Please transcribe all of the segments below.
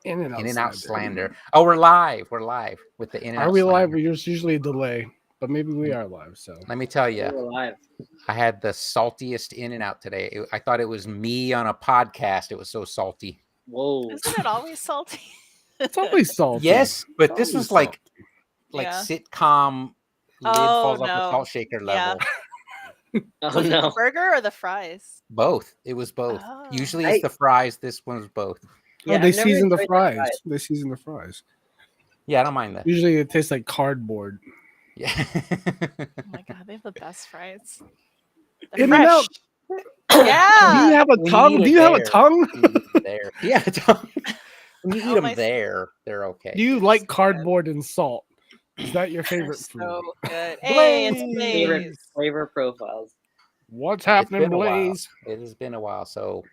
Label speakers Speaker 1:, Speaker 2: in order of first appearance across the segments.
Speaker 1: In-N-Out slander. Oh, we're live. We're live with the In-N-Out
Speaker 2: Are we live?
Speaker 1: slander.
Speaker 2: There's usually a delay, but maybe we are live. So
Speaker 1: Let me tell
Speaker 3: We're
Speaker 1: you,
Speaker 3: live.
Speaker 1: I had the saltiest In-N-Out today. I thought it was me on a podcast. It was so salty.
Speaker 3: Whoa.
Speaker 4: Isn't it always salty?
Speaker 2: it's always salty.
Speaker 1: Yes, but
Speaker 2: It's
Speaker 1: this
Speaker 2: always
Speaker 1: was like
Speaker 4: Yeah.
Speaker 1: sitcom lid
Speaker 4: Oh,
Speaker 1: falls off the
Speaker 4: no.
Speaker 1: salt shaker
Speaker 4: Yeah.
Speaker 1: level.
Speaker 3: Oh
Speaker 4: Was it the
Speaker 3: no.
Speaker 4: burger or the fries?
Speaker 1: Both. It was both.
Speaker 4: Oh.
Speaker 1: Usually it's the fries. This one was both.
Speaker 2: Oh,
Speaker 3: I've
Speaker 2: they
Speaker 3: never
Speaker 2: season the
Speaker 3: enjoyed
Speaker 2: fries. They season the fries.
Speaker 1: Yeah, I don't mind that.
Speaker 2: Usually it tastes like cardboard.
Speaker 1: Yeah.
Speaker 4: Oh my god, they have the best fries. They're
Speaker 2: In-N-Out.
Speaker 4: fresh.
Speaker 2: Do
Speaker 4: Yeah.
Speaker 2: you have a
Speaker 1: When you
Speaker 2: tongue?
Speaker 1: eat
Speaker 2: Do
Speaker 1: it
Speaker 2: you have a
Speaker 1: there.
Speaker 2: tongue?
Speaker 1: You eat it there. Yeah. When you eat
Speaker 4: Oh,
Speaker 1: them
Speaker 4: my-
Speaker 1: there, they're okay.
Speaker 2: Do you
Speaker 4: They're
Speaker 2: like
Speaker 4: so
Speaker 2: cardboard and salt? Is that your
Speaker 4: They're
Speaker 2: favorite food?
Speaker 4: so good. Hey, it's
Speaker 2: Blaze.
Speaker 3: Favorite
Speaker 4: Blaze.
Speaker 3: flavor profiles.
Speaker 2: What's
Speaker 1: It's
Speaker 2: happening,
Speaker 1: been a while.
Speaker 2: Blaze?
Speaker 1: It has been a while. So,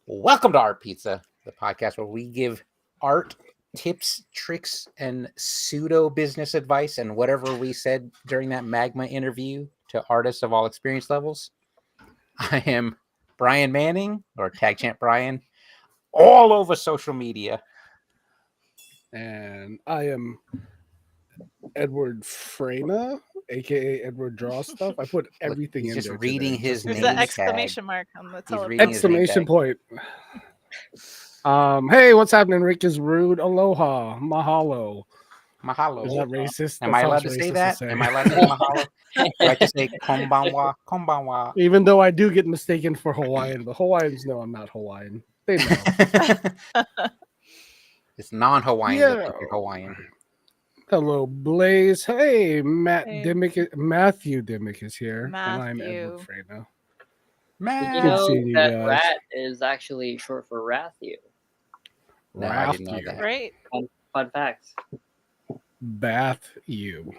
Speaker 1: welcome to Art Pizza, the podcast where we give art tips, tricks, and pseudo business advice and whatever we said during that magma interview to artists of all experience levels. I am Brian Manning, or Tag Champ Brian, all over social media.
Speaker 2: And I am Edward Freyna, aka Edward Draw Stuff. I put everything
Speaker 1: He's
Speaker 2: in
Speaker 1: just
Speaker 2: there.
Speaker 1: reading
Speaker 2: today,
Speaker 1: his
Speaker 2: just in
Speaker 4: There's
Speaker 1: name
Speaker 4: the
Speaker 2: case.
Speaker 4: exclamation mark on the teleprompter.
Speaker 1: reading his name
Speaker 2: Exclamation
Speaker 1: tag.
Speaker 2: point. Hey, what's happening? Rick is rude. Aloha. Mahalo.
Speaker 1: Mahalo.
Speaker 2: Is that racist?
Speaker 1: Am
Speaker 2: That
Speaker 1: I allowed
Speaker 2: sounds
Speaker 1: to say
Speaker 2: racist
Speaker 1: that?
Speaker 2: say.
Speaker 1: Am I allowed to say mahalo? Do I have to say konbanwa? Konbanwa.
Speaker 2: Even though I do get mistaken for Hawaiian, but Hawaiians know I'm not Hawaiian. They know.
Speaker 1: It's non-Hawaiian.
Speaker 2: Yeah.
Speaker 1: That think you're Hawaiian.
Speaker 2: Hello, Blaze. Hey,
Speaker 4: Hey.
Speaker 2: Matthew Dimmick is here. And I'm
Speaker 4: Matthew.
Speaker 2: Edward Freyna.
Speaker 3: Did you
Speaker 2: Good
Speaker 3: know
Speaker 2: seeing you
Speaker 3: that
Speaker 2: guys.
Speaker 3: rat is actually short for Rathu?
Speaker 1: No, I didn't know
Speaker 2: Matthew.
Speaker 1: that.
Speaker 4: Right?
Speaker 3: Fun facts.
Speaker 2: Bath you.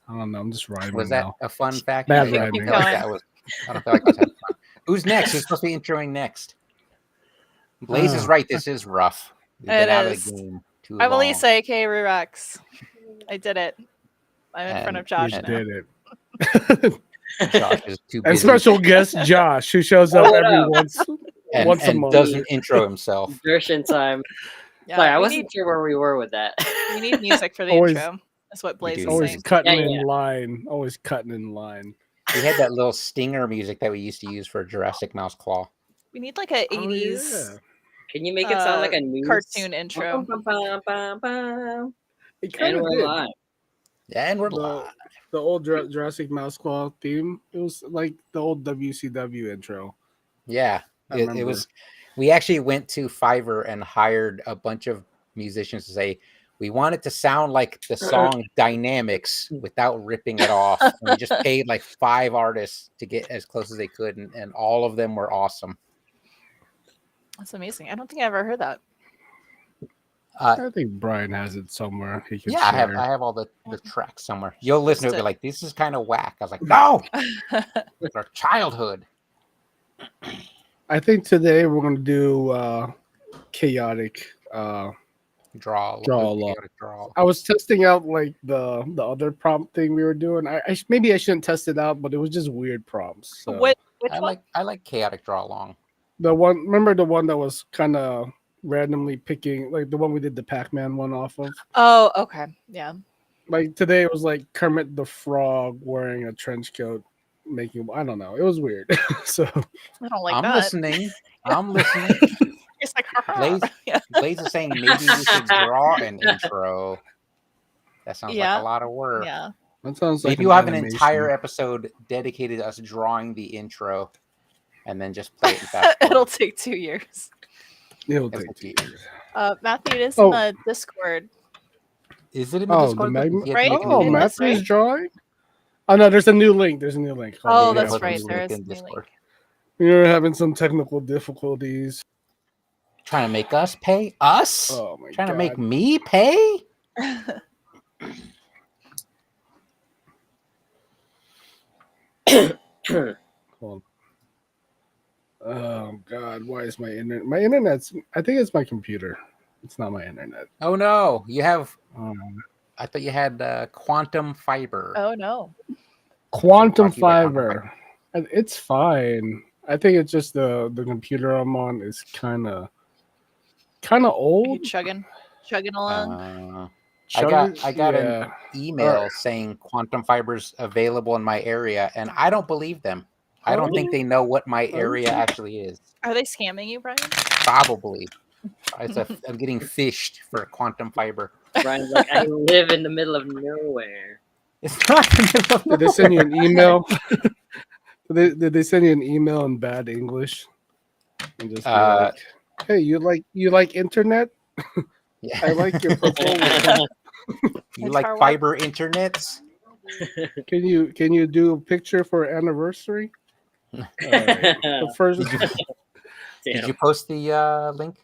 Speaker 2: I don't know. I'm just rhyming
Speaker 1: Was that
Speaker 2: now.
Speaker 1: a fun fact?
Speaker 2: Bad
Speaker 1: I don't
Speaker 2: rhyming.
Speaker 1: feel like that was. I don't feel like I was having fun. Who's next? Who's supposed to be introing next? Blaze is right. This is rough. We've been
Speaker 4: It
Speaker 1: out
Speaker 4: is.
Speaker 1: of the game too
Speaker 4: I'm
Speaker 1: long.
Speaker 4: Elisa, aka Rurax. I did it. I'm in front of Josh
Speaker 2: You
Speaker 4: now.
Speaker 2: did it.
Speaker 1: Josh is too
Speaker 2: And
Speaker 1: busy
Speaker 2: special guest Josh, who shows up
Speaker 3: What
Speaker 2: every
Speaker 3: up?
Speaker 2: once a
Speaker 1: and
Speaker 2: month.
Speaker 1: doesn't intro himself.
Speaker 3: Version time.
Speaker 4: Yeah,
Speaker 3: Sorry, I
Speaker 4: we
Speaker 3: wasn't
Speaker 4: need,
Speaker 3: sure where we were with that.
Speaker 4: we need music for the
Speaker 2: Always-
Speaker 4: intro. That's what Blaze
Speaker 1: do.
Speaker 4: is
Speaker 2: Always
Speaker 4: saying.
Speaker 2: cutting
Speaker 3: Yeah, yeah.
Speaker 2: in line. Always cutting in line.
Speaker 1: We had that little stinger music that we used to use for Jurassic Mouse Claw.
Speaker 4: We need like a 80s
Speaker 2: Oh, yeah.
Speaker 3: Can you make it sound like a news
Speaker 4: cartoon intro.
Speaker 3: Bum, bum, bum, bum.
Speaker 2: It kind
Speaker 3: And
Speaker 2: of
Speaker 3: we're
Speaker 2: did.
Speaker 3: live.
Speaker 1: Yeah, and we're
Speaker 2: The-
Speaker 1: live.
Speaker 2: The old Jurassic Mouse Claw theme. It was like the old WCW intro.
Speaker 1: Yeah,
Speaker 2: I
Speaker 1: it
Speaker 2: remember.
Speaker 1: was. We actually went to Fiverr and hired a bunch of musicians to say we want it to sound like the song Dynamics without ripping it off. And we just paid like 5 artists to get as close as they could, and all of them were awesome.
Speaker 4: That's amazing. I don't think I ever heard that.
Speaker 2: I think Brian has it somewhere. He can
Speaker 1: Yeah, I
Speaker 2: share.
Speaker 1: have all the tracks somewhere. You'll listen to it and be
Speaker 4: Just
Speaker 1: like, this is kind of whack. I was like, no, it's our childhood.
Speaker 2: I think today we're going to do chaotic.
Speaker 1: Draw
Speaker 2: Draw a lot. I was testing out like the other prompt thing we were doing. Maybe I shouldn't test it out, but it was just weird prompts. So.
Speaker 4: Which
Speaker 1: I
Speaker 4: one?
Speaker 1: like chaotic draw along.
Speaker 2: The one, remember the one that was kind of randomly picking, like the one we did the Pac-Man one off of.
Speaker 4: Oh, okay. Yeah.
Speaker 2: Like today it was like Kermit the Frog wearing a trench coat, making, I don't know, it was weird. So
Speaker 4: I don't like
Speaker 1: I'm
Speaker 4: that.
Speaker 1: listening. I'm listening.
Speaker 4: It's like,
Speaker 1: Blaze,
Speaker 4: yeah.
Speaker 1: Blaze is saying maybe we should draw an intro. That sounds
Speaker 4: Yeah.
Speaker 1: like a lot of work.
Speaker 4: Yeah.
Speaker 2: that sounds like
Speaker 1: Maybe we'll have an
Speaker 2: animation.
Speaker 1: entire episode dedicated to us drawing the intro, and then just play it in fast
Speaker 4: It'll
Speaker 1: forward.
Speaker 4: take 2 years.
Speaker 2: It'll
Speaker 1: It'll
Speaker 2: take 2
Speaker 1: take-
Speaker 2: years.
Speaker 4: Matthew, it is
Speaker 2: Oh.
Speaker 4: in the Discord.
Speaker 1: Is it in the
Speaker 2: Oh,
Speaker 1: Discord?
Speaker 2: the magma.
Speaker 1: You have to
Speaker 4: Right?
Speaker 1: make a
Speaker 2: Oh,
Speaker 1: new
Speaker 4: It
Speaker 1: link.
Speaker 4: is,
Speaker 2: Matthew's
Speaker 4: right?
Speaker 2: drawing. Oh no, there's a new link. There's a new link.
Speaker 4: Oh,
Speaker 2: Yeah,
Speaker 4: that's
Speaker 1: Put a
Speaker 4: right,
Speaker 1: new
Speaker 4: there
Speaker 1: link
Speaker 4: is
Speaker 1: in
Speaker 4: a new
Speaker 1: Discord.
Speaker 2: We're having some technical difficulties.
Speaker 1: Trying to make us pay us?
Speaker 2: Oh my
Speaker 1: Trying
Speaker 2: god.
Speaker 1: to make me pay?
Speaker 2: Hold on. Oh god, why is my internet? My internet's. I think it's my computer. It's not my internet.
Speaker 1: Oh no, you have.
Speaker 2: I
Speaker 1: thought you had quantum fiber.
Speaker 4: Oh, no.
Speaker 2: Quantum
Speaker 1: Brought to you by Quantum
Speaker 2: fiber. It's fine. I think it's just the computer I'm on is kind of kind of
Speaker 4: Are you
Speaker 2: old.
Speaker 4: chugging along?
Speaker 1: I got
Speaker 2: yeah.
Speaker 1: an email saying quantum fibers available in my area, and I don't believe them. I don't think they know what my area actually is.
Speaker 4: Are they scamming you, Brian?
Speaker 1: Probably. I'm getting fished for a quantum fiber.
Speaker 3: Brian's like, I live in the middle of nowhere.
Speaker 1: It's not the middle of
Speaker 2: Did they send you
Speaker 1: nowhere.
Speaker 2: an email? Did they send you an email in bad English? And just be like, "Hey, you like internet?
Speaker 1: Yeah.
Speaker 2: I like your proposal.
Speaker 1: You like fiber internets?
Speaker 2: Can you do a picture for anniversary?" All right. The first.
Speaker 1: Did you post the link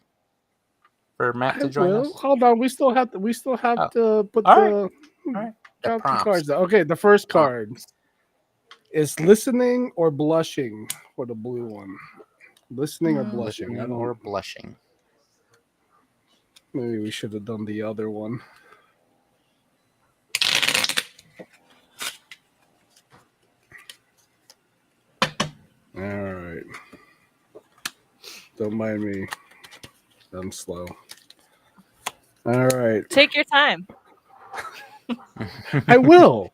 Speaker 1: for Matt to join us?
Speaker 2: Hold on. We still have to put
Speaker 1: All
Speaker 2: the
Speaker 1: right.
Speaker 2: count the
Speaker 1: prompts.
Speaker 2: cards down. Okay, the first card is listening or blushing for the blue one. Listening or blushing? I
Speaker 1: Listening
Speaker 2: don't.
Speaker 1: or blushing.
Speaker 2: Maybe we should have done the other one. All right. Don't mind me. I'm slow. All right.
Speaker 4: Take your time.
Speaker 2: I will.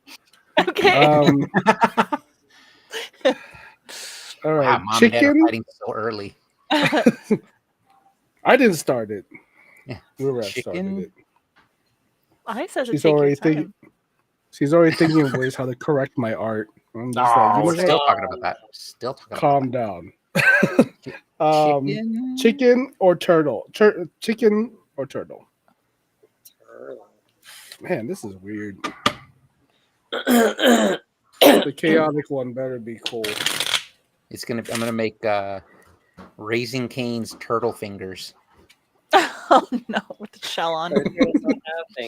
Speaker 4: Okay.
Speaker 2: All right.
Speaker 1: Wow, Mom and Dad are
Speaker 2: Chicken.
Speaker 1: fighting so early.
Speaker 2: I didn't start it.
Speaker 1: Yeah.
Speaker 2: Rurat
Speaker 1: Chicken.
Speaker 2: started it.
Speaker 4: I said to
Speaker 2: She's
Speaker 4: take
Speaker 2: already
Speaker 4: your time.
Speaker 2: thinking. She's already thinking of ways how to correct my art. I'm just
Speaker 1: We're
Speaker 2: like,
Speaker 1: still talking about that. Still talking
Speaker 2: calm
Speaker 1: about
Speaker 2: down.
Speaker 1: Chicken.
Speaker 2: Chicken or turtle? Chicken or turtle? Man, this is weird. The chaotic one better be cool.
Speaker 1: I'm gonna make Raising Cane's turtle fingers
Speaker 4: Oh no, with the shell on.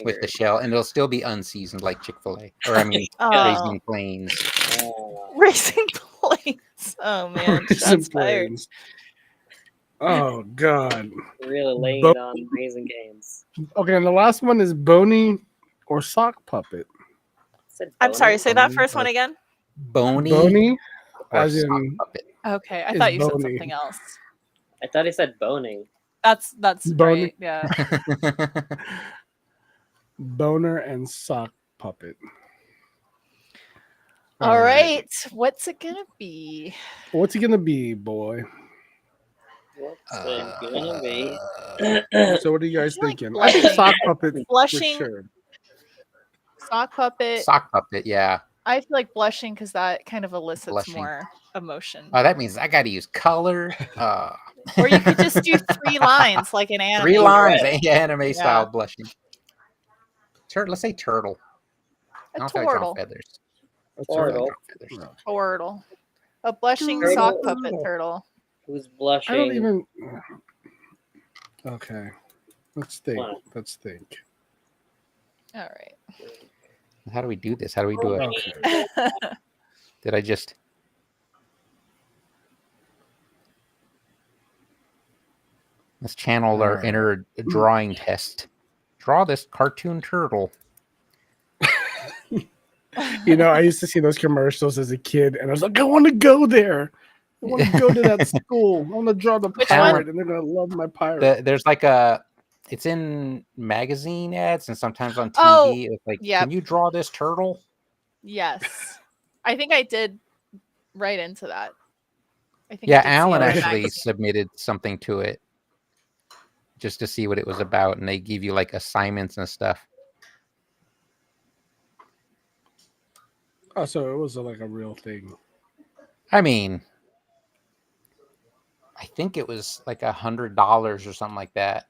Speaker 1: with the shell, and it'll still be unseasoned like Chick-fil-A, or I mean,
Speaker 4: Oh.
Speaker 1: Raising Plains.
Speaker 4: Racing Plains. Oh man, shots fired.
Speaker 2: Oh god.
Speaker 3: Really laying it on Raising Cane's.
Speaker 2: Okay, and the last one is bony or sock puppet.
Speaker 4: I'm sorry, say that first one again.
Speaker 2: Bony,
Speaker 1: or
Speaker 2: as
Speaker 1: sock
Speaker 2: in
Speaker 1: puppet.
Speaker 4: Okay, I
Speaker 2: Is
Speaker 4: thought you said
Speaker 2: bony.
Speaker 4: something else.
Speaker 3: I thought he said boning.
Speaker 4: That's
Speaker 2: Bony.
Speaker 4: right. Yeah.
Speaker 2: boner and sock puppet.
Speaker 4: All right. What's it gonna be?
Speaker 2: What's it gonna be, boy?
Speaker 3: What's it gonna be?
Speaker 2: So what are you guys
Speaker 4: I feel like
Speaker 2: thinking? I think
Speaker 4: blushing.
Speaker 2: sock puppet
Speaker 4: Blushing.
Speaker 2: for sure.
Speaker 4: Sock puppet.
Speaker 1: Sock puppet, yeah.
Speaker 4: I feel like blushing because that kind of elicits
Speaker 1: Blushing.
Speaker 4: more emotion.
Speaker 1: Oh, that means I got to use color.
Speaker 4: Or you could just do 3 lines like an anime.
Speaker 1: 3 lines, anime style
Speaker 4: Yeah.
Speaker 1: blushing. Let's say turtle. I
Speaker 4: A
Speaker 1: don't feel like drawing
Speaker 4: turtle.
Speaker 1: feathers.
Speaker 3: Turtle.
Speaker 4: Turtle. A blushing
Speaker 3: Turtle.
Speaker 4: sock puppet turtle.
Speaker 3: Who's blushing?
Speaker 2: I don't even. Okay, let's think.
Speaker 3: Wow.
Speaker 2: Let's think.
Speaker 4: All right.
Speaker 1: How do we do this? How do we do it?
Speaker 2: Okay.
Speaker 1: Did I just? Let's channel our inner drawing test. Draw this cartoon turtle.
Speaker 2: You know, I used to see those commercials as a kid, and I was like, I want to go there. I want to go to that school. I want to draw the pirate, and they're gonna love my pirate.
Speaker 1: There's like it's in magazine ads and sometimes on TV.
Speaker 4: Oh,
Speaker 1: it's like,
Speaker 4: yep.
Speaker 1: Can you draw this turtle?
Speaker 4: Yes. I think I did right into that. I think
Speaker 1: Yeah,
Speaker 4: I did see
Speaker 1: Alan
Speaker 4: it in
Speaker 1: actually
Speaker 4: magazine.
Speaker 1: submitted something to it just to see what it was about, and they give you like assignments and stuff.
Speaker 2: Oh, so it was like a real thing.
Speaker 1: I mean, I think it was like $100 or something like that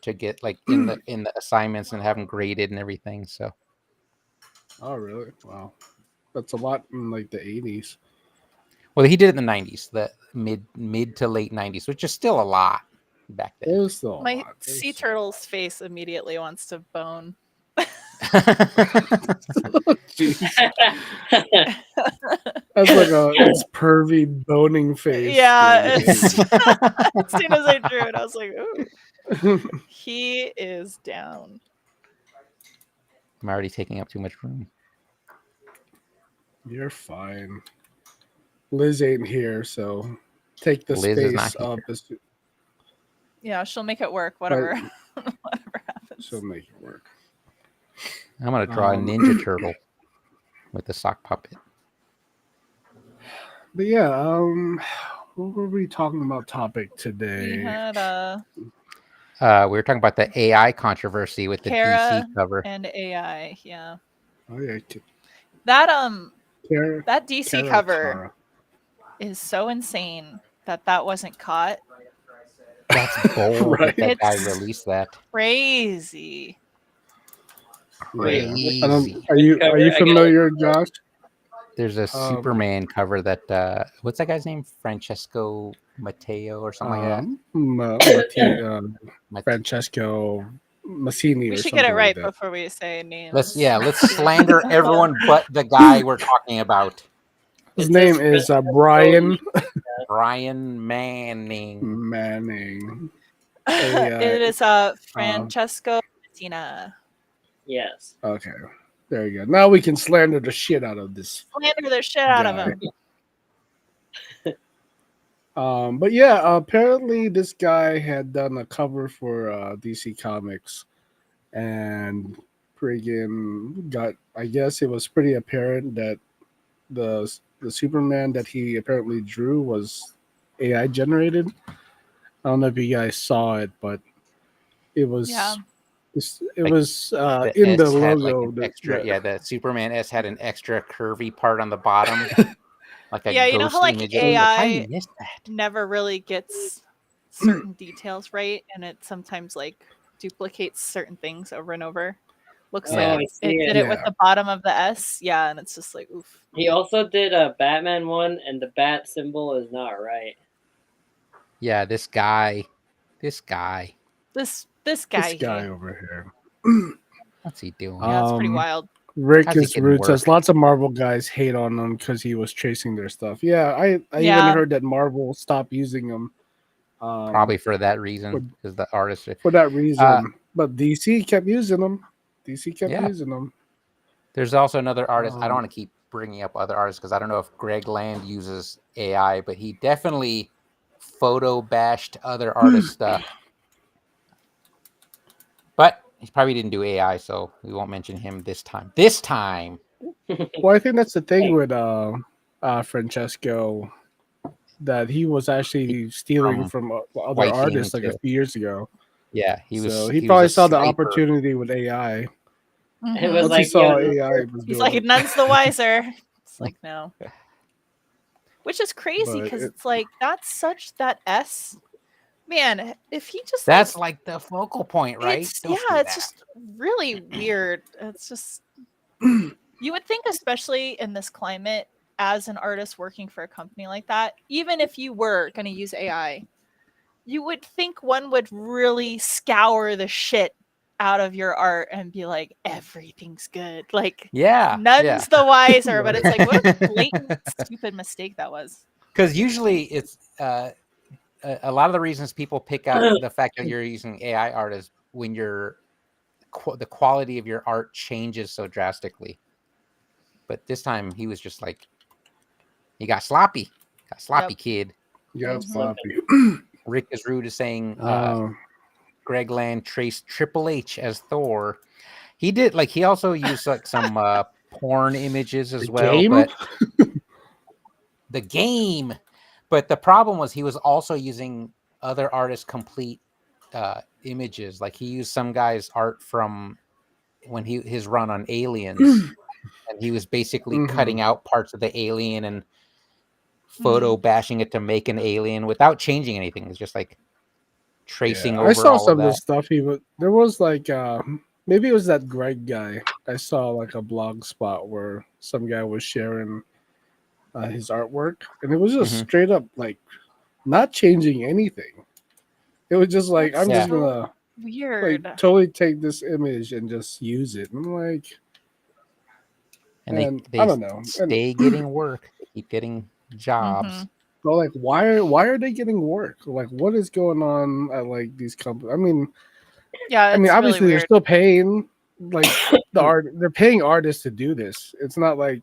Speaker 1: to get like in the assignments and have them graded and everything. So.
Speaker 2: Oh, really? Wow, that's a lot in like the 80s.
Speaker 1: Well, he did it in the 90s, the mid to late 90s, which is still a lot back then.
Speaker 2: It was still
Speaker 4: My sea turtle's face immediately wants to bone.
Speaker 2: That's like it's pervy boning face.
Speaker 4: Yeah, as soon as I drew it, I was like, ooh. He is down.
Speaker 1: I'm already taking up too much room.
Speaker 2: You're fine. Liz ain't here, so take the
Speaker 1: Liz is
Speaker 2: space
Speaker 1: not
Speaker 2: up.
Speaker 4: Yeah, she'll make it work. Whatever, whatever happens.
Speaker 2: She'll make it work.
Speaker 1: I'm gonna draw a Ninja Turtle with the sock puppet.
Speaker 2: But yeah, what were we talking about topic
Speaker 4: We
Speaker 2: today?
Speaker 4: had
Speaker 1: We were talking about the AI controversy with the
Speaker 4: Cara
Speaker 1: DC cover.
Speaker 4: and AI. Yeah,
Speaker 2: Oh yeah,
Speaker 4: that
Speaker 2: Cara,
Speaker 4: that DC
Speaker 2: Cara,
Speaker 4: cover
Speaker 2: Cara.
Speaker 4: is so insane that wasn't caught.
Speaker 1: That's bold
Speaker 2: Right?
Speaker 1: that guy
Speaker 4: It's
Speaker 1: released that.
Speaker 4: crazy.
Speaker 1: Crazy.
Speaker 2: Are you familiar, Josh?
Speaker 1: There's a Superman cover that what's that guy's name? Francesco Matteo or something like that.
Speaker 2: Francesco Massini.
Speaker 4: We
Speaker 2: or
Speaker 4: should get it
Speaker 2: something
Speaker 4: right
Speaker 2: like that.
Speaker 4: before we say names.
Speaker 1: Let's slander everyone but the guy we're talking about.
Speaker 2: His name is Brian
Speaker 1: Brian Manning.
Speaker 2: Manning.
Speaker 4: It is Francesco Messina.
Speaker 3: Yes.
Speaker 2: Okay, there you go. Now we can slander the shit out of this.
Speaker 4: Slander the shit out of
Speaker 2: guy.
Speaker 4: him.
Speaker 2: But yeah, apparently this guy had done a cover for DC Comics, and friggin' got. I guess it was pretty apparent that the Superman that he apparently drew was AI generated. I don't know if you guys saw it, but it was.
Speaker 4: Yeah.
Speaker 2: It
Speaker 1: Like,
Speaker 2: was
Speaker 1: The
Speaker 2: in the
Speaker 1: S had,
Speaker 2: logo.
Speaker 1: like, an extra, the Superman S had an extra curvy part on the bottom, like a
Speaker 4: Yeah, you know
Speaker 1: ghost
Speaker 4: how like
Speaker 1: image. How
Speaker 4: AI
Speaker 1: do you miss that?
Speaker 4: never really gets certain details right, and it sometimes like duplicates certain things over and over. Looks
Speaker 1: Yeah.
Speaker 4: like it did it with
Speaker 2: Yeah.
Speaker 4: the bottom of the S. Yeah, and it's just like oof.
Speaker 3: He also did a Batman one, and the bat symbol is not right.
Speaker 1: Yeah, this guy.
Speaker 4: This guy
Speaker 2: This guy
Speaker 4: here.
Speaker 2: over here.
Speaker 1: What's he doing?
Speaker 4: Yeah, it's pretty wild.
Speaker 2: Rick
Speaker 1: How's he
Speaker 2: is
Speaker 1: getting
Speaker 2: rude says
Speaker 1: work?
Speaker 2: lots of Marvel guys hate on him because he was chasing their stuff. Yeah, I
Speaker 4: Yeah.
Speaker 2: even heard that Marvel stopped using him.
Speaker 1: Probably for that reason, because the artist.
Speaker 2: For that reason. But DC kept using them. DC kept
Speaker 1: Yeah.
Speaker 2: using them.
Speaker 1: There's also another artist. I don't want to keep bringing up other artists because I don't know if Greg Land uses AI, but he definitely photo bashed other artist stuff. But he probably didn't do AI, so we won't mention him this time. This time.
Speaker 2: Well, I think that's the thing with Francesco, that he was actually stealing from other
Speaker 1: White
Speaker 2: artists
Speaker 1: Phoenix,
Speaker 2: like a few years ago.
Speaker 1: Yeah, he was.
Speaker 2: So he
Speaker 1: was
Speaker 2: probably
Speaker 1: a
Speaker 2: saw the
Speaker 1: sniper.
Speaker 2: opportunity with AI.
Speaker 3: It
Speaker 4: Mhm.
Speaker 3: was
Speaker 2: Once
Speaker 3: like
Speaker 2: he saw
Speaker 3: yo,
Speaker 2: AI, was
Speaker 4: He's
Speaker 2: doing
Speaker 4: like
Speaker 2: it.
Speaker 4: none's the wiser. It's like no. Which is crazy
Speaker 2: But
Speaker 4: because
Speaker 2: it-
Speaker 4: it's like that's such that S. Man, if he just
Speaker 1: That's like the focal point, right?
Speaker 4: it's
Speaker 1: Don't do
Speaker 4: it's
Speaker 1: that.
Speaker 4: just really weird. It's just you would think, especially in this climate, as an artist working for a company like that, even if you were going to use AI, you would think one would really scour the shit out of your art and be like, everything's good. Like,
Speaker 1: Yeah,
Speaker 4: none's the wiser. But
Speaker 2: Right.
Speaker 4: it's like, what a blatant, stupid mistake that was.
Speaker 1: because usually it's a lot of the reasons people pick out the fact that you're using AI art is when the quality of your art changes so drastically. But this time he was just like, he got sloppy.
Speaker 4: Yep.
Speaker 1: Kid.
Speaker 2: yeah,
Speaker 4: Mhm.
Speaker 2: sloppy.
Speaker 1: Rick is rude is saying
Speaker 2: Uh,
Speaker 1: Greg Land traced Triple H as Thor. He did, like, he also used like some porn images as
Speaker 2: The
Speaker 1: well,
Speaker 2: game?
Speaker 1: but the game. But the problem was he was also using other artists' complete images. Like he used some guy's art from when his run on Aliens, and he was basically cutting out parts of the alien and photo bashing it to make an alien without changing anything. It's just like tracing
Speaker 2: yeah,
Speaker 1: over
Speaker 2: I saw
Speaker 1: all
Speaker 2: some
Speaker 1: of
Speaker 2: of the
Speaker 1: that.
Speaker 2: stuff he was. There was like maybe it was that Greg guy. I saw like a blog spot where some guy was sharing his artwork, and it was just
Speaker 1: Mhm.
Speaker 2: straight up like not changing anything. It was just like
Speaker 4: That's
Speaker 2: I'm just
Speaker 4: so
Speaker 2: gonna
Speaker 4: weird.
Speaker 2: like totally take this image and just use it. I'm like,
Speaker 1: And
Speaker 2: and
Speaker 1: they
Speaker 2: I don't know.
Speaker 1: stay getting work. They keep getting jobs.
Speaker 4: Mhm.
Speaker 2: So like, why are they getting work? Like, what is going on at like these companies?
Speaker 4: Yeah, it's
Speaker 2: Obviously
Speaker 4: really
Speaker 2: they're
Speaker 4: weird.
Speaker 2: still paying like the art. They're paying artists to do this. It's not like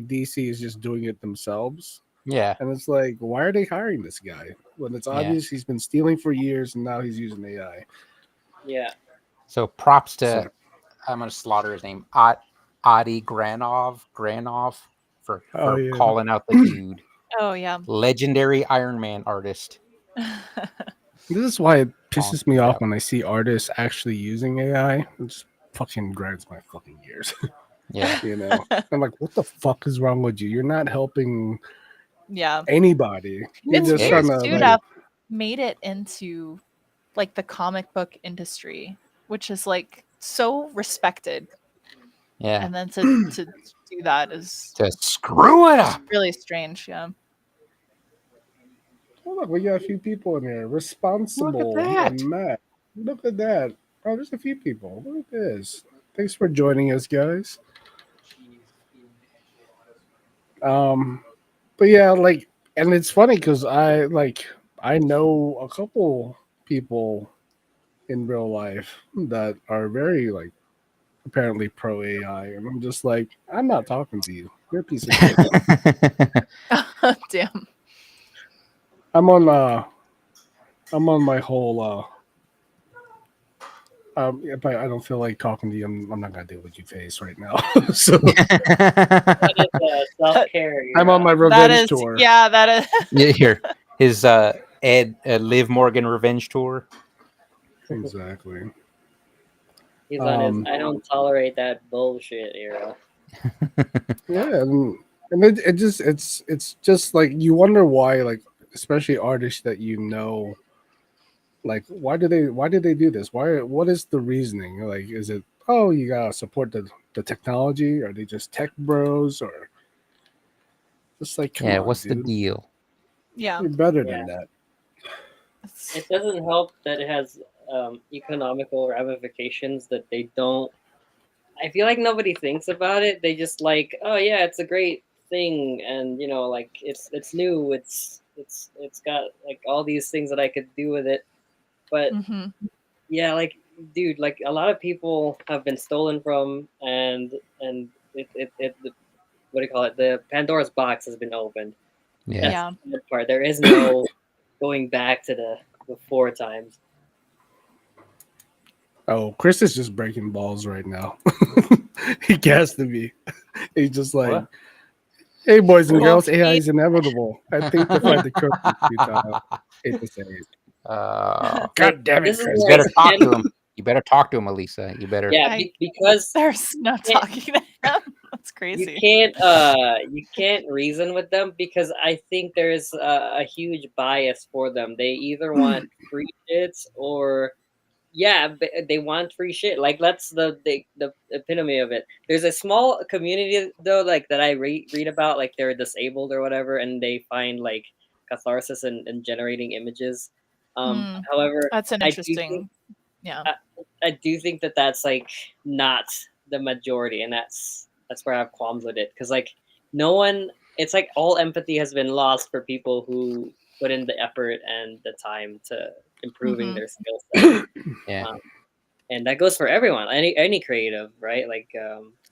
Speaker 2: DC is just doing it themselves.
Speaker 1: Yeah.
Speaker 2: And it's like, why are they hiring this guy when it's obvious he's been stealing for years and now he's using AI?
Speaker 3: Yeah.
Speaker 1: So props to
Speaker 2: So,
Speaker 1: I'm gonna slaughter his name. Adi Granov for
Speaker 2: oh yeah,
Speaker 1: calling out the dude.
Speaker 4: Oh yeah.
Speaker 1: Legendary Iron Man artist.
Speaker 2: this is why it
Speaker 1: Calling
Speaker 2: pisses me
Speaker 1: it
Speaker 2: off
Speaker 1: out.
Speaker 2: when I see artists actually using AI. It just fucking grinds my fucking gears.
Speaker 1: Yeah.
Speaker 2: You know, I'm like, what the fuck is wrong with you? You're not helping
Speaker 4: Yeah.
Speaker 2: anybody. You're
Speaker 4: It's
Speaker 2: just
Speaker 4: weird
Speaker 2: trying to
Speaker 4: too
Speaker 2: like,
Speaker 4: to have made it into like the comic book industry, which is like so respected.
Speaker 1: Yeah.
Speaker 4: And then to do that is
Speaker 1: To screw it up.
Speaker 4: really strange. Yeah.
Speaker 2: oh, look, we got a few people in here. Responsible
Speaker 1: that.
Speaker 2: and Matt. Look at that. Oh, there's a few people. Look at this. Thanks for joining us, guys. But yeah, like, and it's funny because I know a couple people in real life that are very like apparently pro AI, and I'm just like, I'm not talking to you. You're a piece of shit.
Speaker 4: Damn.
Speaker 2: I'm on I'm on my whole if I don't feel like talking to you, I'm not gonna deal with you face right now. So
Speaker 3: That is self care.
Speaker 2: I'm on my
Speaker 4: That
Speaker 2: revenge
Speaker 4: is
Speaker 2: tour.
Speaker 4: yeah, that is
Speaker 1: Yeah, here. His Liv Morgan revenge tour.
Speaker 2: Exactly.
Speaker 3: He's on his
Speaker 2: Um,
Speaker 3: I don't tolerate that bullshit era.
Speaker 2: yeah, and it's just like you wonder why, like especially artists that you know, like why did they do this? What is the reasoning? Like, is it, oh, you gotta support the technology? Are they just tech bros, or just like, come
Speaker 1: Yeah,
Speaker 2: on,
Speaker 1: what's the
Speaker 2: dude,
Speaker 1: deal?
Speaker 4: yeah.
Speaker 2: you're better
Speaker 3: Yeah.
Speaker 2: than that.
Speaker 3: It doesn't help that it has economical ramifications that they don't. I feel like nobody thinks about it. They just like, oh yeah, it's a great thing, and like it's new. It's got like all these things that I could do with it. But
Speaker 4: hmm
Speaker 3: yeah, like dude, like a lot of people have been stolen from, and what do you call it? The Pandora's box has been opened.
Speaker 1: Yeah.
Speaker 3: That's
Speaker 4: Yeah.
Speaker 3: the good part. There is no going back to the before times.
Speaker 2: Oh, Chris is just breaking balls right now. He has to be. He's just like,
Speaker 1: What?
Speaker 2: hey, boys and
Speaker 4: Well,
Speaker 2: girls, AI is inevitable. I think to fight the current is futile. Hate to say it.
Speaker 1: Uh,
Speaker 3: Like
Speaker 2: God damn it,
Speaker 3: this is
Speaker 2: Chris.
Speaker 1: you
Speaker 3: where
Speaker 1: better
Speaker 3: I
Speaker 1: talk to
Speaker 3: stand.
Speaker 1: him. You better talk to him, Elisa. You better.
Speaker 3: Yeah,
Speaker 4: I
Speaker 3: because
Speaker 4: there's no
Speaker 3: can't-
Speaker 4: talking to him. That's crazy.
Speaker 3: you can't reason with them because I think there's a huge bias for them. They either want free shits or they want free shit. Like that's the epitome of it. There's a small community though, like that I read about, like they're disabled or whatever, and they find like catharsis in generating images.
Speaker 4: Hmm.
Speaker 3: However,
Speaker 4: That's an
Speaker 3: I do think
Speaker 4: interesting. Yeah.
Speaker 3: I do think that that's like not the majority, and that's where I have qualms with it because like no one. It's like all empathy has been lost for people who put in the effort and the time to improving
Speaker 4: Mhm.
Speaker 3: their skill set.
Speaker 1: Yeah.
Speaker 3: And that goes for everyone, any creative, right? Like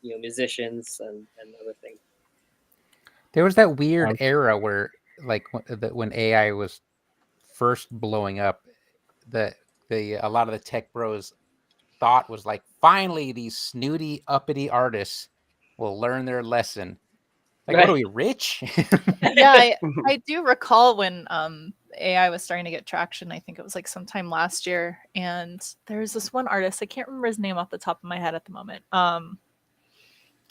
Speaker 3: musicians and other things.
Speaker 1: There was that weird
Speaker 2: Um,
Speaker 1: era where, like, when AI was first blowing up, the a lot of the tech bros thought was like, finally, these snooty, uppity artists will learn their lesson. Like, what are
Speaker 3: Right.
Speaker 1: we, rich?
Speaker 4: Yeah, I do recall when AI was starting to get traction. I think it was like sometime last year, and there's this one artist. I can't remember his name off the top of my head at the moment.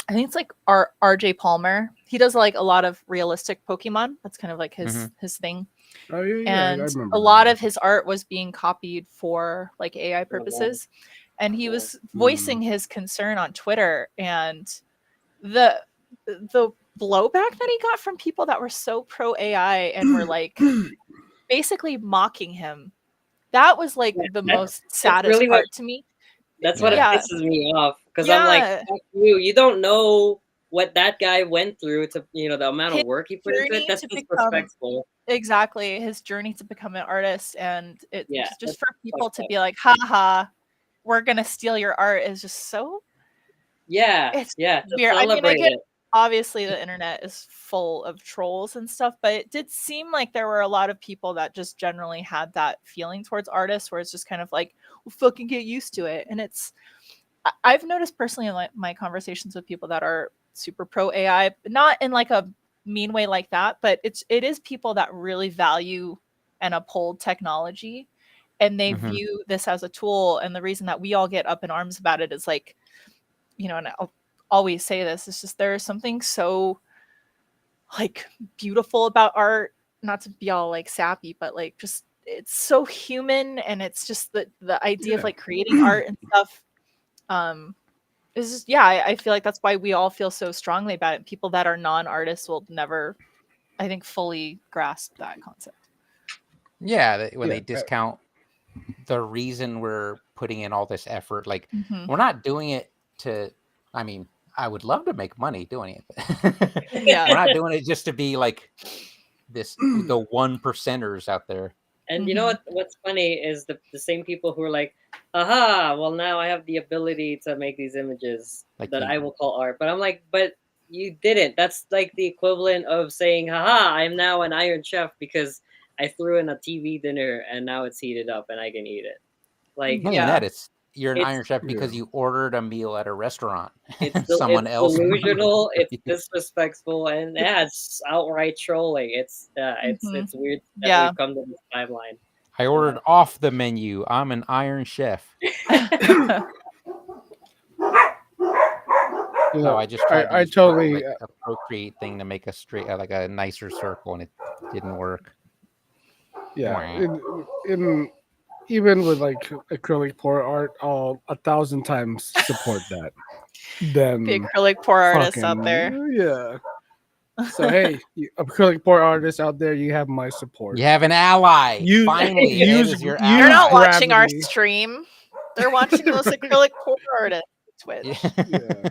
Speaker 4: I think it's like RJ Palmer. He does like a lot of realistic Pokemon. That's kind of like his thing.
Speaker 2: oh yeah, I
Speaker 4: And
Speaker 2: remember
Speaker 4: a
Speaker 2: that.
Speaker 4: lot of his art was being copied for like AI
Speaker 3: wow.
Speaker 4: purposes. And he
Speaker 3: Yeah.
Speaker 4: was voicing his concern on Twitter, and the blowback that he got from people that were so pro AI and were like basically mocking him. That was like
Speaker 3: Yeah,
Speaker 4: the
Speaker 3: that's
Speaker 4: most
Speaker 3: that's
Speaker 4: saddest
Speaker 3: really what
Speaker 4: part to me.
Speaker 3: that's what it
Speaker 1: Yeah.
Speaker 4: Yeah.
Speaker 3: pisses me off because I'm like,
Speaker 4: Yeah.
Speaker 3: fuck you. You don't know what that guy went through to the amount
Speaker 4: His
Speaker 3: of work he put into it.
Speaker 4: journey
Speaker 3: That's
Speaker 4: to become
Speaker 3: disrespectful.
Speaker 4: exactly his journey to become an artist, and it's
Speaker 3: Yeah,
Speaker 4: just
Speaker 3: that's
Speaker 4: for people
Speaker 3: fucked
Speaker 4: to
Speaker 3: up.
Speaker 4: be like, haha, we're gonna steal your art is just so
Speaker 3: Yeah,
Speaker 4: it's
Speaker 3: yeah. To
Speaker 4: weird. I mean,
Speaker 3: celebrate it.
Speaker 4: obviously the internet is full of trolls and stuff, but it did seem like there were a lot of people that just generally had that feeling towards artists where it's just kind of like, well, fucking get used to it. And I've noticed personally in like my conversations with people that are super pro AI, not in like a mean way like that, but it is people that really value and uphold technology, and they
Speaker 1: Mhm.
Speaker 4: view this as a tool. And the reason that we all get up in arms about it is like, and I'll always say this, it's just there is something so like beautiful about art, not to be all like sappy, but like just it's so human, and it's just the idea of
Speaker 2: Yeah.
Speaker 4: like creating art and stuff. Is just, yeah, I feel like that's why we all feel so strongly about it. People that are non-artists will never, I think, fully grasp that concept.
Speaker 1: Yeah, when
Speaker 2: Yeah,
Speaker 1: they discount the reason we're putting in all this effort, like
Speaker 4: Mhm.
Speaker 1: we're not doing it to. I mean, I would love to make money doing it, but
Speaker 4: Yeah.
Speaker 1: we're not doing it just to be like the 1%ers out there.
Speaker 3: And you know
Speaker 4: Mhm.
Speaker 3: what's funny is the same people who are like, aha, well now I have the ability to make these images
Speaker 1: Like
Speaker 3: that
Speaker 1: you,
Speaker 3: I will call art. But I'm like, but you didn't. That's like the equivalent of saying, haha, I'm now an Iron Chef because I threw in a TV dinner and now it's heated up and I can eat it. Like
Speaker 1: not even
Speaker 4: Yeah.
Speaker 1: that. You're an
Speaker 3: it's
Speaker 1: Iron Chef
Speaker 2: yeah.
Speaker 1: because you ordered a meal at a restaurant.
Speaker 3: it's
Speaker 1: Someone
Speaker 3: it's
Speaker 1: else ordered it
Speaker 3: delusional,
Speaker 1: for
Speaker 3: it's
Speaker 1: you.
Speaker 3: disrespectful, and yeah, it's outright trolling.
Speaker 4: Mhm.
Speaker 3: It's weird that
Speaker 4: Yeah.
Speaker 3: we've come to this timeline.
Speaker 1: I ordered off the menu. I'm an Iron Chef.
Speaker 2: You
Speaker 1: No,
Speaker 2: know,
Speaker 1: I just tried to
Speaker 2: I
Speaker 1: use
Speaker 2: totally,
Speaker 1: like a Procreate thing to make a straight, like a nicer circle, and it didn't work.
Speaker 2: yeah.
Speaker 1: Wah.
Speaker 2: In even with like acrylic pour art, I'll 1,000 times support that.
Speaker 4: The
Speaker 2: Then
Speaker 4: acrylic pour artists out there.
Speaker 2: fucking yeah. So hey, you acrylic pour artists out there, you have my support.
Speaker 1: You have an ally.
Speaker 2: You
Speaker 1: Finally, Ed
Speaker 2: use
Speaker 1: is your
Speaker 4: They're
Speaker 2: use
Speaker 4: not
Speaker 1: ally.
Speaker 4: watching our
Speaker 2: gravity.
Speaker 4: stream. They're watching those acrylic pour artists on Twitch.
Speaker 1: Yeah.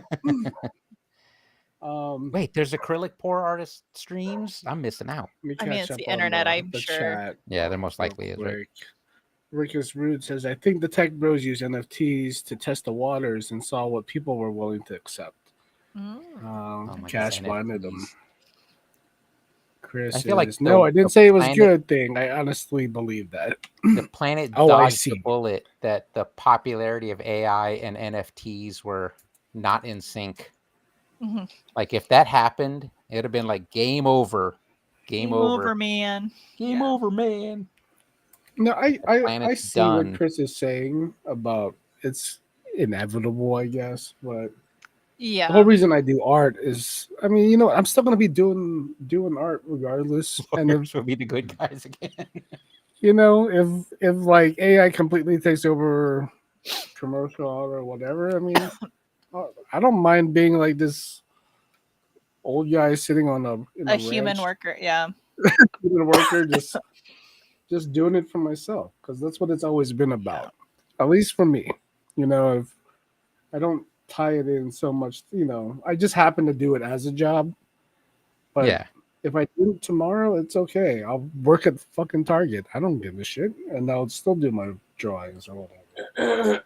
Speaker 2: Um,
Speaker 1: Wait, there's acrylic pour artist streams? I'm missing out.
Speaker 2: let me
Speaker 4: I mean,
Speaker 2: catch
Speaker 4: it's the
Speaker 2: up on
Speaker 4: internet, I'm
Speaker 2: the
Speaker 4: sure.
Speaker 2: chat
Speaker 1: Yeah, there most
Speaker 2: real
Speaker 1: likely is, right?
Speaker 2: quick. Rickus Rude says, I think the tech bros use NFTs to test the waters and saw what people were willing to accept.
Speaker 4: Mm.
Speaker 1: Oh my god,
Speaker 2: Cash blinded them.
Speaker 1: NFTs.
Speaker 2: Chris
Speaker 1: I feel like
Speaker 2: says, no, I
Speaker 1: the
Speaker 2: didn't say it was
Speaker 1: planet,
Speaker 2: good thing. I honestly believe that.
Speaker 1: the planet
Speaker 2: Oh, I
Speaker 1: dodged the
Speaker 2: see.
Speaker 1: bullet that the popularity of AI and NFTs were not in sync.
Speaker 4: Mhm.
Speaker 1: Like if that happened, it would have been like game over. Game over.
Speaker 4: man.
Speaker 1: Game
Speaker 4: Yeah.
Speaker 1: over, man.
Speaker 2: No,
Speaker 1: The
Speaker 2: I
Speaker 1: planet's
Speaker 2: see what
Speaker 1: done.
Speaker 2: Chris is saying about it's inevitable, I guess. But the whole
Speaker 4: Yeah.
Speaker 2: reason I do art is, I mean, you know, I'm still gonna be doing art regardless. And if
Speaker 1: Lawyers will be the good guys again.
Speaker 2: you know, if like AI completely takes over commercial art or whatever, I mean, I don't mind being like this old guy sitting on
Speaker 4: A
Speaker 2: a
Speaker 4: human
Speaker 2: ranch,
Speaker 4: worker. Yeah.
Speaker 2: human worker, just doing it for myself because that's what it's always been about. At least for me, you know, if I don't tie it in so much, you know, I just happen to do it as a job. But
Speaker 1: Yeah.
Speaker 2: if I do it tomorrow, it's okay. I'll work at fucking Target. I don't give a shit, and I'll still do my drawings or whatever.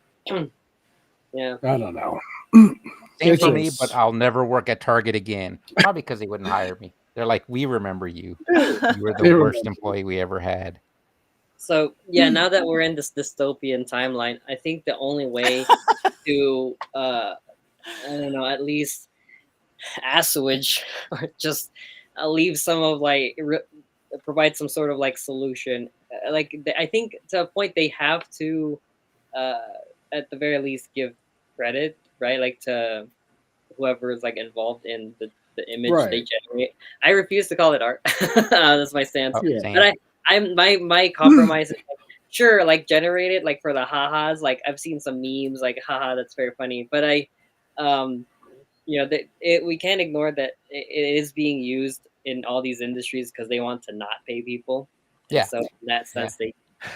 Speaker 3: Yeah.
Speaker 2: I don't know.
Speaker 1: Same
Speaker 2: It's
Speaker 1: for me,
Speaker 2: just-
Speaker 1: but I'll never work at Target again. Probably because they wouldn't hire me. They're like, we remember you. You were
Speaker 2: They
Speaker 1: the worst
Speaker 2: remember.
Speaker 1: employee we ever had.
Speaker 3: So yeah, now that we're in this dystopian timeline, I think the only way to I don't know, at least assuage or just leave some of like provide some sort of like solution. I think to a point they have to at the very least give credit, right? Like to whoever is like involved in the image they
Speaker 2: Right.
Speaker 3: generate. I refuse to call it art. That's my stance.
Speaker 1: Oh,
Speaker 2: Yeah.
Speaker 1: same.
Speaker 3: But I'm my compromise is like, sure, like generate it like for the ha-has. Like I've seen some memes like haha, that's very funny. But we can't ignore that it is being used in all these industries because they want to not pay people. And
Speaker 1: Yeah.
Speaker 3: so in that sense,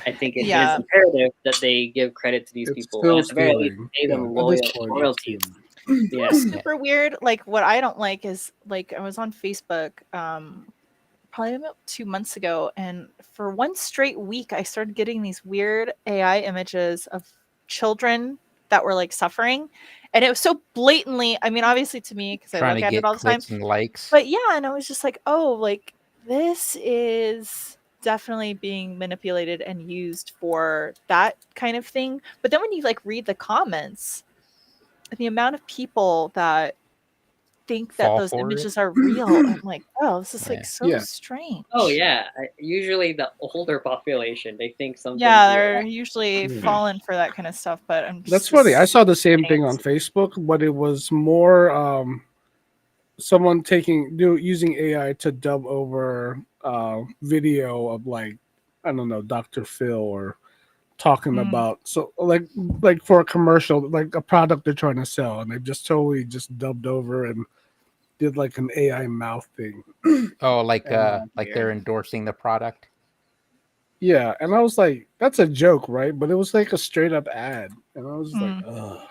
Speaker 3: I think it is
Speaker 4: Yeah.
Speaker 3: imperative that they give credit to these
Speaker 2: It's
Speaker 3: people
Speaker 2: still
Speaker 3: and at the very least
Speaker 2: stealing.
Speaker 3: pay
Speaker 2: Yeah,
Speaker 3: them
Speaker 2: at this point, it's
Speaker 3: royalties.
Speaker 2: stealing.
Speaker 3: Yeah.
Speaker 4: Super weird. Like what I don't like is like I was on Facebook probably about 2 months ago, and for one straight week I started getting these weird AI images of children that were like suffering, And it was so blatantly, I mean, obviously to me, because I
Speaker 1: Trying
Speaker 4: look
Speaker 1: to
Speaker 4: at it
Speaker 1: get
Speaker 4: all the time,
Speaker 1: clicks and likes.
Speaker 4: but yeah, and I was just like, oh, like this is definitely being manipulated and used for that kind of thing. But then when you like read the comments, the amount of people that think that
Speaker 1: Fall
Speaker 4: those
Speaker 1: for it.
Speaker 4: images are real, I'm like, oh, this is
Speaker 1: Yeah.
Speaker 4: like so
Speaker 2: Yeah.
Speaker 4: strange.
Speaker 3: Oh yeah, usually the older population they think something's
Speaker 4: Yeah,
Speaker 3: real.
Speaker 4: they're usually
Speaker 2: Yeah.
Speaker 4: falling for that kind of stuff. But I'm just
Speaker 2: That's funny. I
Speaker 4: this
Speaker 2: saw the same thing on Facebook, but it was more someone using AI to dub over video of like, I don't know, Dr. Phil or talking
Speaker 4: Mm.
Speaker 2: about, so like for a commercial, like a product they're trying to sell, and they just totally just dubbed over and did like an AI mouth thing.
Speaker 1: Oh, like
Speaker 2: And,
Speaker 1: they're endorsing the product.
Speaker 2: yeah, and I was like, that's a joke, right? But it was like a straight up ad, and I was like,
Speaker 4: Mm.
Speaker 2: oh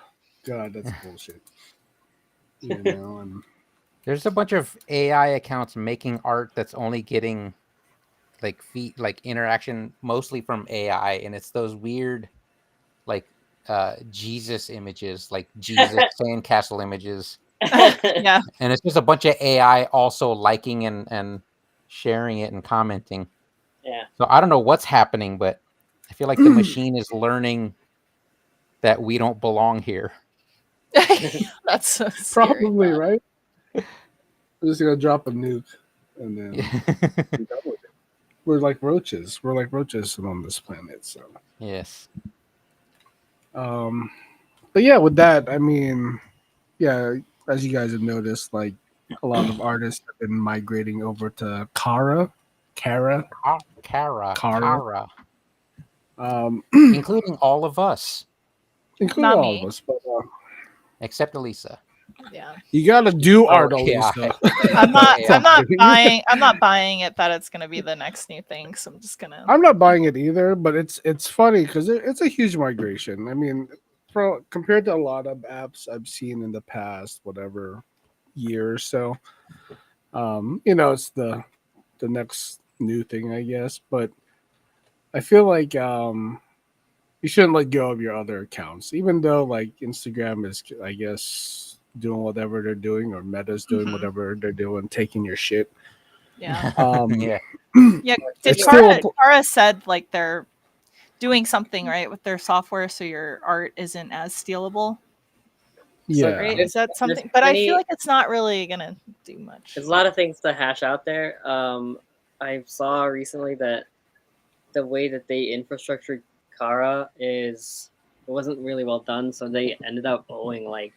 Speaker 2: god, that's bullshit. You know, and
Speaker 1: There's a bunch of AI accounts making art that's only getting like interaction mostly from AI, and it's those weird like Jesus images, like Jesus sandcastle images,
Speaker 4: Yeah.
Speaker 1: and it's just a bunch of AI also liking and sharing it and commenting.
Speaker 3: Yeah.
Speaker 1: So I don't know what's happening, but I feel like the machine is learning that we don't belong here.
Speaker 4: That's so scary.
Speaker 2: probably
Speaker 4: thought.
Speaker 2: right. We're just gonna drop a nuke, and then be done with it. We're like roaches. We're like roaches on this planet. So,
Speaker 1: Yes.
Speaker 2: but yeah, with that, I mean, yeah, as you guys have noticed, like a lot of artists have been migrating over to Cara,
Speaker 1: Cara.
Speaker 2: Cara,
Speaker 1: Including all of us,
Speaker 2: including
Speaker 4: Not
Speaker 2: all of
Speaker 4: me.
Speaker 2: us. But
Speaker 1: except Elisa.
Speaker 4: Yeah.
Speaker 2: you gotta do art,
Speaker 1: yeah.
Speaker 2: Elisa.
Speaker 4: I'm not
Speaker 1: AI.
Speaker 4: I'm not
Speaker 2: kidding.
Speaker 4: buying I'm not buying it that it's gonna be the next new thing. So I'm just gonna
Speaker 2: I'm not buying it either, but it's funny because it's a huge migration. I mean, compared to a lot of apps I've seen in the past, whatever year or so, you know, it's the next new thing, I guess. But I feel like you shouldn't let go of your other accounts, even though like Instagram is, I guess, doing whatever they're doing, or Meta's doing
Speaker 4: Mhm.
Speaker 2: whatever they're doing, taking your shit.
Speaker 4: yeah.
Speaker 1: Yeah.
Speaker 4: Yeah. Did
Speaker 2: It's still
Speaker 4: Cara said like they're doing something right with their software so your art isn't as stealable?
Speaker 3: So
Speaker 2: yeah.
Speaker 4: Right?
Speaker 3: there's,
Speaker 4: Is that
Speaker 3: there's
Speaker 4: something? But I feel
Speaker 3: plenty,
Speaker 4: like it's not really gonna do much.
Speaker 3: there's a lot of things to hash out there. I saw recently that the way that they infrastructured Kara is it wasn't really well done, so they ended up owing like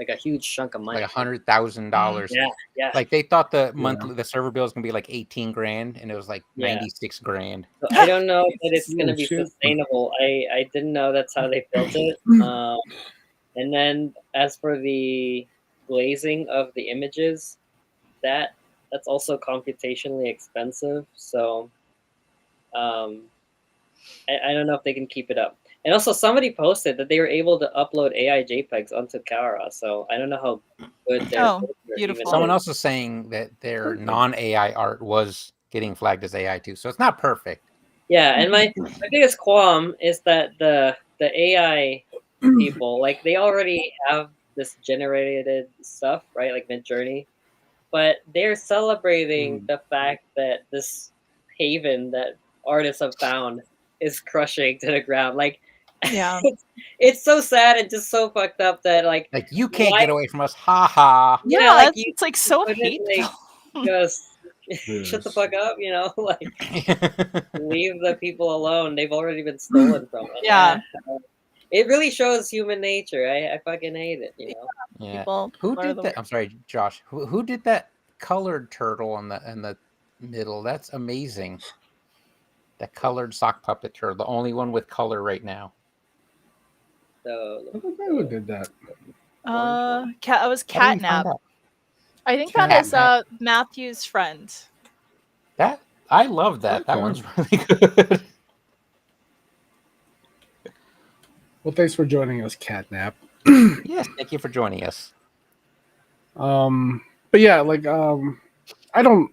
Speaker 3: a huge chunk of money.
Speaker 1: Like $100,000.
Speaker 3: Yeah, yeah,
Speaker 1: Like they thought the
Speaker 2: Yeah.
Speaker 1: the server bill was gonna be like 18 grand, and it was like
Speaker 3: yeah.
Speaker 1: 96 grand.
Speaker 3: So I don't know that it's
Speaker 2: Oh,
Speaker 3: gonna be
Speaker 2: shit.
Speaker 3: sustainable. I didn't know that's how they built it. And then as for the glazing of the images, that's also computationally expensive. So um, I don't know if they can keep it up. And also, somebody posted that they were able to upload AI JPEGs onto Cara. So I don't know how good their
Speaker 4: Oh,
Speaker 3: filter
Speaker 4: beautiful.
Speaker 3: even
Speaker 1: Someone
Speaker 3: is.
Speaker 1: else is saying that their
Speaker 2: Perfect.
Speaker 1: non-AI art was getting flagged as AI too, so it's not perfect.
Speaker 3: Yeah, and my biggest qualm is that the AI people, like, they already have this generated stuff, right? Like Midjourney, but they're celebrating the fact that this haven that artists have found is crushing to the ground. Like,
Speaker 4: Yeah.
Speaker 3: it's so sad and just so fucked up that like
Speaker 1: Like you can't
Speaker 3: why
Speaker 1: get away from us, ha ha.
Speaker 3: yeah, like you
Speaker 4: it's like so
Speaker 3: couldn't
Speaker 4: hateful.
Speaker 3: like just shut the
Speaker 2: Yes.
Speaker 3: fuck up, you know, like leave the people alone. They've already been stolen from it.
Speaker 4: Yeah.
Speaker 3: It really shows human nature. I fucking hate it, you know.
Speaker 1: Yeah.
Speaker 4: People
Speaker 1: Who
Speaker 4: are
Speaker 1: did
Speaker 4: the
Speaker 1: that? I'm sorry, Josh. Who did that colored turtle in the middle? That's amazing. That colored sock puppet turtle, the only one with color right now.
Speaker 3: So
Speaker 2: I don't know who did that.
Speaker 4: It was
Speaker 1: How do we find
Speaker 4: Catnap.
Speaker 1: out?
Speaker 4: I think that is
Speaker 1: Catnap.
Speaker 4: Matthew's friend.
Speaker 1: That I love that. That
Speaker 2: Okay.
Speaker 1: one's really good.
Speaker 2: Well, thanks for joining us, Catnap.
Speaker 1: Yes, thank you for joining us.
Speaker 2: But yeah, like I don't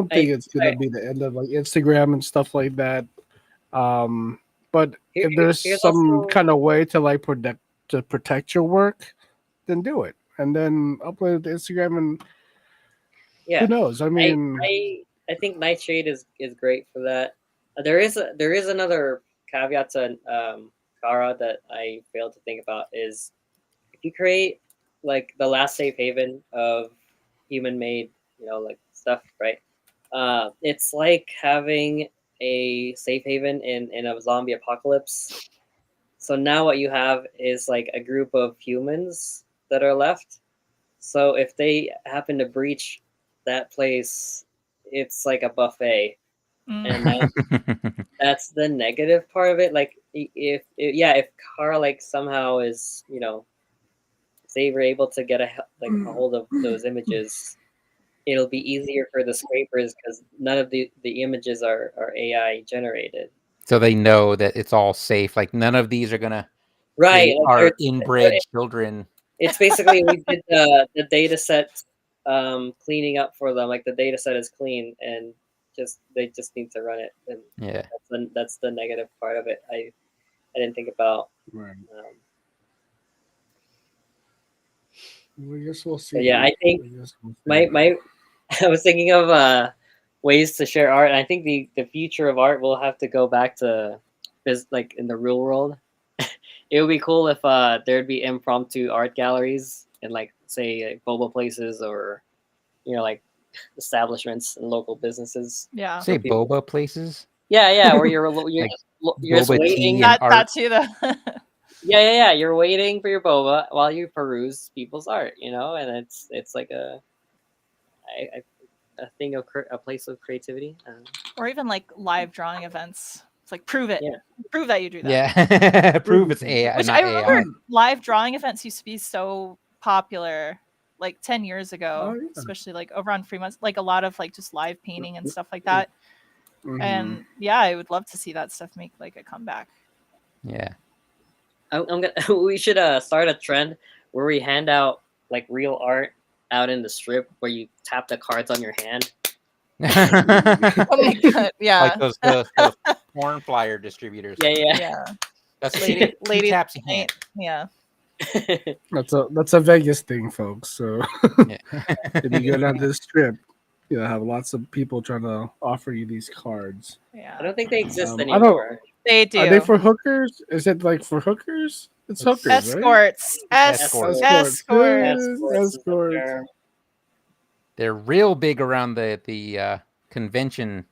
Speaker 2: think it's gonna
Speaker 3: sorry.
Speaker 2: be the end of like Instagram and stuff like that. But if
Speaker 3: Here's
Speaker 2: there's some
Speaker 3: also
Speaker 2: kind of way to like protect your work, then do it, and then upload it to Instagram. And
Speaker 3: Yeah,
Speaker 2: who knows? I
Speaker 3: I
Speaker 2: mean,
Speaker 3: I think Nightshade is great for that. There is another caveat to Cara that I failed to think about is if you create like the last safe haven of human made, like stuff, right? It's like having a safe haven in a zombie apocalypse. So now what you have is like a group of humans that are left. So if they happen to breach that place, it's like a buffet, and that's the negative part of it. Like if Carl like somehow is if they were able to get a hold of those images, it'll be easier for the scrapers because none of the images are AI generated.
Speaker 1: So they know that it's all safe. Like none of these are gonna
Speaker 3: Right.
Speaker 1: create
Speaker 3: Like
Speaker 1: our inbred children.
Speaker 3: it's basically we did the data set cleaning up for them. Like the data set is clean and they just need to run it. And
Speaker 1: Yeah.
Speaker 3: that's the negative part of it. I didn't think about.
Speaker 2: right. I guess we'll see.
Speaker 3: But yeah, I think
Speaker 2: I guess we'll see.
Speaker 3: my I was thinking of ways to share art. And I think the future of art will have to go back to like in the real world. It would be cool if there'd be impromptu art galleries in like say like boba places or like establishments and local businesses.
Speaker 4: Yeah.
Speaker 1: Say
Speaker 3: people-
Speaker 1: boba places.
Speaker 3: Yeah, where you're
Speaker 1: Like
Speaker 3: you're just
Speaker 1: boba
Speaker 3: waiting.
Speaker 1: tea and
Speaker 4: That
Speaker 1: art.
Speaker 4: too. The
Speaker 3: Yeah. You're waiting for your boba while you peruse people's art, and it's like a thing of a place of creativity.
Speaker 4: or even like live drawing events. It's like prove it.
Speaker 3: Yeah.
Speaker 4: Prove that you do that.
Speaker 1: Yeah. Prove it's AI,
Speaker 4: Which
Speaker 1: not
Speaker 4: I remember
Speaker 1: AI.
Speaker 4: live drawing events used to be so popular like 10 years ago,
Speaker 2: Oh, yeah.
Speaker 4: especially like over on Fremont, like a lot of like just live painting and stuff like that.
Speaker 2: Mhm.
Speaker 4: And yeah, I would love to see that stuff make like a comeback.
Speaker 1: Yeah.
Speaker 3: I'm gonna we should start a trend where we hand out like real art out in the strip where you tap the cards on your hand.
Speaker 4: Oh my god, yeah.
Speaker 1: Like those porn flyer distributors.
Speaker 3: Yeah.
Speaker 4: Yeah.
Speaker 1: That's
Speaker 4: Lady
Speaker 1: two taps a hand.
Speaker 4: Yeah.
Speaker 2: That's a Vegas thing, folks. So
Speaker 1: Yeah.
Speaker 2: if you go down to the strip, have lots of people trying to offer you these cards.
Speaker 3: I
Speaker 4: Yeah.
Speaker 3: don't think they exist
Speaker 2: I don't-
Speaker 3: anymore.
Speaker 4: They do.
Speaker 2: Are they for hookers? Is it like for hookers? It's
Speaker 1: It's-
Speaker 2: hookers, right?
Speaker 4: escorts.
Speaker 1: Escorts.
Speaker 4: Escorts.
Speaker 3: Escorts.
Speaker 2: Escorts.
Speaker 1: They're real big around the convention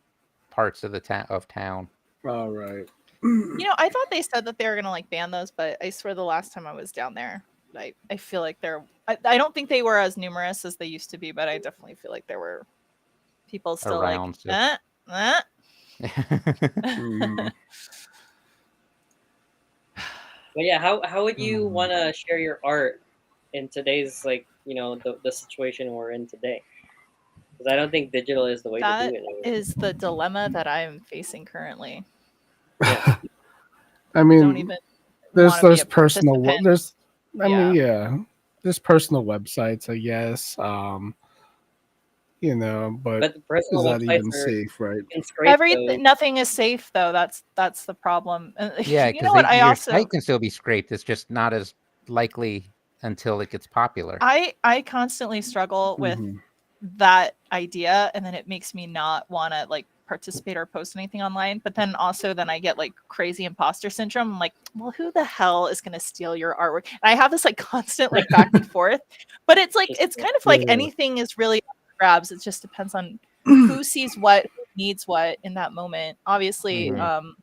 Speaker 1: parts of the town.
Speaker 2: All right.
Speaker 4: I thought they said that they were gonna like ban those, but I swear the last time I was down there, I feel like I don't think they were as numerous as they used to be, but I definitely feel like there were people still
Speaker 1: Around
Speaker 4: like,
Speaker 1: still.
Speaker 2: Mhm.
Speaker 3: But yeah, how would you
Speaker 2: Mhm.
Speaker 3: want to share your art in today's the situation we're in today? Because I don't think digital is the way to
Speaker 4: that
Speaker 3: do it.
Speaker 4: is the dilemma that I'm facing currently.
Speaker 3: Yeah.
Speaker 2: I
Speaker 4: Don't
Speaker 2: mean,
Speaker 4: even
Speaker 2: there's
Speaker 4: wanna be
Speaker 2: there's
Speaker 4: a
Speaker 2: personal.
Speaker 4: participant.
Speaker 2: There's, I mean,
Speaker 4: Yeah.
Speaker 2: yeah, there's personal websites, I guess. But
Speaker 3: But the
Speaker 2: is
Speaker 3: personal
Speaker 2: that
Speaker 3: websites
Speaker 2: even
Speaker 3: are
Speaker 2: safe, right?
Speaker 3: you can scrape those.
Speaker 4: Nothing is safe though. That's the problem. And
Speaker 1: Yeah,
Speaker 4: you know
Speaker 1: because
Speaker 4: what? I
Speaker 1: your
Speaker 4: also
Speaker 1: site can still be scraped. It's just not as likely until it gets popular.
Speaker 4: I constantly struggle with
Speaker 2: Mhm.
Speaker 4: that idea, and then it makes me not want to like participate or post anything online. But then I get like crazy imposter syndrome. I'm like, well, who the hell is going to steal your artwork? And I have this like constant like back and forth. But it's like it's kind of like
Speaker 2: Yeah.
Speaker 4: anything is really up for grabs. It just depends on who sees what, who needs what in that moment. Obviously,
Speaker 1: Mhm.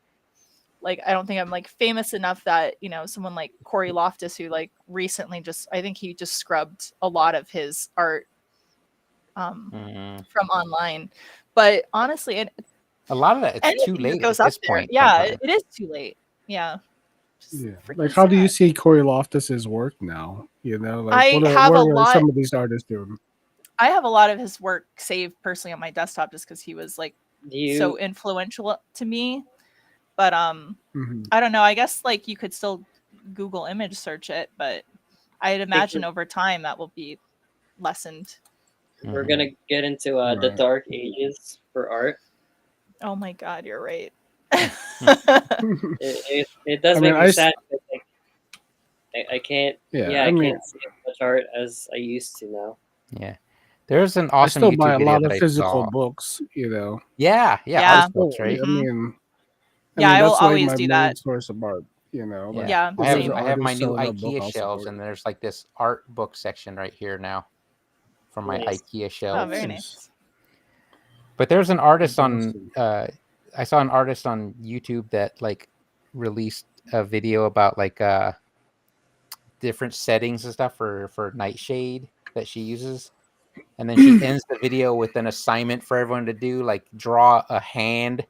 Speaker 4: like I don't think I'm like famous enough that someone like Corey Loftus, who like recently I think he just scrubbed a lot of his art
Speaker 1: Mhm.
Speaker 4: from online. But honestly,
Speaker 1: A lot of that, it's too
Speaker 4: anything that
Speaker 1: late
Speaker 4: goes
Speaker 1: at
Speaker 4: up
Speaker 1: this
Speaker 4: there,
Speaker 1: point.
Speaker 4: yeah,
Speaker 1: sometimes.
Speaker 4: it is too late. Yeah. Just
Speaker 2: Yeah.
Speaker 4: freaking
Speaker 2: Like, how do you
Speaker 4: sad.
Speaker 2: see Corey Loftus's work now? Like,
Speaker 4: I have
Speaker 2: what
Speaker 4: a
Speaker 2: are
Speaker 4: lot.
Speaker 2: some of these artists doing?
Speaker 4: I have a lot of his work saved personally on my desktop just because he was like so influential to me. But
Speaker 2: Mhm.
Speaker 4: I don't know. I guess like you could still Google image search it, but I'd imagine over time that will be lessened.
Speaker 3: We're
Speaker 1: Mhm.
Speaker 3: gonna get into the
Speaker 2: Right.
Speaker 3: dark ages for art.
Speaker 4: Oh my god, you're right.
Speaker 3: It does
Speaker 2: I
Speaker 3: make
Speaker 2: mean,
Speaker 3: me sad. But, like, I can't.
Speaker 2: Yeah,
Speaker 3: Yeah,
Speaker 2: I
Speaker 3: I
Speaker 2: mean-
Speaker 3: can't see as much art as I used to now.
Speaker 1: Yeah. There's an
Speaker 2: I
Speaker 1: awesome
Speaker 2: still
Speaker 1: YouTube
Speaker 2: buy a
Speaker 1: video
Speaker 2: lot
Speaker 1: that
Speaker 2: of
Speaker 1: I
Speaker 2: physical
Speaker 1: saw.
Speaker 2: books, you know.
Speaker 1: Yeah,
Speaker 4: Yeah.
Speaker 1: artist
Speaker 2: Well,
Speaker 1: books, right?
Speaker 2: I mean,
Speaker 4: Yeah, I will
Speaker 2: that's like
Speaker 4: always
Speaker 2: my
Speaker 4: do
Speaker 2: main
Speaker 4: that.
Speaker 2: source of art. You know, like
Speaker 1: Yeah.
Speaker 4: Yeah,
Speaker 2: if there's
Speaker 4: same.
Speaker 2: an
Speaker 1: I have my
Speaker 2: artist
Speaker 1: new
Speaker 2: selling a book,
Speaker 1: IKEA
Speaker 2: I'll
Speaker 1: shelves,
Speaker 2: support
Speaker 1: and
Speaker 2: it.
Speaker 1: there's like this art book section right here now from my
Speaker 3: Nice.
Speaker 1: IKEA
Speaker 4: Oh,
Speaker 1: shelves.
Speaker 4: very
Speaker 2: Nice.
Speaker 4: nice.
Speaker 1: But there's an artist
Speaker 2: That's
Speaker 1: on
Speaker 2: awesome.
Speaker 1: I saw an artist on YouTube that like released a video about like different settings and stuff for Nightshade that she uses. And then she ends the video with an assignment for everyone to do, like draw a hand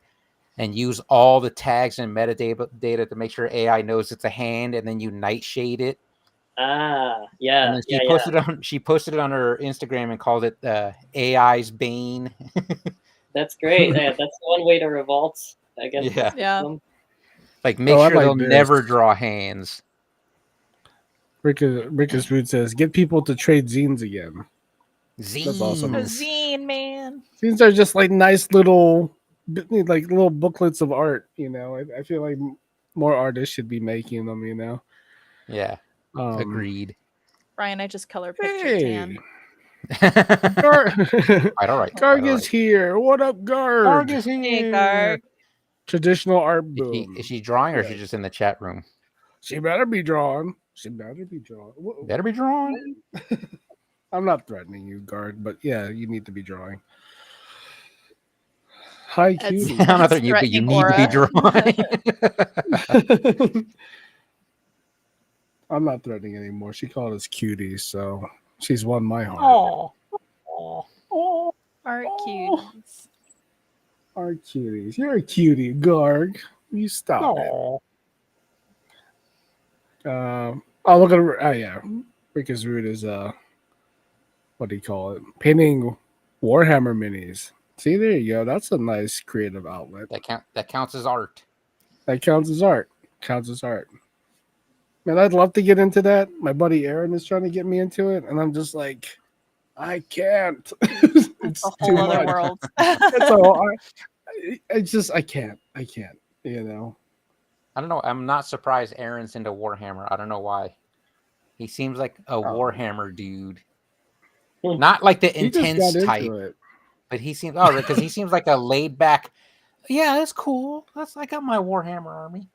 Speaker 1: and use all the tags and metadata data to make sure AI knows it's a hand, and then you Nightshade it.
Speaker 3: Ah,
Speaker 1: And
Speaker 3: yeah,
Speaker 1: then
Speaker 3: yeah,
Speaker 1: she posted it on her Instagram and called it AI's Bane.
Speaker 3: That's great. Yeah, that's one way to revolt against the
Speaker 1: Yeah.
Speaker 4: Yeah.
Speaker 3: system.
Speaker 1: Like make
Speaker 2: Oh, I
Speaker 1: sure they'll
Speaker 2: like this.
Speaker 1: never draw hands.
Speaker 2: Rickus Root says, "Get people to trade zines again."
Speaker 1: Zines.
Speaker 2: awesome.
Speaker 4: A zine, man.
Speaker 2: Zines are just like nice little, like little booklets of art. You know, I feel like more artists should be making them. You know,
Speaker 1: Yeah. Agreed.
Speaker 4: Brian, I just color picture
Speaker 2: Hey,
Speaker 4: tan.
Speaker 2: Gar-
Speaker 1: all right.
Speaker 2: Garg is here. What up, Garg?
Speaker 1: Garg is
Speaker 4: Hey,
Speaker 1: here.
Speaker 4: Garg.
Speaker 2: Traditional art
Speaker 1: Is
Speaker 2: boom.
Speaker 1: she drawing or is she
Speaker 2: Yeah.
Speaker 1: just in the chat room?
Speaker 2: She better be drawn. She better be drawn.
Speaker 1: Better be drawing.
Speaker 2: I'm not threatening you, Garg, but yeah, you need to be drawing. Hi,
Speaker 4: That's-
Speaker 2: cutie.
Speaker 1: I'm not
Speaker 4: That's
Speaker 1: threatening you, but you
Speaker 4: threatening
Speaker 1: need to be
Speaker 4: aura.
Speaker 1: drawing.
Speaker 2: I'm not threatening anymore. She called us cuties, so she's won my heart.
Speaker 1: Oh.
Speaker 4: Art cuties.
Speaker 2: Our cuties. You're a cutie, Garg. You stop it. Oh, look at her. Oh, yeah. Rickus Root is, what do you call it? Painting Warhammer minis. See, there you go. That's a nice creative outlet.
Speaker 1: That counts as art.
Speaker 2: That counts as art. Counts as art. Man, I'd love to get into that. My buddy Aaron is trying to get me into it, and I'm just like, I can't.
Speaker 4: It's
Speaker 2: It's
Speaker 4: a
Speaker 2: too
Speaker 4: whole other
Speaker 2: much.
Speaker 4: world.
Speaker 2: It's all. It's just I can't. You know.
Speaker 1: I don't know. I'm not surprised Aaron's into Warhammer. I don't know why. He seems like a Warhammer dude. Not like the
Speaker 2: He just
Speaker 1: intense
Speaker 2: got
Speaker 1: type,
Speaker 2: into it.
Speaker 1: but he seems because he seems like a laid back. Yeah, that's cool. I got my Warhammer army.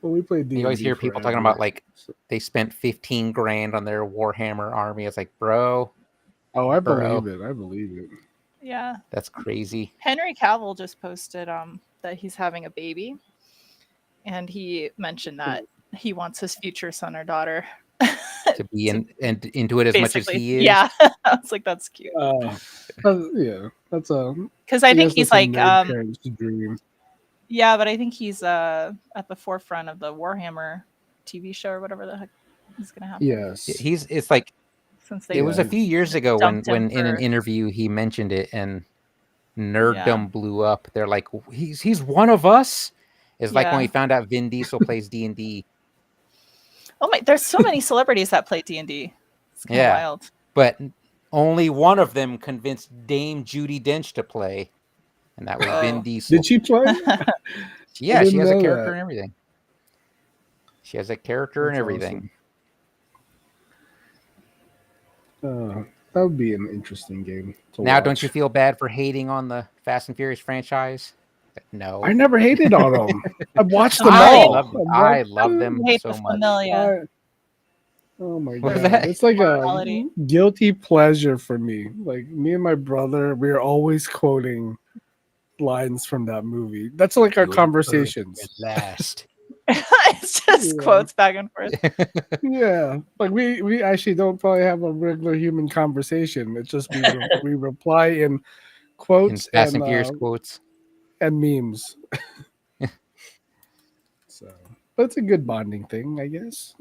Speaker 2: Well, we played D&D
Speaker 1: You always hear people talking about like they spent 15 grand on their Warhammer army. It's like, bro,
Speaker 2: Oh, I
Speaker 1: Bro.
Speaker 2: believe it. I believe it.
Speaker 4: Yeah.
Speaker 1: that's crazy.
Speaker 4: Henry Cavill just posted that he's having a baby. And he mentioned that he wants his future son or daughter
Speaker 1: To be into it as much as
Speaker 4: basically.
Speaker 1: he is.
Speaker 4: Yeah. I was like, that's cute.
Speaker 2: Yeah, that's a.
Speaker 4: Because I think
Speaker 2: guess
Speaker 4: he's
Speaker 2: that's a
Speaker 4: like
Speaker 2: nerd parent's dream.
Speaker 4: yeah, but I think he's at the forefront of the Warhammer TV show or whatever the heck is gonna happen.
Speaker 2: Yes.
Speaker 1: It's like
Speaker 4: Since they
Speaker 1: it was a few years ago when
Speaker 4: dumped him
Speaker 1: in an
Speaker 4: for-
Speaker 1: interview he mentioned it and nerddom
Speaker 4: Yeah.
Speaker 1: blew up. They're like, he's one of us. It's like when
Speaker 4: Yeah.
Speaker 1: we found out Vin Diesel plays D&D.
Speaker 4: Oh my, there's so many celebrities that play D&D. It's kind of
Speaker 1: Yeah.
Speaker 4: wild.
Speaker 1: But only one of them convinced Dame Judi Dench to play, and that was Vin
Speaker 4: Oh.
Speaker 1: Diesel.
Speaker 2: Did she play?
Speaker 1: Yeah,
Speaker 2: I
Speaker 1: she
Speaker 2: didn't
Speaker 1: has a
Speaker 2: know
Speaker 1: character
Speaker 2: that.
Speaker 1: and everything. She has a character and
Speaker 2: That's
Speaker 1: everything.
Speaker 2: That would be an interesting game to
Speaker 1: Now,
Speaker 2: watch.
Speaker 1: don't you feel bad for hating on the Fast and Furious franchise? No.
Speaker 2: I never hated on them. I've watched them
Speaker 1: I
Speaker 2: all.
Speaker 1: love them
Speaker 4: I hate
Speaker 1: so
Speaker 4: the
Speaker 1: much.
Speaker 4: familia.
Speaker 2: Oh my
Speaker 1: What was
Speaker 2: god,
Speaker 1: that?
Speaker 2: it's like
Speaker 4: Morality.
Speaker 2: a guilty pleasure for me. Like me and my brother, we're always quoting lines from that movie. That's like our
Speaker 1: You
Speaker 2: conversations.
Speaker 1: At last.
Speaker 4: It's just
Speaker 2: Yeah.
Speaker 4: quotes back and forth.
Speaker 2: Yeah, like we actually don't probably have a regular human conversation. It's just we reply in
Speaker 1: In
Speaker 2: quotes
Speaker 1: Fast and Furious quotes.
Speaker 2: and memes. So, but it's a good bonding thing, I guess.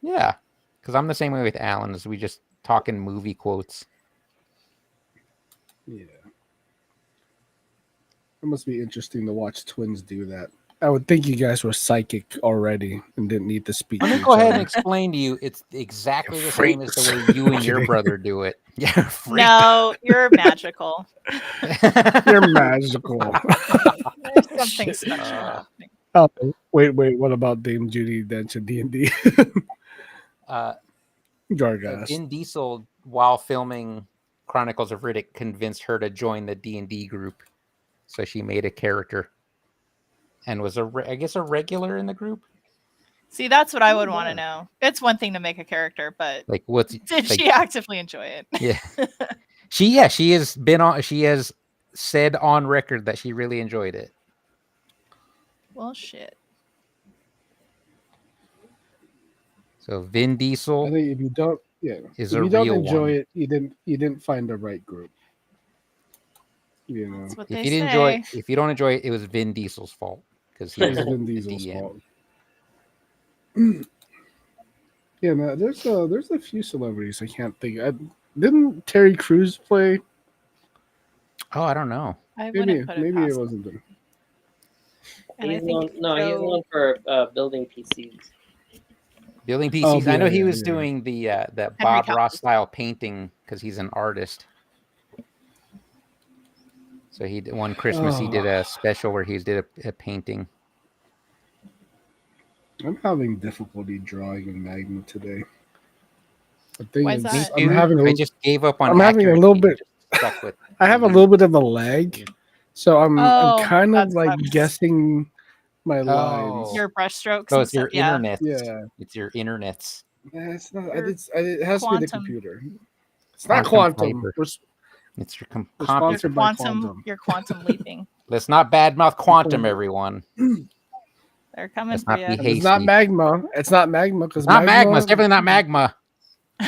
Speaker 1: Yeah. Because I'm the same way with Alan, as we just talk in movie quotes.
Speaker 2: Yeah. It must be interesting to watch twins do that. I would think you guys were psychic already and didn't need to speak.
Speaker 1: Let
Speaker 2: to
Speaker 1: me
Speaker 2: each
Speaker 1: go ahead and
Speaker 2: other.
Speaker 1: explain to you. It's exactly the
Speaker 2: Freaks.
Speaker 1: same as the way you and your
Speaker 2: Kidding.
Speaker 1: brother do it. Yeah, freak.
Speaker 4: No, you're magical.
Speaker 2: You're magical.
Speaker 4: There's something
Speaker 2: Shit.
Speaker 4: special happening.
Speaker 2: Oh, wait. What about Dame Judy Dench and D&D?
Speaker 1: So
Speaker 2: Gargas.
Speaker 1: Vin Diesel, while filming Chronicles of Riddick, convinced her to join the D&D group. So she made a character and was I guess a regular in the group.
Speaker 4: See, that's what I would
Speaker 2: Oh,
Speaker 4: want to
Speaker 2: wow.
Speaker 4: know. It's one thing to make a character, but
Speaker 1: Like what's
Speaker 4: did
Speaker 1: like,
Speaker 4: she actively enjoy it?
Speaker 1: yeah. She has said on record that she really enjoyed it.
Speaker 4: Well, shit.
Speaker 1: So Vin
Speaker 2: I
Speaker 1: Diesel
Speaker 2: think if you don't,
Speaker 1: is
Speaker 2: if
Speaker 1: a
Speaker 2: you don't
Speaker 1: real
Speaker 2: enjoy
Speaker 1: one.
Speaker 2: it, you didn't find the right group. You know,
Speaker 4: That's what
Speaker 1: If
Speaker 4: they
Speaker 1: you didn't enjoy
Speaker 4: say.
Speaker 1: if you don't enjoy it, it was Vin Diesel's fault because he
Speaker 2: it
Speaker 1: was
Speaker 2: was Vin
Speaker 1: the
Speaker 2: Diesel's
Speaker 1: DM.
Speaker 2: fault. Yeah, man. There's a few celebrities I can't think. Didn't Terry Crews play?
Speaker 1: Oh, I don't know.
Speaker 4: I wouldn't put it
Speaker 2: Maybe it
Speaker 4: past him.
Speaker 2: wasn't them.
Speaker 4: And I
Speaker 3: He's
Speaker 4: think
Speaker 3: he's
Speaker 4: Joe,
Speaker 3: known for building PCs.
Speaker 1: Building PCs.
Speaker 2: Oh,
Speaker 1: I know
Speaker 2: yeah,
Speaker 1: he
Speaker 2: yeah,
Speaker 1: was
Speaker 2: yeah.
Speaker 1: doing the
Speaker 4: Henry
Speaker 1: Bob
Speaker 4: Cavill.
Speaker 1: Ross style painting because he's an artist. So one Christmas he did a special where he did a painting.
Speaker 2: I'm having difficulty drawing in Magma today. The thing
Speaker 4: Why
Speaker 2: is,
Speaker 4: is
Speaker 1: Me
Speaker 4: that?
Speaker 2: I'm
Speaker 1: too.
Speaker 2: having
Speaker 1: I just gave up on
Speaker 2: I'm having a
Speaker 1: accuracy
Speaker 2: little
Speaker 1: and
Speaker 2: bit.
Speaker 1: just stuck with
Speaker 2: I have a
Speaker 1: the
Speaker 2: little bit of a lag, so I'm
Speaker 4: Oh,
Speaker 2: kind of
Speaker 4: that's
Speaker 2: like
Speaker 4: sucks.
Speaker 2: guessing my
Speaker 1: Oh.
Speaker 2: lines.
Speaker 4: Your brushstrokes.
Speaker 1: So
Speaker 4: and
Speaker 1: it's your
Speaker 4: stuff, yeah.
Speaker 1: internet.
Speaker 2: Yeah.
Speaker 1: It's your internets.
Speaker 2: It's not.
Speaker 4: Your
Speaker 2: It has to be the
Speaker 4: quantum.
Speaker 2: computer. It's not
Speaker 1: Quantum
Speaker 2: quantum.
Speaker 1: fiber.
Speaker 2: We're
Speaker 1: It's your
Speaker 2: we're
Speaker 4: Your
Speaker 2: sponsored by
Speaker 4: quantum.
Speaker 2: Quantum.
Speaker 4: Your quantum leaping.
Speaker 1: Let's not badmouth quantum, everyone.
Speaker 4: They're coming
Speaker 1: Let's
Speaker 4: for
Speaker 1: not
Speaker 4: you.
Speaker 1: be
Speaker 2: And it's not
Speaker 1: hasty.
Speaker 2: magma. It's not magma because
Speaker 1: It's not magma. It's definitely not magma.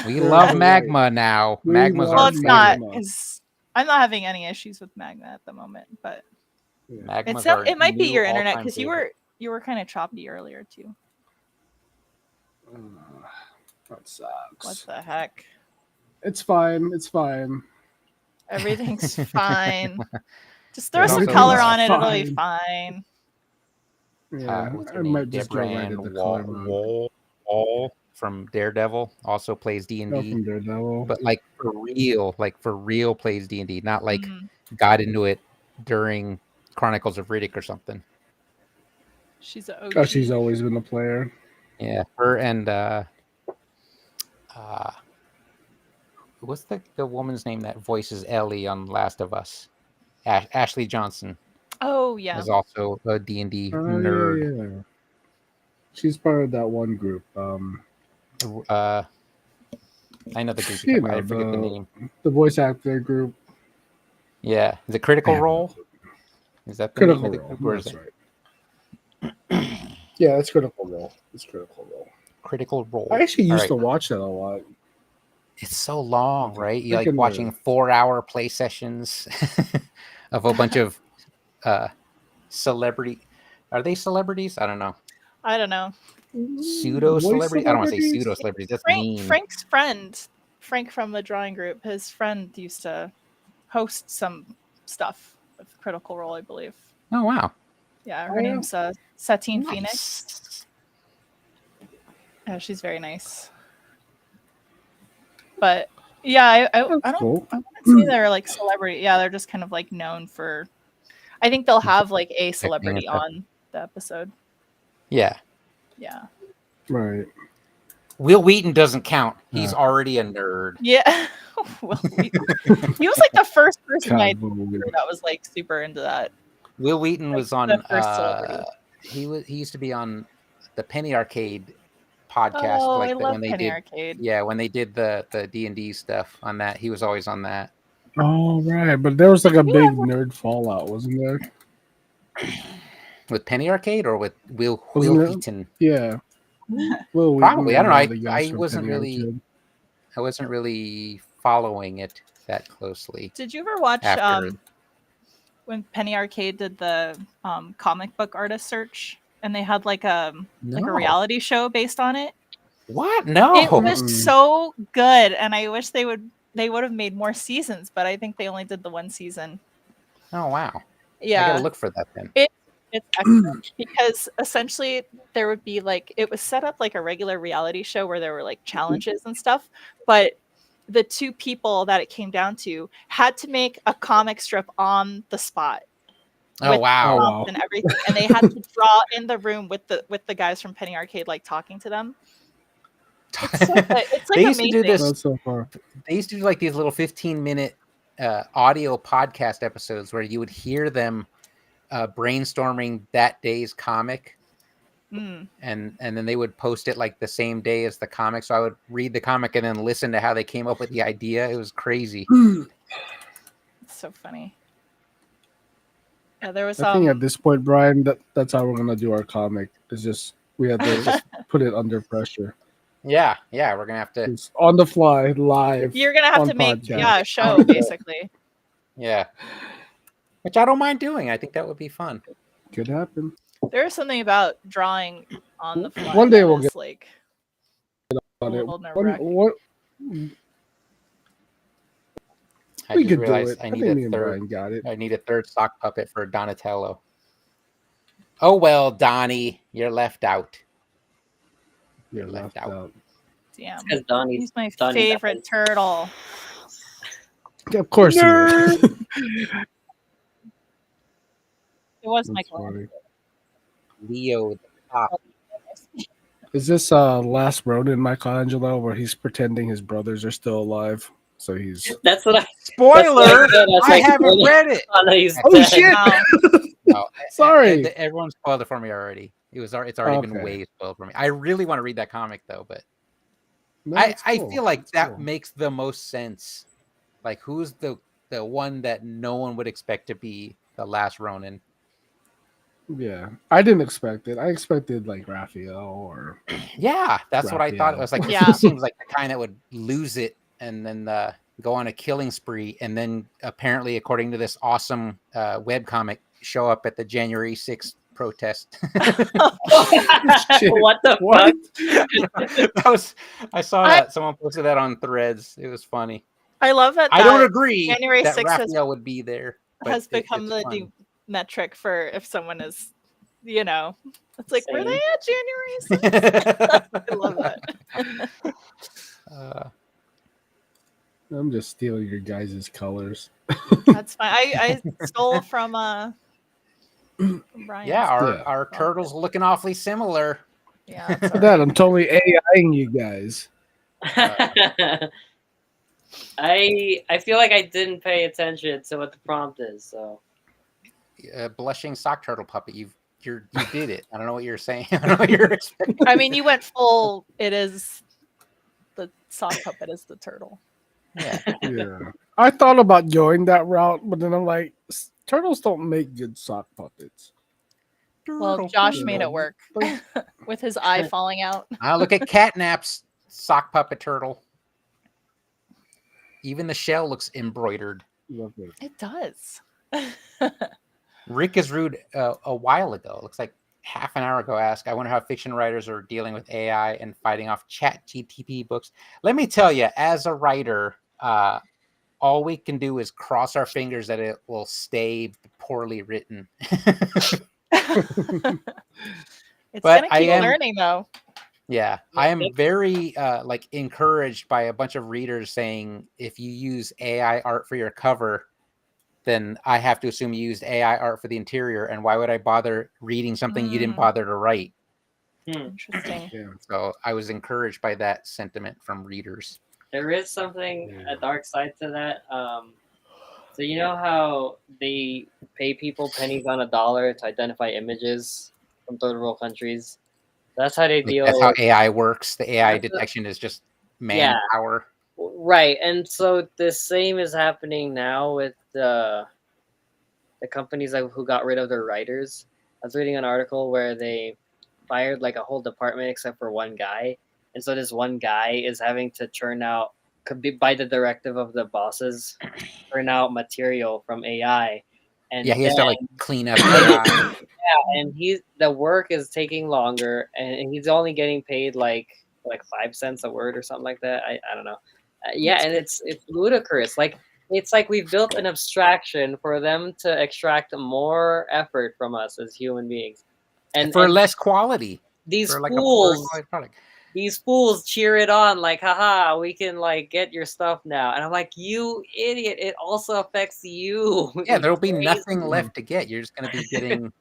Speaker 1: We
Speaker 2: You're
Speaker 1: love
Speaker 2: right.
Speaker 1: magma now.
Speaker 2: We
Speaker 1: Magma's
Speaker 2: love
Speaker 4: Well,
Speaker 1: our
Speaker 4: it's
Speaker 1: favorite.
Speaker 4: not
Speaker 2: magma.
Speaker 4: because I'm not having any issues with Magma at the moment, but
Speaker 1: Magma's
Speaker 4: it might be
Speaker 1: new
Speaker 4: your internet
Speaker 1: all-time
Speaker 4: because
Speaker 1: favorite.
Speaker 4: you were kind of choppy earlier too.
Speaker 2: That sucks.
Speaker 4: What the heck?
Speaker 2: It's fine. It's fine.
Speaker 4: Everything's fine. Just throw
Speaker 1: There's
Speaker 4: some
Speaker 1: also,
Speaker 4: color on it; it'll be
Speaker 2: fine.
Speaker 4: fine.
Speaker 2: Yeah,
Speaker 1: what's
Speaker 2: I
Speaker 1: her name?
Speaker 2: might just go right
Speaker 1: Debran
Speaker 2: at the color mode.
Speaker 1: Wall from Daredevil also plays
Speaker 2: No,
Speaker 1: D&D,
Speaker 2: from Daredevil.
Speaker 1: but like for real plays D&D, not like
Speaker 4: Mhm.
Speaker 1: got into it during Chronicles of Riddick or something.
Speaker 4: She's an OG.
Speaker 2: Oh, she's always been a player.
Speaker 1: Yeah, her and what's the woman's name that voices Ellie on Last of Us? Ashley Johnson
Speaker 4: Oh yeah.
Speaker 1: is also a D&D
Speaker 2: Oh,
Speaker 1: nerd.
Speaker 2: yeah. She's part of that one group.
Speaker 1: I know the group you're talking about. I forget the name.
Speaker 2: The voice actor group.
Speaker 1: Yeah, is it Critical
Speaker 2: Yeah.
Speaker 1: Role? Is that the
Speaker 2: Critical
Speaker 1: name of the
Speaker 2: Role.
Speaker 1: group? Or is
Speaker 2: That's
Speaker 1: it
Speaker 2: right. Yeah, it's Critical Role. It's Critical Role.
Speaker 1: Critical Role?
Speaker 2: I actually
Speaker 1: All
Speaker 2: used
Speaker 1: right.
Speaker 2: to watch that a lot.
Speaker 1: It's so long, right? You like
Speaker 2: Freaking
Speaker 1: watching 4-hour play sessions of a bunch of celebrity. Are they celebrities? I don't know.
Speaker 4: I don't know.
Speaker 1: Pseudo
Speaker 2: Voice
Speaker 1: celebrity. I don't want to say
Speaker 2: celebrities?
Speaker 1: pseudo celebrities. That's mean.
Speaker 4: Frank's friend, Frank from the drawing group, his friend used to host some stuff with Critical Role, I believe.
Speaker 1: Oh wow.
Speaker 4: Yeah,
Speaker 2: Oh,
Speaker 4: her
Speaker 2: yeah.
Speaker 4: name's Satine
Speaker 1: Nice.
Speaker 4: Phoenix. She's very nice. But yeah, I don't
Speaker 2: Cool.
Speaker 4: I wouldn't say they're like celebrity. Yeah, they're just kind of like known for. I think they'll have like a celebrity
Speaker 1: stuff.
Speaker 4: on the episode.
Speaker 1: Yeah.
Speaker 4: Yeah.
Speaker 2: Right.
Speaker 1: Will Wheaton doesn't count. He's already a nerd.
Speaker 4: Yeah. Well, he was like the first person I
Speaker 2: God,
Speaker 4: knew that was like super into that.
Speaker 1: Will Wheaton
Speaker 4: Like,
Speaker 1: was on.
Speaker 4: the first celebrity.
Speaker 1: He used to be on the Penny Arcade podcast,
Speaker 4: Oh,
Speaker 1: like
Speaker 4: I love
Speaker 1: when they
Speaker 4: Penny
Speaker 1: did.
Speaker 4: Arcade.
Speaker 1: Yeah, when they did the D&D stuff on that, he was always on that.
Speaker 2: Oh, right. But there was like a
Speaker 4: Did you
Speaker 2: big
Speaker 4: ever-
Speaker 2: nerd fallout, wasn't there?
Speaker 1: With Penny Arcade or with Will
Speaker 2: Wasn't it?
Speaker 1: Wheaton?
Speaker 2: Yeah. Will
Speaker 1: Probably. I
Speaker 2: Wheaton
Speaker 1: don't know.
Speaker 2: and all the guys
Speaker 1: I
Speaker 2: from
Speaker 1: wasn't
Speaker 2: Penny
Speaker 1: really.
Speaker 2: Arcade.
Speaker 1: I wasn't really following it that closely.
Speaker 4: Did you ever watch
Speaker 1: After-
Speaker 4: when Penny Arcade did the comic book artist search and they had like a
Speaker 1: No.
Speaker 4: reality show based on it?
Speaker 1: What? No.
Speaker 4: It
Speaker 2: Mm-mm.
Speaker 4: was so good, and I wish they would have made more seasons, but I think they only did the one season.
Speaker 1: Oh wow. I
Speaker 4: Yeah,
Speaker 1: gotta look for that then.
Speaker 4: it's excellent because essentially there would be like it was set up like a regular reality show where there were like challenges and stuff, but the two people that it came down to had to make a comic strip on the spot.
Speaker 1: Oh
Speaker 4: with
Speaker 1: wow!
Speaker 4: prompts and everything, and they had to draw in the room with the guys from Penny Arcade, like talking to them. It's so good. It's like
Speaker 1: They used
Speaker 4: amazing.
Speaker 1: to do this.
Speaker 2: That's so far.
Speaker 1: They used to do like these little 15-minute audio podcast episodes where you would hear them brainstorming that day's comic,
Speaker 4: Mm.
Speaker 1: and then they would post it like the same day as the comic. So I would read the comic and then listen to how they came up with the idea. It was crazy.
Speaker 4: It's so funny. Yeah, there was
Speaker 2: I think at this point, Brian, that's how we're gonna do our comic. It's just we have to just put it under pressure.
Speaker 1: Yeah, we're gonna have to.
Speaker 2: It's on the fly, live.
Speaker 4: you're gonna have
Speaker 2: on
Speaker 4: to make
Speaker 2: podcast.
Speaker 4: a show basically.
Speaker 1: Yeah, which I don't mind doing. I think that would be fun.
Speaker 2: Could happen.
Speaker 4: There is something about drawing on the fly.
Speaker 2: One day
Speaker 4: that
Speaker 2: we'll
Speaker 4: is,
Speaker 2: get
Speaker 4: like
Speaker 2: On
Speaker 4: a
Speaker 2: it.
Speaker 4: little nerve-wracking.
Speaker 2: What
Speaker 1: I
Speaker 2: we
Speaker 1: just
Speaker 2: could do
Speaker 1: realized
Speaker 2: it.
Speaker 1: I
Speaker 2: I
Speaker 1: need
Speaker 2: think
Speaker 1: a
Speaker 2: me and
Speaker 1: third.
Speaker 2: Brian got it.
Speaker 1: I need a third sock puppet for Donatello. Oh well, Donnie, you're left out.
Speaker 2: You're
Speaker 1: left
Speaker 2: left
Speaker 1: out.
Speaker 2: out.
Speaker 4: Damn.
Speaker 3: Because Donnie's
Speaker 4: He's my
Speaker 3: Donnie
Speaker 4: favorite turtle.
Speaker 2: Yeah, of course he is.
Speaker 4: It was my
Speaker 2: That's funny.
Speaker 1: Leo the top.
Speaker 2: Is this Last Ronin Michelangelo where he's pretending his brothers are still alive? So he's
Speaker 3: That's what I.
Speaker 1: Spoiler!
Speaker 3: That's what I said. I was
Speaker 1: I
Speaker 3: like,
Speaker 1: haven't
Speaker 3: spoiler.
Speaker 1: read it.
Speaker 3: Oh, no, he's
Speaker 2: Oh,
Speaker 3: dead.
Speaker 2: shit!
Speaker 1: No,
Speaker 2: Sorry.
Speaker 1: everyone spoiled it for me already. It's already been
Speaker 2: Okay.
Speaker 1: way spoiled for me. I really want to read that comic though, but
Speaker 2: No,
Speaker 1: I
Speaker 2: it's cool.
Speaker 1: feel like
Speaker 2: It's
Speaker 1: that
Speaker 2: cool.
Speaker 1: makes the most sense. Like, who's the one that no one would expect to be the last Ronin?
Speaker 2: Yeah, I didn't expect it. I expected like Raphael or
Speaker 1: Yeah, that's what I thought. It was like,
Speaker 4: Yeah.
Speaker 1: he seems like the kind that would lose it and then go on a killing spree, and then apparently, according to this awesome webcomic, show up at the January 6th protest.
Speaker 2: Shit.
Speaker 3: What the
Speaker 2: What?
Speaker 3: fuck?
Speaker 1: I saw that. Someone posted that on Threads. It was funny.
Speaker 4: I love that.
Speaker 1: I don't agree
Speaker 4: January
Speaker 1: that
Speaker 4: 6th
Speaker 1: Raphael would be there. but
Speaker 4: has become
Speaker 1: it's
Speaker 4: the
Speaker 1: fun.
Speaker 4: new metric for if someone is, it's like, were
Speaker 3: Same.
Speaker 4: they at January 6th? I love that.
Speaker 2: I'm just stealing your guys' colors.
Speaker 4: That's fine. I stole from Brian.
Speaker 1: Yeah,
Speaker 2: Yeah.
Speaker 1: our turtles looking awfully similar.
Speaker 4: Yeah. that's all right.
Speaker 2: That I'm totally AIing you guys.
Speaker 3: I feel like I didn't pay attention to what the prompt is. So
Speaker 1: Blushing sock turtle puppet. You did it. I don't know what you're saying. I don't know what you're expecting.
Speaker 4: I mean, you went full. It is the sock puppet is the turtle.
Speaker 1: Yeah.
Speaker 2: Yeah, I thought about going that route, but then I'm like, turtles don't make good sock puppets.
Speaker 4: Well, Josh made it work with his eye falling out.
Speaker 1: Look at Catnap's sock puppet turtle. Even the shell looks embroidered.
Speaker 2: Love it.
Speaker 4: It does.
Speaker 1: Rick is rude a while ago. Looks like half an hour ago. Asked, I wonder how fiction writers are dealing with AI and fighting off Chat GTP books. Let me tell you, as a writer, all we can do is cross our fingers that it will stay poorly written.
Speaker 4: It's
Speaker 1: But
Speaker 4: gonna
Speaker 1: I
Speaker 4: keep
Speaker 1: am-
Speaker 4: learning though.
Speaker 1: Yeah, I am very encouraged by a bunch of readers saying if you use AI art for your cover, then I have to assume you used AI art for the interior. And why would I bother reading something you didn't bother to write?
Speaker 4: Interesting.
Speaker 2: Yeah.
Speaker 1: So I was encouraged by that sentiment from readers.
Speaker 3: there is something a dark side to that. So you know how they pay people pennies on a dollar to identify images from third world countries? That's how they deal.
Speaker 1: That's how AI works. The AI
Speaker 3: That's
Speaker 1: detection is just
Speaker 3: Yeah.
Speaker 1: manpower.
Speaker 3: Right, and so the same is happening now with the companies who got rid of their writers. I was reading an article where they fired like a whole department except for one guy, and so this one guy is having to churn out, could be by the directive of the bosses, churn out material from AI, and
Speaker 1: Yeah, he has to
Speaker 3: then-
Speaker 1: clean up AI.
Speaker 3: and the work is taking longer, and he's only getting paid like 5 cents a word or something like that. I don't know. Yeah, and it's ludicrous. Like it's like we've built an abstraction for them to extract more effort from us as human beings, and
Speaker 1: for less quality.
Speaker 3: these
Speaker 1: For like a
Speaker 3: fools,
Speaker 1: poor quality product.
Speaker 3: these fools cheer it on like, haha, we can like get your stuff now. And I'm like, you idiot, it also affects you.
Speaker 1: Yeah,
Speaker 3: you
Speaker 1: there'll be
Speaker 3: crazy.
Speaker 1: nothing left to get. You're just going to be getting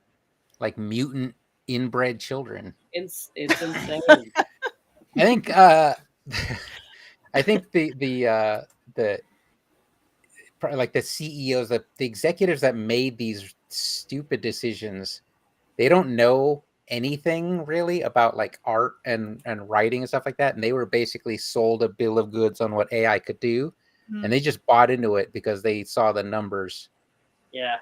Speaker 1: like mutant inbred children.
Speaker 3: It's insane.
Speaker 1: I think I think the like the CEOs, the executives that made these stupid decisions, they don't know anything really about like art and writing and stuff like that, and they were basically sold a bill of goods on what AI could do, and they just bought into it because they saw the numbers.
Speaker 3: Yeah.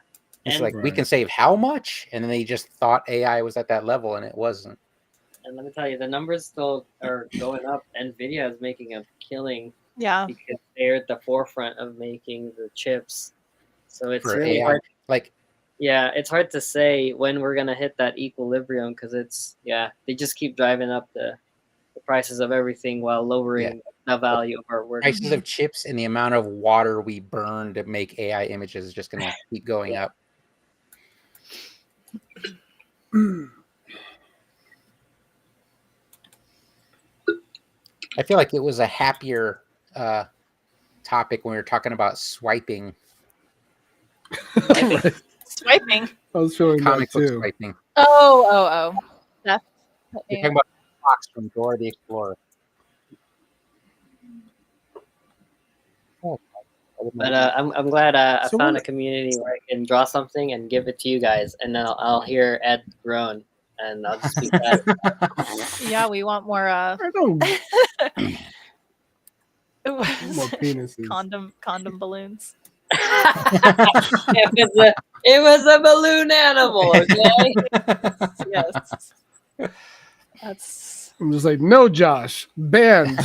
Speaker 1: It's
Speaker 3: And
Speaker 1: like, we can save how much, and then they just thought AI was at that level, and it wasn't.
Speaker 3: and let me tell you, the numbers still are going up. Nvidia is making a killing
Speaker 4: Yeah.
Speaker 3: because they're at the forefront of making the chips. So it's
Speaker 1: For
Speaker 3: really
Speaker 1: AI.
Speaker 3: hard.
Speaker 1: Like,
Speaker 3: Yeah, it's hard to say when we're gonna hit that equilibrium because they just keep driving up the prices of everything while lowering the value of our work.
Speaker 1: prices of chips and the amount of water we burn to make AI images is just going to keep going up. I feel like it was a happier topic when we were talking about swiping.
Speaker 2: Right.
Speaker 4: Swiping.
Speaker 2: I was feeling
Speaker 1: Comic
Speaker 2: that
Speaker 1: book
Speaker 2: too.
Speaker 1: swiping.
Speaker 4: Oh. That's
Speaker 1: You're talking about Fox from Dora the Explorer. Oh,
Speaker 3: But I'm glad I
Speaker 2: So
Speaker 3: found
Speaker 2: what-
Speaker 3: a community where I can draw something and give it to you guys, and then I'll hear Ed groan, and I'll just be glad.
Speaker 4: yeah, we want more
Speaker 2: I don't
Speaker 4: it
Speaker 2: more
Speaker 4: was
Speaker 2: penises.
Speaker 4: condom balloons.
Speaker 3: It was a balloon animal, okay?
Speaker 4: Yes. That's
Speaker 2: I'm just like, no, Josh, banned.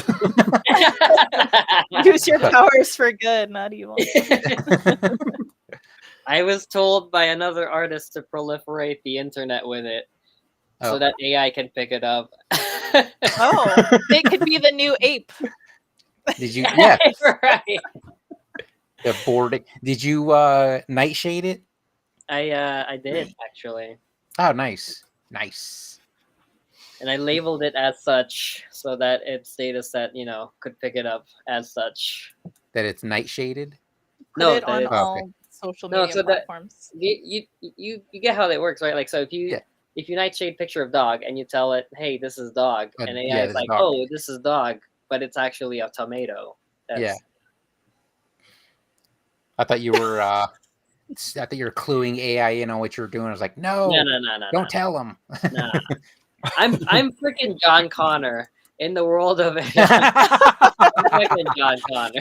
Speaker 4: use your powers for good, not evil.
Speaker 3: I was told by another artist to proliferate the internet with it so
Speaker 1: Oh.
Speaker 3: that AI can pick it up.
Speaker 4: Oh, it could be the new ape.
Speaker 1: Did you? Yeah,
Speaker 3: Right.
Speaker 1: the boarding. Did you nightshade it?
Speaker 3: I did actually,
Speaker 1: Oh, nice.
Speaker 3: and I labeled it as such so that its data set, could pick it up as such.
Speaker 1: That it's nightshaded.
Speaker 4: Put
Speaker 3: No,
Speaker 4: it on
Speaker 3: that-
Speaker 4: all social
Speaker 3: No,
Speaker 4: media
Speaker 3: so that-
Speaker 4: platforms.
Speaker 3: You get how that works, right? Like, so if you
Speaker 1: Yeah.
Speaker 3: if you nightshade picture of dog and you tell it, hey, this is dog, and AI
Speaker 1: yeah,
Speaker 3: is
Speaker 1: this is
Speaker 3: like,
Speaker 1: dog.
Speaker 3: oh, this is dog, but it's actually a tomato.
Speaker 1: Yeah. I thought you were cluing AI in on what you were doing. I was like, no,
Speaker 3: No.
Speaker 1: don't tell them.
Speaker 3: Nah. I'm freaking John Connor in the world of AI. I'm freaking John Connor.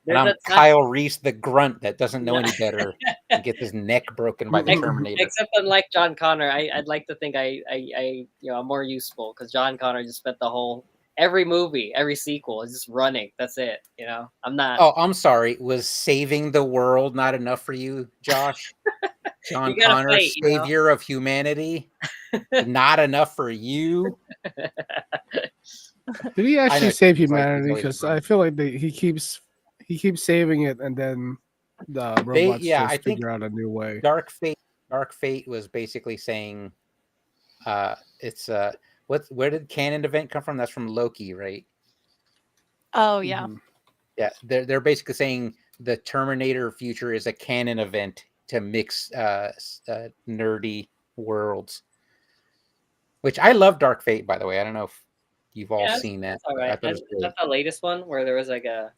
Speaker 1: And I'm Kyle Reese, the grunt that doesn't know any better, and gets his neck broken by the Terminator.
Speaker 3: Except unlike John Connor, I'd like to think I'm more useful because John Connor just spent every movie, every sequel is just running. That's it. I'm not.
Speaker 1: Oh, I'm sorry. Was saving the world not enough for you, Josh? John Connor,
Speaker 3: fight,
Speaker 1: savior of humanity, not enough for you.
Speaker 2: Did he actually save
Speaker 1: He's like,
Speaker 2: humanity?
Speaker 1: he's
Speaker 2: Because
Speaker 1: always
Speaker 2: I feel like he keeps saving it, and then the robots
Speaker 1: I
Speaker 2: just
Speaker 1: think
Speaker 2: figure out a new way.
Speaker 1: Dark Fate was basically saying, it's where did canon event come from? That's from Loki, right?
Speaker 4: Oh yeah.
Speaker 2: Mhm.
Speaker 1: Yeah, they're basically saying the Terminator future is a canon event to mix nerdy worlds. Which I love Dark Fate, by the way. I don't know if you've all seen that.
Speaker 3: That's all right. Is that the latest one where there was like a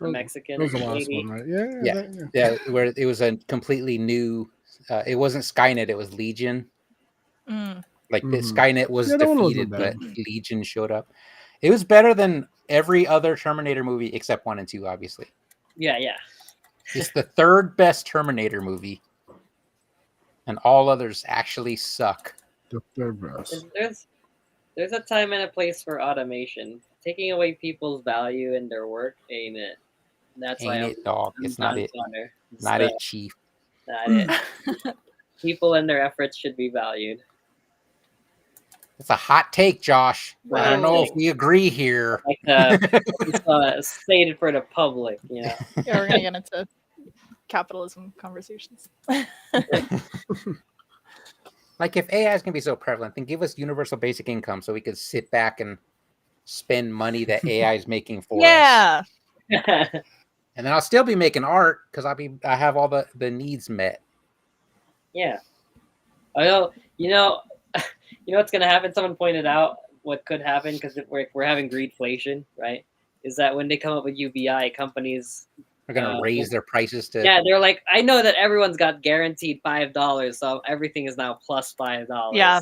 Speaker 3: Mexican?
Speaker 2: That was the last
Speaker 3: lady?
Speaker 2: one, right?
Speaker 1: Yeah, where it was a completely new. It wasn't Skynet; it was Legion. Like Skynet was defeated, but Legion showed up. It was better than every other Terminator movie except 1 and 2, obviously.
Speaker 3: Yeah.
Speaker 1: It's the third best Terminator movie, and all others actually suck.
Speaker 2: The third best.
Speaker 3: There's a time and a place for automation. Taking away people's value in their work ain't it. That's
Speaker 1: Ain't
Speaker 3: why
Speaker 1: it, dog? It's not it. Not it, Chief.
Speaker 3: Not it. People and their efforts should be valued.
Speaker 1: It's a hot take, Josh.
Speaker 4: Whoa.
Speaker 1: I don't know if we agree here.
Speaker 3: Like stated for the public,
Speaker 4: Yeah, we're gonna get into capitalism conversations.
Speaker 1: Like if AI is going to be so prevalent, then give us universal basic income so we could sit back and spend money that AI is making for us.
Speaker 4: Yeah.
Speaker 1: And then I'll still be making art because I have all the needs met.
Speaker 3: Yeah. I know. You know what's gonna happen? Someone pointed out what could happen because we're having greedflation, right? Is that when they come up with UBI, companies
Speaker 1: We're going to raise their prices to.
Speaker 3: Yeah, they're like, I know that everyone's got guaranteed $5, so everything is now plus $5.
Speaker 4: Yeah.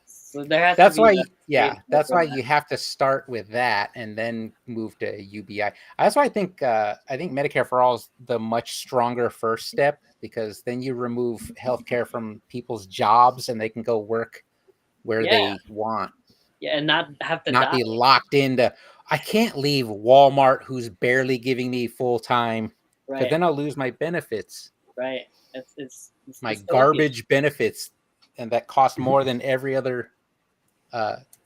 Speaker 3: So there has
Speaker 1: That's
Speaker 3: to be
Speaker 1: why,
Speaker 3: a-
Speaker 1: that's why you have to start with that and then move to UBI. That's why I think Medicare for All is the much stronger first step because then you remove healthcare from people's jobs and they can go work where they want.
Speaker 3: Yeah, and not have to
Speaker 1: not
Speaker 3: die.
Speaker 1: be locked into. I can't leave Walmart, who's barely giving me full time, because
Speaker 3: Right,
Speaker 1: then I'll lose my benefits,
Speaker 3: right. It's
Speaker 1: my
Speaker 3: dystopian.
Speaker 1: garbage benefits, and that cost more than every other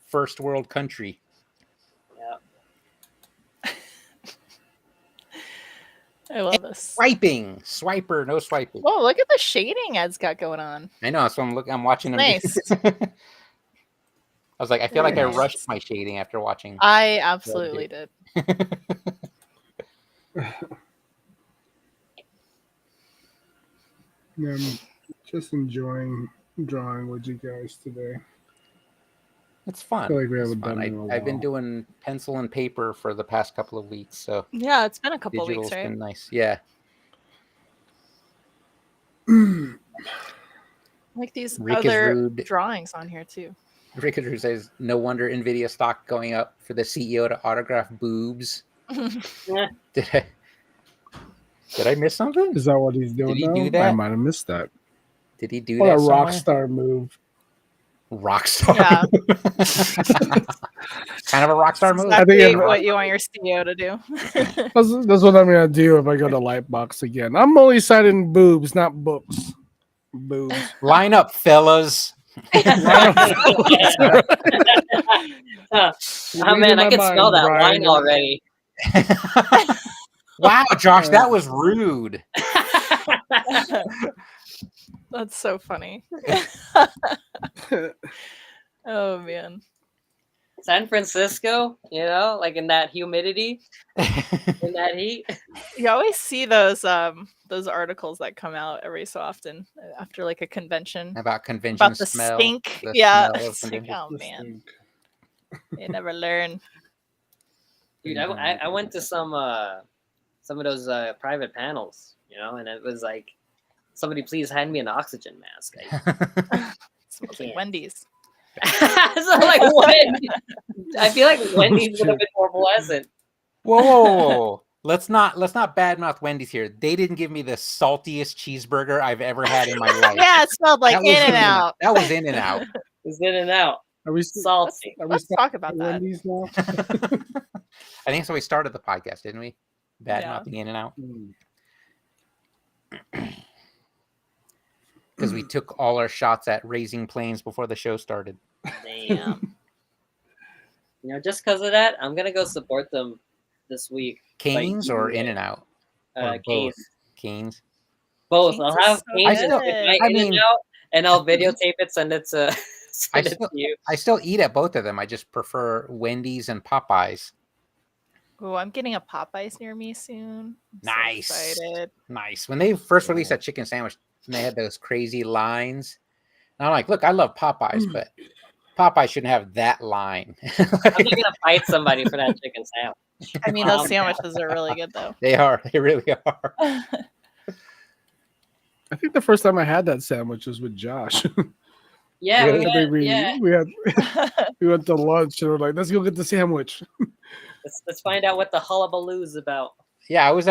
Speaker 1: first world country.
Speaker 3: Yeah.
Speaker 4: I love this.
Speaker 1: Swiper, no swiping.
Speaker 4: Whoa, look at the shading Ed's got going on.
Speaker 1: I know, so I'm watching them.
Speaker 4: Nice.
Speaker 1: I was like, I feel like
Speaker 2: Very
Speaker 1: I
Speaker 2: nice.
Speaker 1: rushed my shading after watching.
Speaker 4: I absolutely did.
Speaker 2: I'm just enjoying drawing with you guys today.
Speaker 1: It's fun.
Speaker 2: I feel like we
Speaker 1: It's
Speaker 2: haven't
Speaker 1: fun.
Speaker 2: done it in a
Speaker 1: I've been
Speaker 2: while.
Speaker 1: doing pencil and paper for the past couple of weeks, so
Speaker 4: Yeah, it's been a couple
Speaker 1: digital's
Speaker 4: weeks, right?
Speaker 1: been nice. Yeah.
Speaker 4: Like these
Speaker 1: Rick is
Speaker 4: other
Speaker 1: rude.
Speaker 4: drawings on here too.
Speaker 1: Rick Drew says, no wonder NVIDIA stock going up for the CEO to autograph boobs.
Speaker 3: Yeah.
Speaker 1: Did I miss something?
Speaker 2: Is that what he's doing?
Speaker 1: Did he
Speaker 2: now?
Speaker 1: do that?
Speaker 2: I might have missed that.
Speaker 1: Did he do
Speaker 2: What
Speaker 1: that
Speaker 2: a rock
Speaker 1: somewhere?
Speaker 2: star move.
Speaker 1: Rock star.
Speaker 4: Yeah.
Speaker 1: Kind of a rock star move.
Speaker 2: I think
Speaker 4: Exactly
Speaker 2: it-
Speaker 4: what you want your CEO to do.
Speaker 2: That's what I'm gonna do if I go to Lightbox again. I'm only citing boobs, not books. Boobs.
Speaker 1: Line up, fellas.
Speaker 3: Oh man, I can smell that wine already.
Speaker 1: Wow, Josh, that was rude.
Speaker 4: That's so funny. Oh man.
Speaker 3: San Francisco, like in that humidity, in that heat.
Speaker 4: You always see those articles that come out every so often after like a convention
Speaker 1: About convention
Speaker 4: about the
Speaker 1: smell.
Speaker 4: stink.
Speaker 1: the
Speaker 4: Yeah.
Speaker 1: smell of
Speaker 4: It's like,
Speaker 1: convention.
Speaker 4: oh man. They never learn.
Speaker 3: Dude, I went to some of those private panels, and it was like, somebody please hand me an oxygen mask.
Speaker 4: Smells like
Speaker 3: can't.
Speaker 4: Wendy's.
Speaker 3: So like Wendy's, I feel like Wendy's would have been more pleasant.
Speaker 1: Whoa. Let's not badmouth Wendy's here. They didn't give me the saltiest cheeseburger I've ever had in my life.
Speaker 4: Yeah, it smelled like
Speaker 1: That was
Speaker 4: In-N-Out.
Speaker 1: That was In-N-Out.
Speaker 3: It's in and out.
Speaker 2: Are we
Speaker 3: Salty.
Speaker 4: Let's talk about that.
Speaker 2: Wendy's now?
Speaker 1: I think so. We started the podcast, didn't we? Bad
Speaker 4: Yeah.
Speaker 1: mouthing In-N-Out.
Speaker 2: Hmm.
Speaker 1: Because we took all our shots at Raising Planes before the show started.
Speaker 3: Damn. Just because of that, I'm gonna go support them this week.
Speaker 1: Canes or
Speaker 3: eating it.
Speaker 1: In-N-Out? Or
Speaker 3: Canes.
Speaker 1: Canes.
Speaker 3: Both.
Speaker 4: Canes
Speaker 3: I'll
Speaker 4: is
Speaker 3: have
Speaker 4: so
Speaker 3: Canes
Speaker 1: good.
Speaker 3: with my
Speaker 1: I mean-
Speaker 3: In-N-Out, and I'll videotape it, send it to you.
Speaker 1: I still eat at both of them. I just prefer Wendy's and Popeyes.
Speaker 4: Oh, I'm getting a Popeyes near me soon. I'm so
Speaker 1: Nice.
Speaker 4: excited.
Speaker 1: Nice. When they first released that chicken sandwich, and they had those crazy lines. And I'm like, look, I love Popeyes, but Popeyes shouldn't have that line.
Speaker 3: I'm not gonna fight somebody for that chicken sandwich.
Speaker 4: I mean, those sandwiches are really good though.
Speaker 1: They are. They really are.
Speaker 2: I think the first time I had that sandwich was with Josh.
Speaker 3: Yeah,
Speaker 1: Really?
Speaker 2: We went to lunch and we're like, let's go get the sandwich.
Speaker 3: Let's find out what the hullabaloo's about.
Speaker 1: Yeah, I was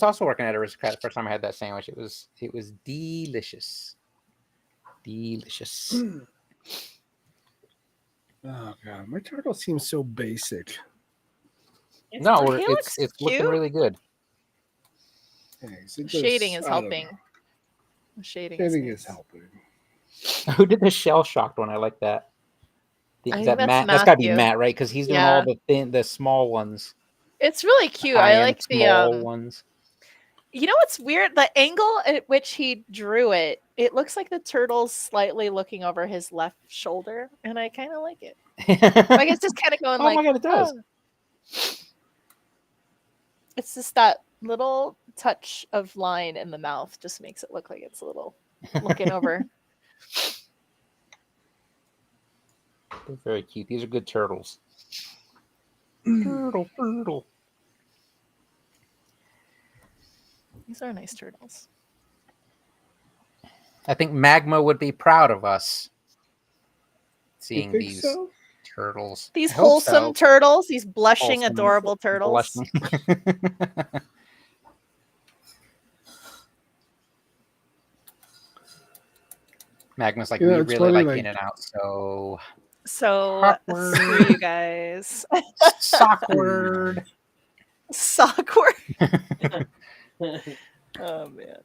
Speaker 1: also working at Aristocrat the first time I had that sandwich. It was delicious. Delicious.
Speaker 2: Oh god, my turtle seems so basic.
Speaker 1: No,
Speaker 4: He looks
Speaker 1: it's looking
Speaker 4: cute.
Speaker 1: really good.
Speaker 2: Thanks. It
Speaker 4: Shading
Speaker 2: just-
Speaker 4: is
Speaker 2: I don't
Speaker 4: helping.
Speaker 2: know.
Speaker 4: The shading,
Speaker 2: Shading
Speaker 4: is
Speaker 2: is helping.
Speaker 1: Who did the shell shocked one? I like that.
Speaker 4: I
Speaker 1: Is
Speaker 4: think
Speaker 1: that
Speaker 4: that's
Speaker 1: Matt? That's got to be
Speaker 4: Matthew.
Speaker 1: Matt, right? Because he's doing
Speaker 4: Yeah.
Speaker 1: all the small ones.
Speaker 4: It's really cute. I
Speaker 1: High-end
Speaker 4: like the
Speaker 1: small ones.
Speaker 4: You know what's weird? The angle at which he drew it, it looks like the turtle's slightly looking over his left shoulder, and I kind of like it. Like it's just kind of going
Speaker 1: Oh
Speaker 4: like,
Speaker 1: my God, it does.
Speaker 4: "Oh." It's just that little touch of line in the mouth just makes it look like it's a little looking over.
Speaker 1: They're very cute. These are good turtles. Turtle.
Speaker 4: These are nice turtles.
Speaker 1: I think Magma would be proud of us
Speaker 2: You
Speaker 1: seeing
Speaker 2: think
Speaker 1: these
Speaker 2: so?
Speaker 1: turtles.
Speaker 4: These
Speaker 1: I hope
Speaker 4: wholesome
Speaker 1: so.
Speaker 4: turtles, these blushing,
Speaker 1: Wholesome,
Speaker 4: adorable turtles.
Speaker 1: blushing. Magma's like,
Speaker 2: You know,
Speaker 1: we
Speaker 2: it's
Speaker 1: really
Speaker 2: funny,
Speaker 1: like
Speaker 2: like-
Speaker 1: In and Out, so
Speaker 4: So
Speaker 1: Awkward.
Speaker 4: screw you guys.
Speaker 1: awkward.
Speaker 4: Sockwork. Oh man.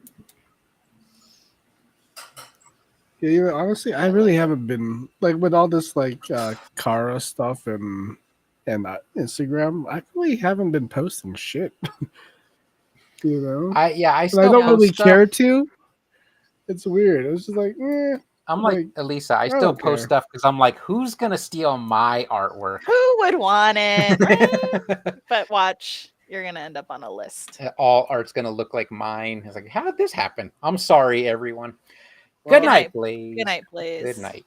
Speaker 2: Yeah, you know, honestly, I really haven't been like with all this like Cara stuff and Instagram. I really haven't been posting shit. You know,
Speaker 1: I
Speaker 2: and I
Speaker 1: still
Speaker 2: don't
Speaker 1: post
Speaker 2: really
Speaker 1: stuff.
Speaker 2: care to. It's weird. It's just like,
Speaker 1: I'm like
Speaker 2: like,
Speaker 1: Elisa. I
Speaker 2: I
Speaker 1: still
Speaker 2: don't
Speaker 1: post
Speaker 2: care.
Speaker 1: stuff because I'm like, who's gonna steal my artwork?
Speaker 4: Who would want it, right? But watch, you're gonna end up on a list.
Speaker 1: All art's gonna look like mine. It's like, how did this happen? I'm sorry, everyone.
Speaker 3: Well,
Speaker 1: Good night, Blaze.
Speaker 4: Good night, Blaze.
Speaker 1: Good night.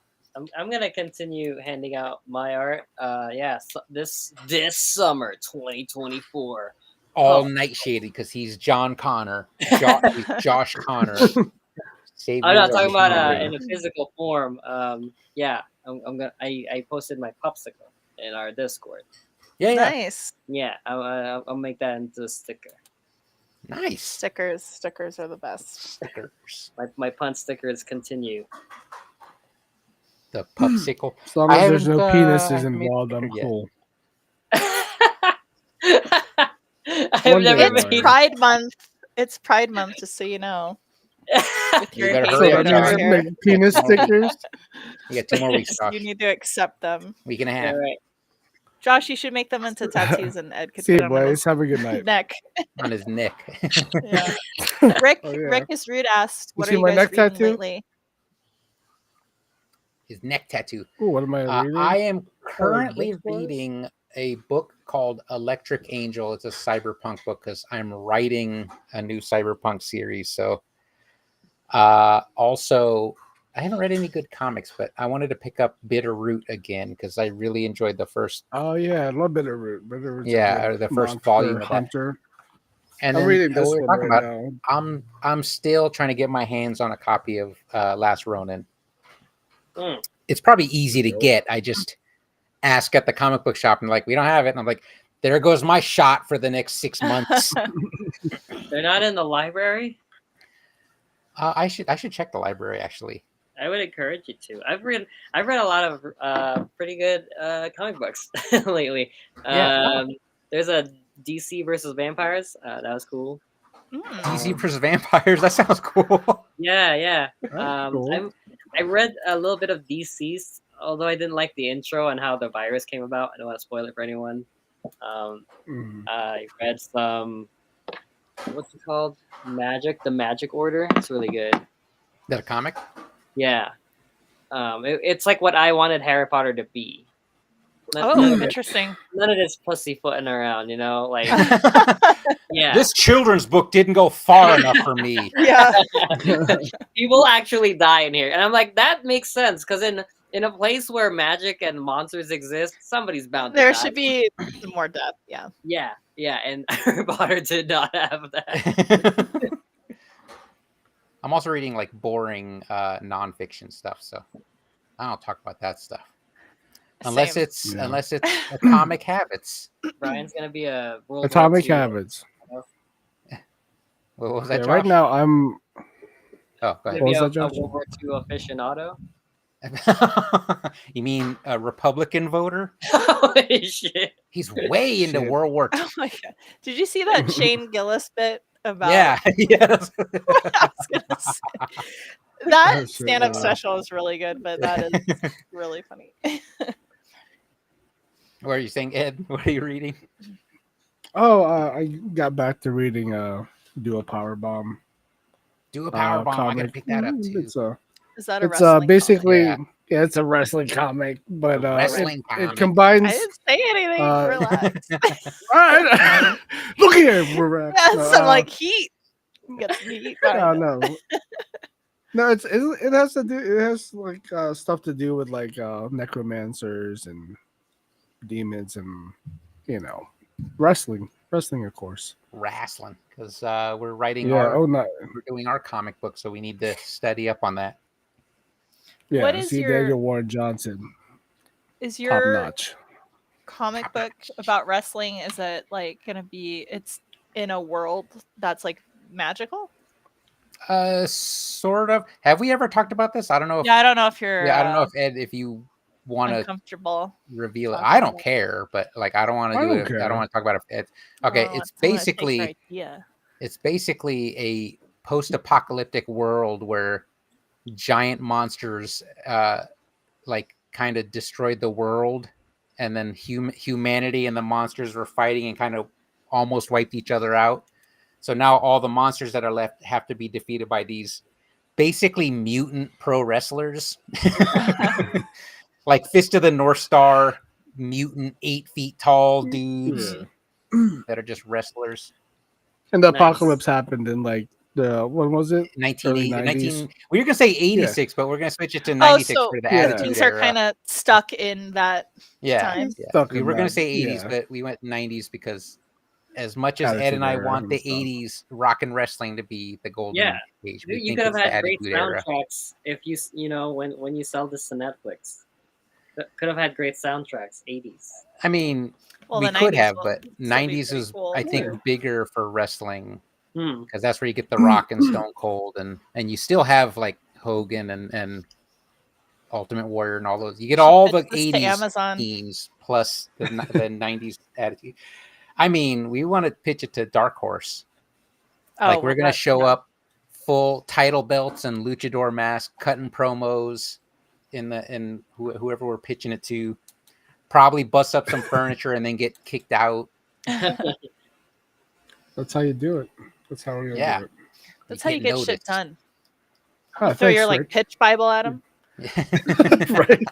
Speaker 3: I'm gonna continue handing out my art. Yeah, so this summer, 2024.
Speaker 1: All
Speaker 3: Oh.
Speaker 1: Nightshade because he's John Connor. He's Josh Connor. Savior
Speaker 3: I'm not
Speaker 1: of
Speaker 3: talking
Speaker 1: the
Speaker 3: about
Speaker 1: Connor.
Speaker 3: in a physical form. Yeah, I'm gonna. I posted my popsicle in our Discord.
Speaker 1: Yeah.
Speaker 4: Nice.
Speaker 3: Yeah, I'll make that into a sticker.
Speaker 1: Nice.
Speaker 4: Stickers are the best.
Speaker 1: Stickers.
Speaker 3: My pun stickers continue.
Speaker 1: The popsicle.
Speaker 2: as long
Speaker 1: I
Speaker 2: as there's no
Speaker 1: haven't, I
Speaker 2: penises
Speaker 1: haven't made
Speaker 2: involved,
Speaker 1: the
Speaker 2: I'm
Speaker 1: sticker yet.
Speaker 2: cool.
Speaker 3: I've
Speaker 2: One
Speaker 3: never
Speaker 2: day,
Speaker 4: It's
Speaker 2: Lauren.
Speaker 3: made.
Speaker 4: Pride Month. It's Pride Month, just so you know. With
Speaker 1: You
Speaker 4: your
Speaker 1: better
Speaker 4: hatred
Speaker 1: hurry
Speaker 2: So
Speaker 1: up,
Speaker 2: that
Speaker 4: over
Speaker 2: means
Speaker 1: Josh.
Speaker 4: here.
Speaker 2: like penis
Speaker 1: Come on.
Speaker 2: stickers.
Speaker 1: You got 2 more weeks, Josh.
Speaker 4: You need to accept them.
Speaker 1: Week and a
Speaker 3: Yeah,
Speaker 1: half
Speaker 3: right.
Speaker 4: Josh, you should make them into tattoos and Ed could
Speaker 2: See
Speaker 4: put
Speaker 2: you,
Speaker 4: them on his
Speaker 2: boys. Have a good night.
Speaker 4: neck.
Speaker 1: on his neck.
Speaker 4: Yeah. Rick
Speaker 2: Oh, yeah.
Speaker 4: Rick is rude asked, what
Speaker 2: see
Speaker 4: are you
Speaker 2: my
Speaker 4: guys
Speaker 2: neck
Speaker 4: reading
Speaker 2: tattoo?
Speaker 4: lately?
Speaker 1: His neck tattoo.
Speaker 2: Ooh, what am I reading?
Speaker 1: I am currently
Speaker 2: book-wise?
Speaker 1: reading a book called Electric Angel. It's a cyberpunk book because I'm writing a new cyberpunk series. So, also, I haven't read any good comics, but I wanted to pick up Bitterroot again because I really enjoyed the first.
Speaker 2: Oh yeah, I love Bitterroot. Bitterroot's
Speaker 1: Yeah,
Speaker 2: a good
Speaker 1: the first
Speaker 2: monster
Speaker 1: volume of that.
Speaker 2: hunter.
Speaker 1: And
Speaker 2: I'm
Speaker 1: then
Speaker 2: reading
Speaker 1: we
Speaker 2: this
Speaker 1: were
Speaker 2: one
Speaker 1: talking
Speaker 2: right
Speaker 1: about.
Speaker 2: now.
Speaker 1: I'm still trying to get my hands on a copy of Last Ronin.
Speaker 3: Mm.
Speaker 1: It's probably easy to
Speaker 2: Nope.
Speaker 1: get. I just ask at the comic book shop and like, we don't have it. And I'm like, there goes my shot for the next 6 months.
Speaker 3: They're not in the library.
Speaker 1: I should check the library actually.
Speaker 3: I would encourage you to. I've read a lot of pretty good comic books lately.
Speaker 1: Yeah.
Speaker 3: There's a DC versus vampires. That was cool.
Speaker 1: DC versus vampires. That sounds cool.
Speaker 3: Yeah.
Speaker 2: That's cool.
Speaker 3: I read a little bit of DC's, although I didn't like the intro and how the virus came about. I don't want to spoil it for anyone.
Speaker 2: Mhm.
Speaker 3: I read some, what's it called? The Magic Order. It's really good.
Speaker 1: Is that a comic?
Speaker 3: Yeah. It's like what I wanted Harry Potter to be.
Speaker 4: Oh, interesting.
Speaker 3: None of this pussyfooting around, like yeah.
Speaker 1: This children's book didn't go far enough for me.
Speaker 4: Yeah.
Speaker 3: People actually die in here, and I'm like, that makes sense because in a place where magic and monsters exist, somebody's bound to
Speaker 4: There
Speaker 3: die.
Speaker 4: should be some more depth. Yeah.
Speaker 3: Yeah, and Harry Potter did not have that.
Speaker 1: I'm also reading like boring nonfiction stuff, so I don't talk about that stuff unless
Speaker 4: Same.
Speaker 1: it's Atomic Habits.
Speaker 3: Brian's gonna be a World
Speaker 2: Atomic
Speaker 3: War II.
Speaker 2: Habits.
Speaker 1: What was that?
Speaker 2: Yeah, right
Speaker 1: Josh?
Speaker 2: now I'm.
Speaker 1: Oh, go
Speaker 3: Gonna
Speaker 2: What
Speaker 3: be
Speaker 2: was
Speaker 3: a
Speaker 2: that, Josh?
Speaker 3: World War II aficionado.
Speaker 1: ahead. You mean a Republican voter?
Speaker 3: Holy shit!
Speaker 1: He's way into
Speaker 2: Shit.
Speaker 1: World War II.
Speaker 4: Oh my god. Did you see that Shane Gillis bit about
Speaker 1: Yeah, yes.
Speaker 4: I was gonna say. That
Speaker 2: Oh, shit,
Speaker 4: stand-up
Speaker 2: yeah.
Speaker 4: special is really good, but that is really funny.
Speaker 1: What are you saying, Ed? What are you reading?
Speaker 2: Oh, I got back to reading do a power bomb.
Speaker 1: Do a power bomb. I gotta
Speaker 2: Comic.
Speaker 1: pick that up too.
Speaker 4: Is that a
Speaker 2: It's
Speaker 4: wrestling
Speaker 2: basically
Speaker 1: Yeah.
Speaker 2: it's a wrestling comic, but
Speaker 1: Wrestling
Speaker 2: it
Speaker 1: comic.
Speaker 4: I
Speaker 2: combines.
Speaker 4: didn't say anything. Relax.
Speaker 2: Alright. Look here, we're back.
Speaker 4: Yeah,
Speaker 2: No,
Speaker 4: some like heat. Get some heat. behind it.
Speaker 2: no. No, it has to do. It has like stuff to do with like necromancers and demons and wrestling, of course.
Speaker 1: Wrestling, because we're writing
Speaker 2: Yeah.
Speaker 1: our
Speaker 2: Oh no.
Speaker 1: we're doing our comic book, so we need to study up on that.
Speaker 2: Yeah.
Speaker 4: What is
Speaker 2: See,
Speaker 4: your-
Speaker 2: Daniel Warren Johnson,
Speaker 4: Is
Speaker 2: top
Speaker 4: your
Speaker 2: notch.
Speaker 4: comic
Speaker 1: Top
Speaker 4: book about wrestling? Is it like gonna be? It's in a world that's like magical.
Speaker 1: Sort of. Have we ever talked about this? I don't know if
Speaker 4: Yeah, I don't know if you're.
Speaker 1: I don't know if Ed, if you want to
Speaker 4: uncomfortable.
Speaker 1: reveal it.
Speaker 4: talking
Speaker 1: I don't
Speaker 4: about it.
Speaker 1: care, but like I don't want to
Speaker 2: I
Speaker 1: do
Speaker 2: don't
Speaker 1: it. I
Speaker 2: care.
Speaker 1: don't want to talk about it. Okay,
Speaker 4: Oh,
Speaker 1: it's
Speaker 4: someone take your
Speaker 1: basically
Speaker 4: idea.
Speaker 1: a post-apocalyptic world where giant monsters like kind of destroyed the world, and then humanity and the monsters were fighting and kind of almost wiped each other out. So now all the monsters that are left have to be defeated by these basically mutant pro wrestlers. Like Fist of the North Star, mutant 8 feet tall dudes that are just wrestlers.
Speaker 2: And the
Speaker 3: Nice.
Speaker 2: apocalypse happened in like when was it?
Speaker 1: 19 we were gonna say 86, but we're gonna switch it to
Speaker 4: Oh,
Speaker 1: 96
Speaker 4: so
Speaker 1: for the
Speaker 2: Yeah.
Speaker 1: Attitude
Speaker 4: things are
Speaker 1: Era.
Speaker 4: kind of stuck in that
Speaker 1: Yeah,
Speaker 4: time.
Speaker 1: yeah.
Speaker 2: Stuck
Speaker 1: We
Speaker 2: in
Speaker 1: were gonna
Speaker 2: that,
Speaker 1: say 80s,
Speaker 2: yeah.
Speaker 1: but we went 90s because as much as Ed
Speaker 2: Attitude
Speaker 1: and I
Speaker 2: Era
Speaker 1: want
Speaker 2: and
Speaker 1: the
Speaker 2: stuff.
Speaker 1: 80s rock and wrestling to be the golden
Speaker 3: Yeah.
Speaker 1: age, we
Speaker 3: You
Speaker 1: think
Speaker 3: could have
Speaker 1: it's the
Speaker 3: had great
Speaker 1: Attitude Era.
Speaker 3: soundtracks if when you sell this to Netflix. Could have had great soundtracks. 80s.
Speaker 1: I mean,
Speaker 4: Well,
Speaker 1: we
Speaker 4: the
Speaker 1: could
Speaker 4: 90s
Speaker 1: have,
Speaker 4: will
Speaker 1: but
Speaker 4: still be
Speaker 1: 90s
Speaker 4: pretty
Speaker 1: is
Speaker 4: cool,
Speaker 1: I think
Speaker 4: too.
Speaker 1: bigger for wrestling
Speaker 3: Hmm.
Speaker 1: because that's where you get the Rock and Stone Cold, and you still have like Hogan and Ultimate Warrior and all those. You get all the
Speaker 4: Pitch this to
Speaker 1: 80s
Speaker 4: Amazon.
Speaker 1: teams plus the 90s Attitude. I mean, we want to pitch it to Dark Horse.
Speaker 4: Oh,
Speaker 1: Like we're
Speaker 4: well,
Speaker 1: gonna
Speaker 4: that-
Speaker 1: show
Speaker 4: yeah.
Speaker 1: up full title belts and luchador mask, cutting promos in whoever we're pitching it to. Probably bust up some furniture and then get kicked out.
Speaker 2: That's how you do it. That's how we're gonna
Speaker 1: Yeah.
Speaker 2: do it.
Speaker 4: That's how you get shit
Speaker 1: noticed.
Speaker 4: done.
Speaker 2: Ah,
Speaker 4: You throw
Speaker 2: thanks,
Speaker 4: your like
Speaker 2: Rick.
Speaker 4: pitch Bible at him.
Speaker 2: Right.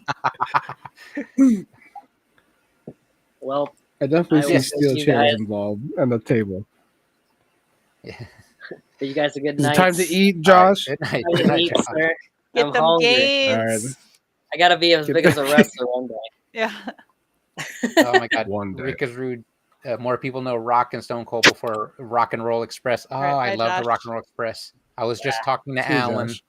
Speaker 3: Well,
Speaker 2: I definitely
Speaker 3: I
Speaker 2: see
Speaker 3: wish
Speaker 2: steel
Speaker 3: you
Speaker 2: chairs
Speaker 3: guys-
Speaker 2: involved and a table.
Speaker 3: did you guys a good
Speaker 2: Is it
Speaker 3: night.
Speaker 2: time to eat, Josh?
Speaker 1: Good night.
Speaker 3: Time
Speaker 1: Good
Speaker 3: to
Speaker 1: night,
Speaker 3: eat,
Speaker 1: Josh.
Speaker 3: sir.
Speaker 4: Get
Speaker 3: I'm
Speaker 4: them
Speaker 3: hungry.
Speaker 4: gains.
Speaker 3: I gotta be as
Speaker 2: Get
Speaker 3: big
Speaker 2: the-
Speaker 3: as a wrestler one day.
Speaker 4: Yeah.
Speaker 1: Oh my God.
Speaker 2: One day.
Speaker 1: Rick is rude. More people know Rock and Stone Cold before Rock and Roll Express. Oh,
Speaker 4: Right,
Speaker 1: I
Speaker 4: hi,
Speaker 1: love the
Speaker 4: Josh.
Speaker 1: Rock and Roll Express. I was just talking to
Speaker 2: See,
Speaker 1: Alan.
Speaker 2: Josh.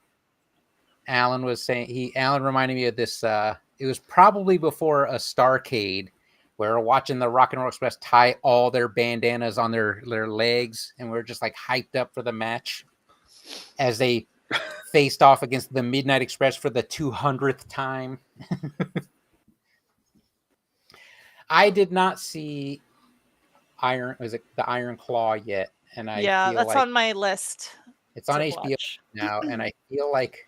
Speaker 1: Alan was saying Alan reminded me of this. It was probably before a Starcade where we're watching the Rock and Roll Express tie all their bandanas on their legs, and we're just like hyped up for the match as they faced off against the Midnight Express for the 200th time. I did not see the Iron Claw yet, and I
Speaker 4: Yeah,
Speaker 1: feel
Speaker 4: that's
Speaker 1: like
Speaker 4: on my list.
Speaker 1: it's on
Speaker 4: to
Speaker 1: HBO
Speaker 4: watch.
Speaker 1: now, and I feel like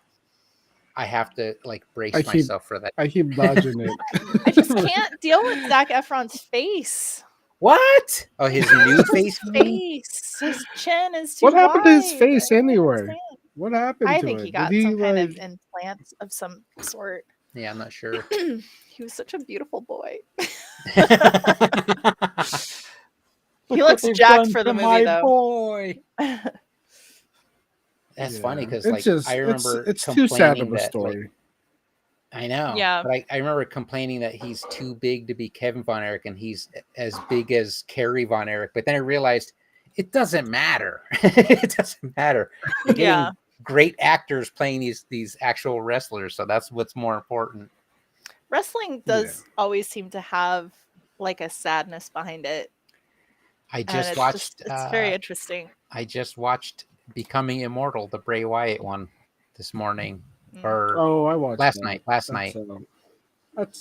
Speaker 1: I have to like brace
Speaker 2: I keep-
Speaker 1: myself for that.
Speaker 2: I keep dodging it.
Speaker 4: I just can't deal with Zac Efron's face.
Speaker 1: What? Oh, his new face.
Speaker 4: His
Speaker 1: you mean?
Speaker 4: face. His chin is too
Speaker 2: What happened to his
Speaker 4: wide.
Speaker 2: face
Speaker 4: I don't
Speaker 2: anywhere?
Speaker 4: understand.
Speaker 2: What happened
Speaker 4: I
Speaker 2: to
Speaker 4: think
Speaker 2: it?
Speaker 4: he got
Speaker 2: Did he
Speaker 4: some kind of
Speaker 2: like?
Speaker 4: implant of some sort.
Speaker 1: Yeah, I'm not sure.
Speaker 4: He was such a beautiful boy.
Speaker 1: Look
Speaker 4: He
Speaker 1: what
Speaker 4: looks
Speaker 1: they've
Speaker 4: jacked
Speaker 1: done
Speaker 4: for the
Speaker 1: to
Speaker 4: movie,
Speaker 1: my
Speaker 4: though.
Speaker 1: boy. That's
Speaker 2: Yeah.
Speaker 1: funny because
Speaker 2: It's
Speaker 1: like
Speaker 2: just
Speaker 1: I remember
Speaker 2: it's too sad of
Speaker 1: complaining
Speaker 2: a
Speaker 1: that, like,
Speaker 2: story.
Speaker 1: I know.
Speaker 4: Yeah.
Speaker 1: But I remember complaining that he's too big to be Kevin Von Erich and he's as big as Kerry Von Erich. But then I realized it doesn't matter. It doesn't matter. You're getting
Speaker 4: Yeah.
Speaker 1: great actors playing these actual wrestlers. So that's what's more important.
Speaker 4: Wrestling does always seem to have like a sadness behind it.
Speaker 1: I
Speaker 4: And
Speaker 1: just
Speaker 4: it's
Speaker 1: watched
Speaker 4: it's very interesting.
Speaker 1: I just watched Becoming Immortal, the Bray Wyatt one this morning.
Speaker 4: Mm.
Speaker 1: Or
Speaker 2: Oh, I watched
Speaker 1: last
Speaker 2: that.
Speaker 1: night.
Speaker 2: That's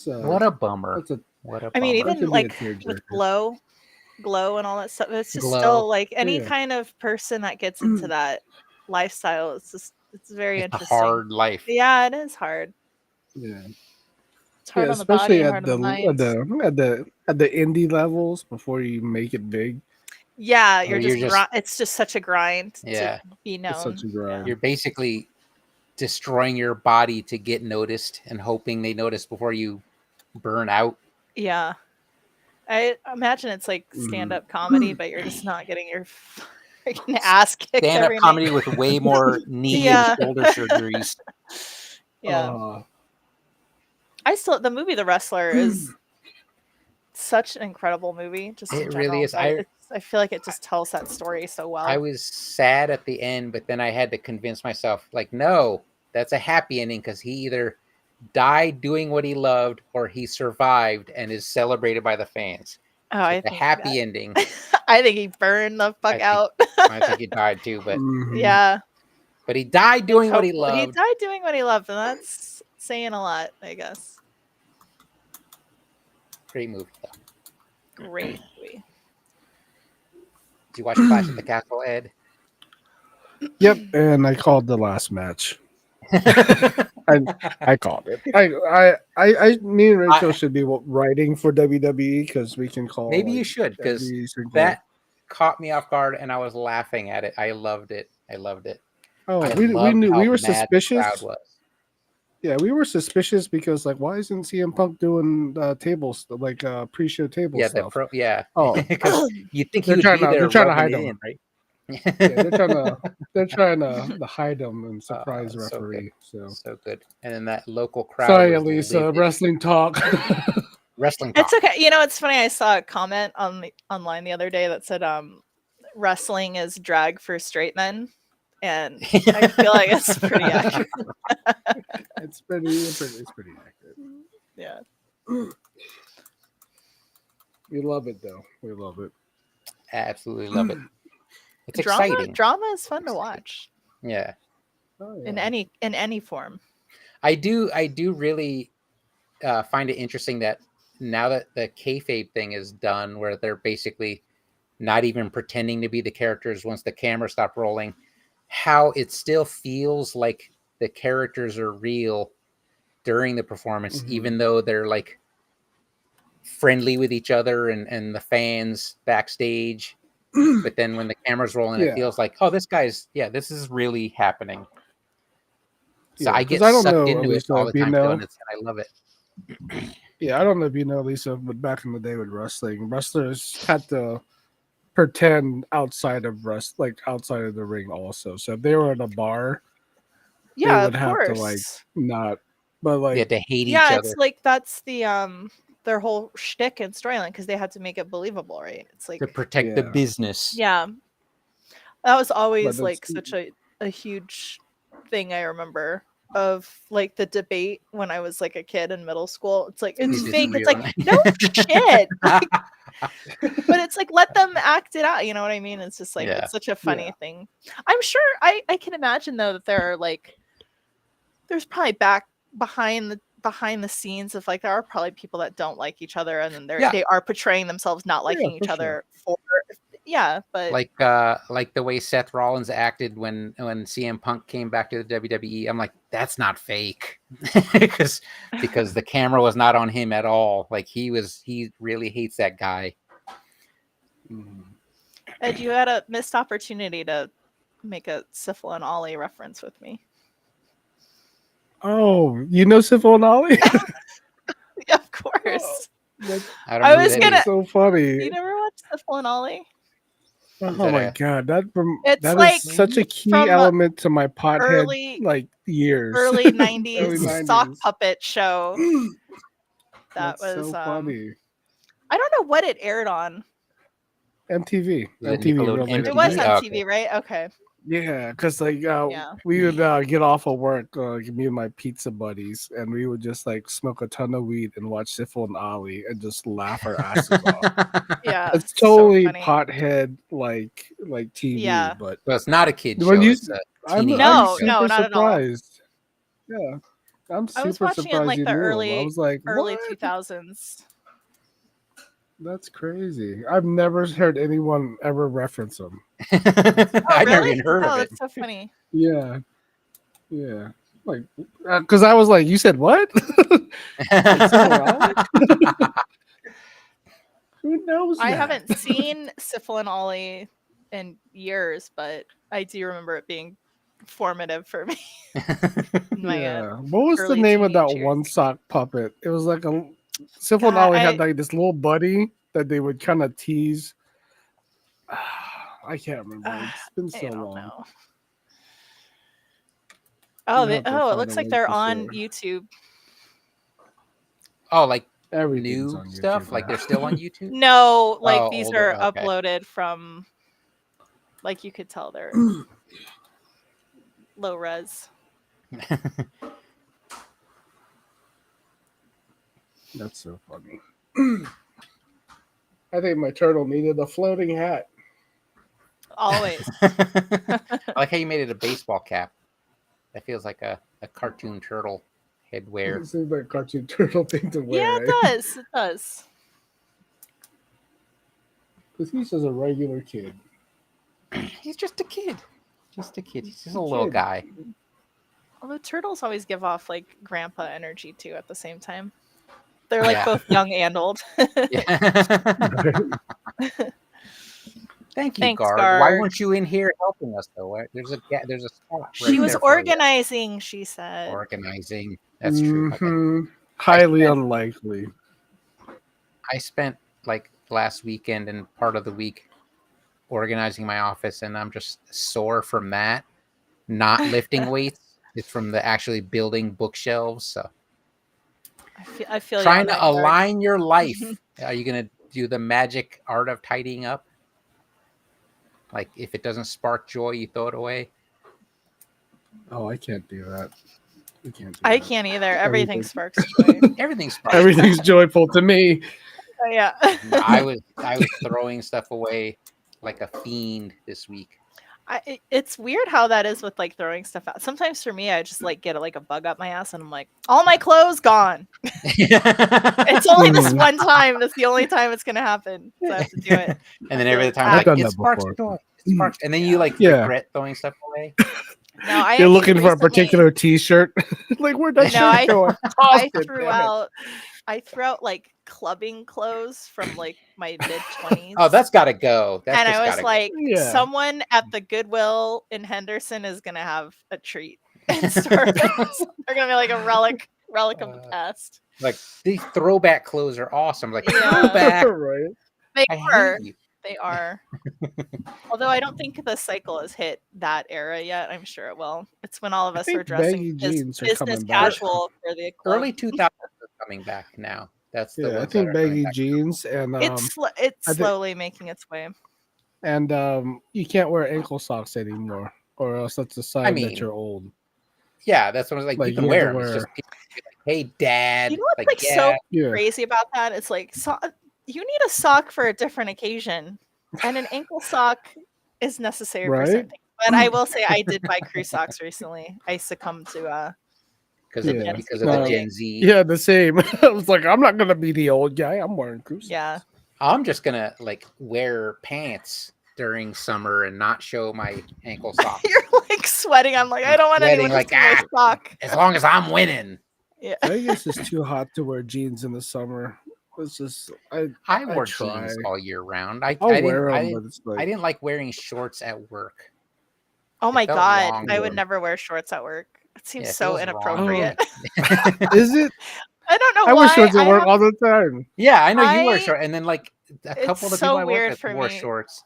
Speaker 1: What a bummer.
Speaker 2: that's a
Speaker 1: What a
Speaker 4: I mean,
Speaker 1: bummer.
Speaker 2: That
Speaker 4: even
Speaker 2: could be a
Speaker 4: like with
Speaker 2: tearjerker.
Speaker 4: glow and all that stuff, it's just
Speaker 1: Glow.
Speaker 4: still like any
Speaker 2: Yeah.
Speaker 4: kind of person that gets into that lifestyle. It's very
Speaker 1: It's a
Speaker 4: interesting.
Speaker 1: hard life.
Speaker 4: Yeah, it is hard.
Speaker 2: Yeah.
Speaker 4: It's hard
Speaker 2: Yeah,
Speaker 4: on the body,
Speaker 2: especially
Speaker 4: hard
Speaker 2: at
Speaker 4: on the mind.
Speaker 2: the indie levels before you make it big.
Speaker 4: Yeah,
Speaker 1: Or
Speaker 4: you're just it's just such a grind
Speaker 1: Yeah.
Speaker 4: to be
Speaker 2: It's
Speaker 4: known.
Speaker 2: such a grind.
Speaker 1: You're basically destroying your body to get noticed and hoping they notice before you burn out.
Speaker 4: Yeah. I imagine it's like stand-up comedy, but you're just not getting your freaking ass kicked
Speaker 1: Stand-up
Speaker 4: every
Speaker 1: comedy
Speaker 4: night.
Speaker 1: with way more knee
Speaker 4: Yeah.
Speaker 1: and shoulder surgeries.
Speaker 4: Yeah. The movie The Wrestler is such an incredible movie, just in
Speaker 1: It really
Speaker 4: general.
Speaker 1: is.
Speaker 4: But I feel like it just tells that story so well.
Speaker 1: I was sad at the end, but then I had to convince myself, like, no, that's a happy ending because he either died doing what he loved or he survived and is celebrated by the fans.
Speaker 4: Oh,
Speaker 1: So
Speaker 4: I
Speaker 1: it's a
Speaker 4: think
Speaker 1: happy ending.
Speaker 4: I think he burned the fuck out.
Speaker 1: I think he died too, but
Speaker 4: Yeah.
Speaker 1: but he died doing what he
Speaker 4: He
Speaker 1: loved.
Speaker 4: died doing what he loved, and that's saying a lot, I guess.
Speaker 1: Great movie, though.
Speaker 4: Great movie.
Speaker 1: Did you watch Clash at the Castle, Ed?
Speaker 2: Yep, and I called the last match. I called it. Me and Rachel should be writing for WWE because we can call.
Speaker 1: Maybe you should, because that caught me off guard and I was laughing at it. I loved it.
Speaker 2: Oh,
Speaker 1: I
Speaker 2: we
Speaker 1: loved
Speaker 2: knew
Speaker 1: how
Speaker 2: we were
Speaker 1: mad the
Speaker 2: suspicious.
Speaker 1: crowd was.
Speaker 2: Yeah, we were suspicious because like, why isn't CM Punk doing tables like pre-show table stuff?
Speaker 1: Oh, because you think he would be there.
Speaker 2: They're trying to hide
Speaker 1: in,
Speaker 2: him,
Speaker 1: right?
Speaker 2: Yeah, they're trying to hide him and surprise referee.
Speaker 1: So good. And then that local crowd.
Speaker 2: Sorry, Elisa. Wrestling talk.
Speaker 1: Wrestling talk.
Speaker 4: It's okay. You know, it's funny. I saw a comment online the other day that said, "Wrestling is drag for straight men," and I feel like it's pretty accurate.
Speaker 2: It's pretty accurate.
Speaker 4: Yeah.
Speaker 2: We love it, though. We love it.
Speaker 1: Absolutely love it. It's exciting.
Speaker 4: Drama is fun to watch.
Speaker 1: Yeah.
Speaker 2: Oh, yeah.
Speaker 4: In any form.
Speaker 1: I do really find it interesting that now that the kayfabe thing is done, where they're basically not even pretending to be the characters once the camera stopped rolling, how it still feels like the characters are real during the performance, even though they're like friendly with each other and the fans backstage. But then when the camera's rolling, it feels like, oh, this is really happening. So I get sucked into it all the time, and I love it.
Speaker 2: Yeah, I don't know if you know, Lisa, but back in the day with wrestling, wrestlers had to pretend outside of the ring also. So if they were at a bar, they would have to like not, but like
Speaker 1: they had to hate each
Speaker 4: other.
Speaker 1: other.
Speaker 4: Yeah, it's like that's the their whole shtick in storyline because they had to make it believable, right? It's like
Speaker 1: to protect the business.
Speaker 4: Yeah, that was always like such a huge thing. I remember of like the debate when I was like a kid in middle school. It's like it's fake. It's like no shit. Like, but it's like let them act it out. You know what I mean? It's just like it's such a funny thing. I'm sure I can imagine though that there are like there's probably behind the scenes of like there are probably people that don't like each other and then they are portraying themselves not liking each other but
Speaker 1: like the way Seth Rollins acted when CM Punk came back to the WWE, I'm like, that's not fake. because the camera was not on him at all. Like he really hates that guy.
Speaker 4: Ed, you had a missed opportunity to make a Syphil and Ollie reference with me.
Speaker 2: Oh, you know Syphil and Ollie?
Speaker 4: Yeah, of course.
Speaker 1: I was
Speaker 2: gonna. So funny.
Speaker 4: You never watched Syphil and Ollie?
Speaker 2: Oh my god, that
Speaker 4: like
Speaker 2: is such a key element to my pothead like years.
Speaker 4: Early 90s sock puppet show. That was
Speaker 2: so funny.
Speaker 4: I don't know what it aired on.
Speaker 2: MTV.
Speaker 4: It was MTV, right? Okay.
Speaker 2: Yeah, because like we would get off of work, me and my pizza buddies, and we would just like smoke a ton of weed and watch Syphil and Ollie and just laugh our asses off.
Speaker 4: Yeah,
Speaker 2: it's totally pothead like TV.
Speaker 4: Yeah,
Speaker 2: but
Speaker 1: it's not a kid show.
Speaker 2: I'm
Speaker 4: not
Speaker 2: surprised.
Speaker 4: at all.
Speaker 2: Yeah, I'm super
Speaker 4: I was watching
Speaker 2: surprised
Speaker 4: in like
Speaker 2: you
Speaker 4: the
Speaker 2: knew
Speaker 4: early
Speaker 2: him. I was like,
Speaker 4: early
Speaker 2: what?
Speaker 4: 2000s.
Speaker 2: That's crazy. I've never heard anyone ever reference him.
Speaker 1: I never even heard of it.
Speaker 4: That's so funny.
Speaker 2: Yeah. Like, because I was like, you said what? Who knows?
Speaker 4: I
Speaker 2: that?
Speaker 4: haven't seen Syphil and Ollie in years, but I do remember it being formative for me. in my,
Speaker 2: Yeah. What was the
Speaker 4: early
Speaker 2: name of that
Speaker 4: teenage years.
Speaker 2: one sock puppet? It was like a Syphil and
Speaker 4: God,
Speaker 2: Ollie had
Speaker 4: I-
Speaker 2: like this little buddy that they would kind of tease. I can't remember. It's been
Speaker 4: I
Speaker 2: so
Speaker 4: don't
Speaker 2: long.
Speaker 4: know. Oh,
Speaker 2: You'll have to
Speaker 4: it
Speaker 2: find
Speaker 4: looks
Speaker 2: a
Speaker 4: like
Speaker 2: link
Speaker 4: they're
Speaker 2: to
Speaker 4: on
Speaker 2: share.
Speaker 4: YouTube.
Speaker 1: Oh, like
Speaker 2: Everything's
Speaker 1: new
Speaker 2: on
Speaker 1: stuff?
Speaker 2: YouTube
Speaker 1: Like
Speaker 2: now.
Speaker 1: they're still on YouTube?
Speaker 4: No, like
Speaker 1: Oh,
Speaker 4: these
Speaker 1: older,
Speaker 4: are
Speaker 1: okay.
Speaker 4: uploaded from, like you could tell they're low res.
Speaker 2: That's so funny. I think my turtle needed a floating hat.
Speaker 4: Always.
Speaker 1: I like how you made it a baseball cap. That feels like a cartoon turtle head wear.
Speaker 2: It seems like a cartoon turtle thing to wear,
Speaker 4: Yeah,
Speaker 2: right?
Speaker 4: it does. It does.
Speaker 2: Because he's just a regular kid.
Speaker 1: He's just a kid. Just a kid. He's just a
Speaker 2: A
Speaker 1: little
Speaker 2: kid.
Speaker 1: guy.
Speaker 4: Although turtles always give off like grandpa energy too at the same time. They're like
Speaker 1: Yeah.
Speaker 4: both young and old.
Speaker 1: Yeah. Thank you,
Speaker 4: Thanks,
Speaker 1: Guard. Why
Speaker 4: Guard.
Speaker 1: weren't you in here helping us though? There's a spot. Right
Speaker 4: She was
Speaker 1: there for you.
Speaker 4: organizing, she said.
Speaker 1: Organizing. That's true. Okay.
Speaker 2: Mhm. Highly
Speaker 1: spent-
Speaker 2: unlikely.
Speaker 1: I spent like last weekend and part of the week organizing my office, and I'm just sore from that. Not lifting weights. It's from the actually building bookshelves. So
Speaker 4: I feel you
Speaker 1: trying
Speaker 4: on
Speaker 1: to
Speaker 4: that, Guard.
Speaker 1: align your life. Are you gonna do the magic art of tidying up? Like if it doesn't spark joy, you throw it away.
Speaker 2: Oh, I can't do that. I can't do
Speaker 4: I
Speaker 2: that.
Speaker 4: can't either.
Speaker 2: Everything.
Speaker 4: Everything sparks joy.
Speaker 1: Everything sparks.
Speaker 2: Everything's joyful to me.
Speaker 4: Yeah.
Speaker 1: I was throwing stuff away like a fiend this week.
Speaker 4: It's weird how that is with like throwing stuff out. Sometimes for me, I just like get like a bug up my ass, and I'm like, all my clothes gone. It's only this
Speaker 2: Mhm.
Speaker 4: one time. That's the only time it's gonna happen. So I have to do it.
Speaker 1: And then every time
Speaker 2: I've
Speaker 1: like
Speaker 2: done
Speaker 1: it
Speaker 2: that
Speaker 1: sparks
Speaker 2: before.
Speaker 1: joy. It sparks, and then you like
Speaker 2: Yeah.
Speaker 1: regret throwing stuff away.
Speaker 4: No, I
Speaker 2: You're
Speaker 4: actually
Speaker 2: looking for a
Speaker 4: recently-
Speaker 2: particular T-shirt. Like, where'd that
Speaker 1: No,
Speaker 2: shirt
Speaker 4: I-
Speaker 2: go?
Speaker 4: I
Speaker 2: Tossed it,
Speaker 4: threw
Speaker 2: damn it.
Speaker 4: out like clubbing clothes from like my mid-20s.
Speaker 1: Oh, that's got to go. That's
Speaker 4: and
Speaker 1: just
Speaker 4: I was
Speaker 1: gotta go.
Speaker 4: like,
Speaker 2: Yeah.
Speaker 4: someone at the Goodwill in Henderson is gonna have a treat in store. They're gonna be like a relic of the past.
Speaker 1: Like these throwback clothes are awesome. Like
Speaker 4: Yeah.
Speaker 1: throwback.
Speaker 2: Right.
Speaker 4: They
Speaker 1: I
Speaker 4: are.
Speaker 1: hate you.
Speaker 4: They are. Although I don't think the cycle has hit that era yet. I'm sure it will. It's when all of
Speaker 2: I
Speaker 4: us are
Speaker 2: think
Speaker 4: dressing
Speaker 2: baggy
Speaker 4: as
Speaker 2: jeans are
Speaker 4: business
Speaker 2: coming back.
Speaker 4: casual for the club.
Speaker 1: Early 2000s are coming back now. That's the
Speaker 2: Yeah, I
Speaker 1: ones that
Speaker 2: think
Speaker 1: are coming
Speaker 2: baggy
Speaker 1: back.
Speaker 2: jeans and
Speaker 4: It's
Speaker 2: I think-
Speaker 4: slowly making its way.
Speaker 2: you can't wear ankle socks anymore, or else that's a sign
Speaker 1: mean,
Speaker 2: that you're old.
Speaker 1: Yeah, that's what I was like.
Speaker 2: Like,
Speaker 1: You can
Speaker 2: you have
Speaker 1: wear
Speaker 2: to
Speaker 1: them. It's just
Speaker 2: wear-
Speaker 1: people be like, hey, Dad.
Speaker 4: You know what's like
Speaker 1: yeah.
Speaker 4: so
Speaker 2: Yeah.
Speaker 4: crazy about that? It's like you need a sock for a different occasion, and an ankle sock is necessary for certain
Speaker 2: Right?
Speaker 4: things. But I will say I did buy crew socks recently. I succumbed to
Speaker 1: because of,
Speaker 2: Yeah.
Speaker 1: because of
Speaker 2: No.
Speaker 1: the Gen Z.
Speaker 2: Yeah, the same. I was like, I'm not gonna be the old guy. I'm wearing cruise.
Speaker 4: yeah.
Speaker 1: I'm just gonna like wear pants during summer and not show my ankle socks.
Speaker 4: You're like sweating. I'm like, I don't want
Speaker 1: Sweating,
Speaker 4: anyone
Speaker 1: like,
Speaker 4: to see my sock.
Speaker 1: As long as I'm winning.
Speaker 4: Yeah.
Speaker 2: Vegas is too hot to wear jeans in the summer. It's just
Speaker 1: I wore
Speaker 2: try.
Speaker 1: jeans all year round. I
Speaker 2: I'll
Speaker 1: didn't,
Speaker 2: wear
Speaker 1: I
Speaker 2: them,
Speaker 1: didn't,
Speaker 2: but it's like
Speaker 1: I didn't like wearing shorts at work.
Speaker 4: Oh my
Speaker 1: felt
Speaker 4: god,
Speaker 1: wrong
Speaker 4: I
Speaker 1: to
Speaker 4: would
Speaker 1: them.
Speaker 4: never wear shorts at work. It seems
Speaker 1: Yeah, it
Speaker 4: so
Speaker 1: feels wrong.
Speaker 4: inappropriate.
Speaker 2: Is it?
Speaker 4: I don't know
Speaker 2: I
Speaker 4: why.
Speaker 2: wear shorts at
Speaker 4: I
Speaker 2: work
Speaker 4: have-
Speaker 2: all the time.
Speaker 1: Yeah, I know you wear
Speaker 4: I-
Speaker 1: shorts, and then like a
Speaker 4: It's
Speaker 1: couple of the
Speaker 4: so
Speaker 1: people I
Speaker 4: weird
Speaker 1: worked
Speaker 4: for
Speaker 1: with wore
Speaker 4: me.
Speaker 1: shorts,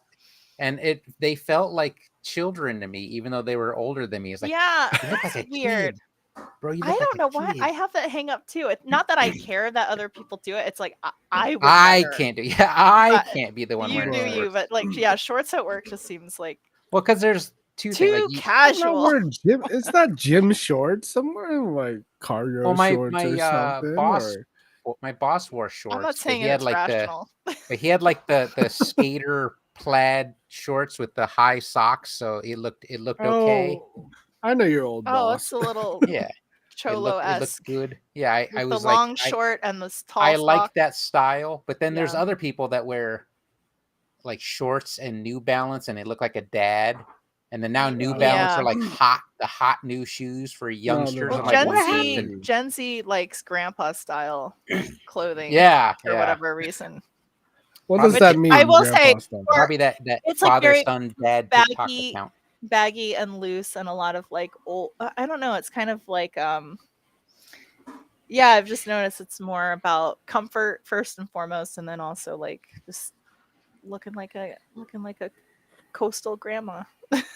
Speaker 1: and they felt like children to me, even though they were older than me. It's like
Speaker 4: yeah,
Speaker 1: you look like a
Speaker 4: it's weird.
Speaker 1: kid, bro. You look
Speaker 4: I
Speaker 1: like
Speaker 4: don't
Speaker 1: a
Speaker 4: know why.
Speaker 1: kid.
Speaker 4: I have that hang up too. It's not that I care that other people do it. It's like I would
Speaker 1: I
Speaker 4: never.
Speaker 1: can't do. Yeah, I
Speaker 4: But
Speaker 1: can't be the one
Speaker 4: You
Speaker 1: wearing
Speaker 4: do
Speaker 2: Right.
Speaker 4: you,
Speaker 1: shorts.
Speaker 4: but like yeah, shorts at work just seems like
Speaker 1: Well, because there's two things.
Speaker 4: too
Speaker 1: Like you,
Speaker 2: I'm not
Speaker 4: casual.
Speaker 2: wearing gym. It's not gym shorts. I'm wearing like cargo
Speaker 1: well, my
Speaker 2: shorts or something.
Speaker 1: boss,
Speaker 2: or-
Speaker 1: my boss wore shorts.
Speaker 4: I'm not
Speaker 1: but
Speaker 4: saying
Speaker 1: he had
Speaker 4: it's
Speaker 1: like
Speaker 4: rational.
Speaker 1: but he had like the skater plaid shorts with the high socks, so it looked okay.
Speaker 2: Oh, I know your old
Speaker 4: Oh,
Speaker 2: boss.
Speaker 4: it's a little
Speaker 1: Yeah, it
Speaker 4: cholo
Speaker 1: looked
Speaker 4: esque.
Speaker 1: good. Yeah, I
Speaker 4: The
Speaker 1: was
Speaker 4: long
Speaker 1: like,
Speaker 4: short and the tall.
Speaker 1: I like
Speaker 4: sock.
Speaker 1: that style, but then there's
Speaker 4: Yeah.
Speaker 1: other people that wear like shorts and New Balance, and they look like a dad. And then now New Balance
Speaker 4: Yeah.
Speaker 1: are like the hot new shoes for youngsters.
Speaker 2: no.
Speaker 1: I'm
Speaker 4: Well,
Speaker 1: like,
Speaker 4: Gen
Speaker 1: what
Speaker 4: Z,
Speaker 1: happened?
Speaker 4: Gen Z likes grandpa style clothing.
Speaker 1: Yeah,
Speaker 4: for
Speaker 1: yeah.
Speaker 4: whatever reason.
Speaker 2: What does
Speaker 4: Which
Speaker 2: that mean?
Speaker 4: I will say,
Speaker 2: Grandpa style?
Speaker 1: Probably that
Speaker 4: it's like
Speaker 1: father,
Speaker 4: very
Speaker 1: son, dad TikTok
Speaker 4: baggy,
Speaker 1: account.
Speaker 4: baggy and loose, and a lot of like old. I don't know. It's kind of like yeah. I've just noticed it's more about comfort first and foremost, and then also like just looking like a coastal grandma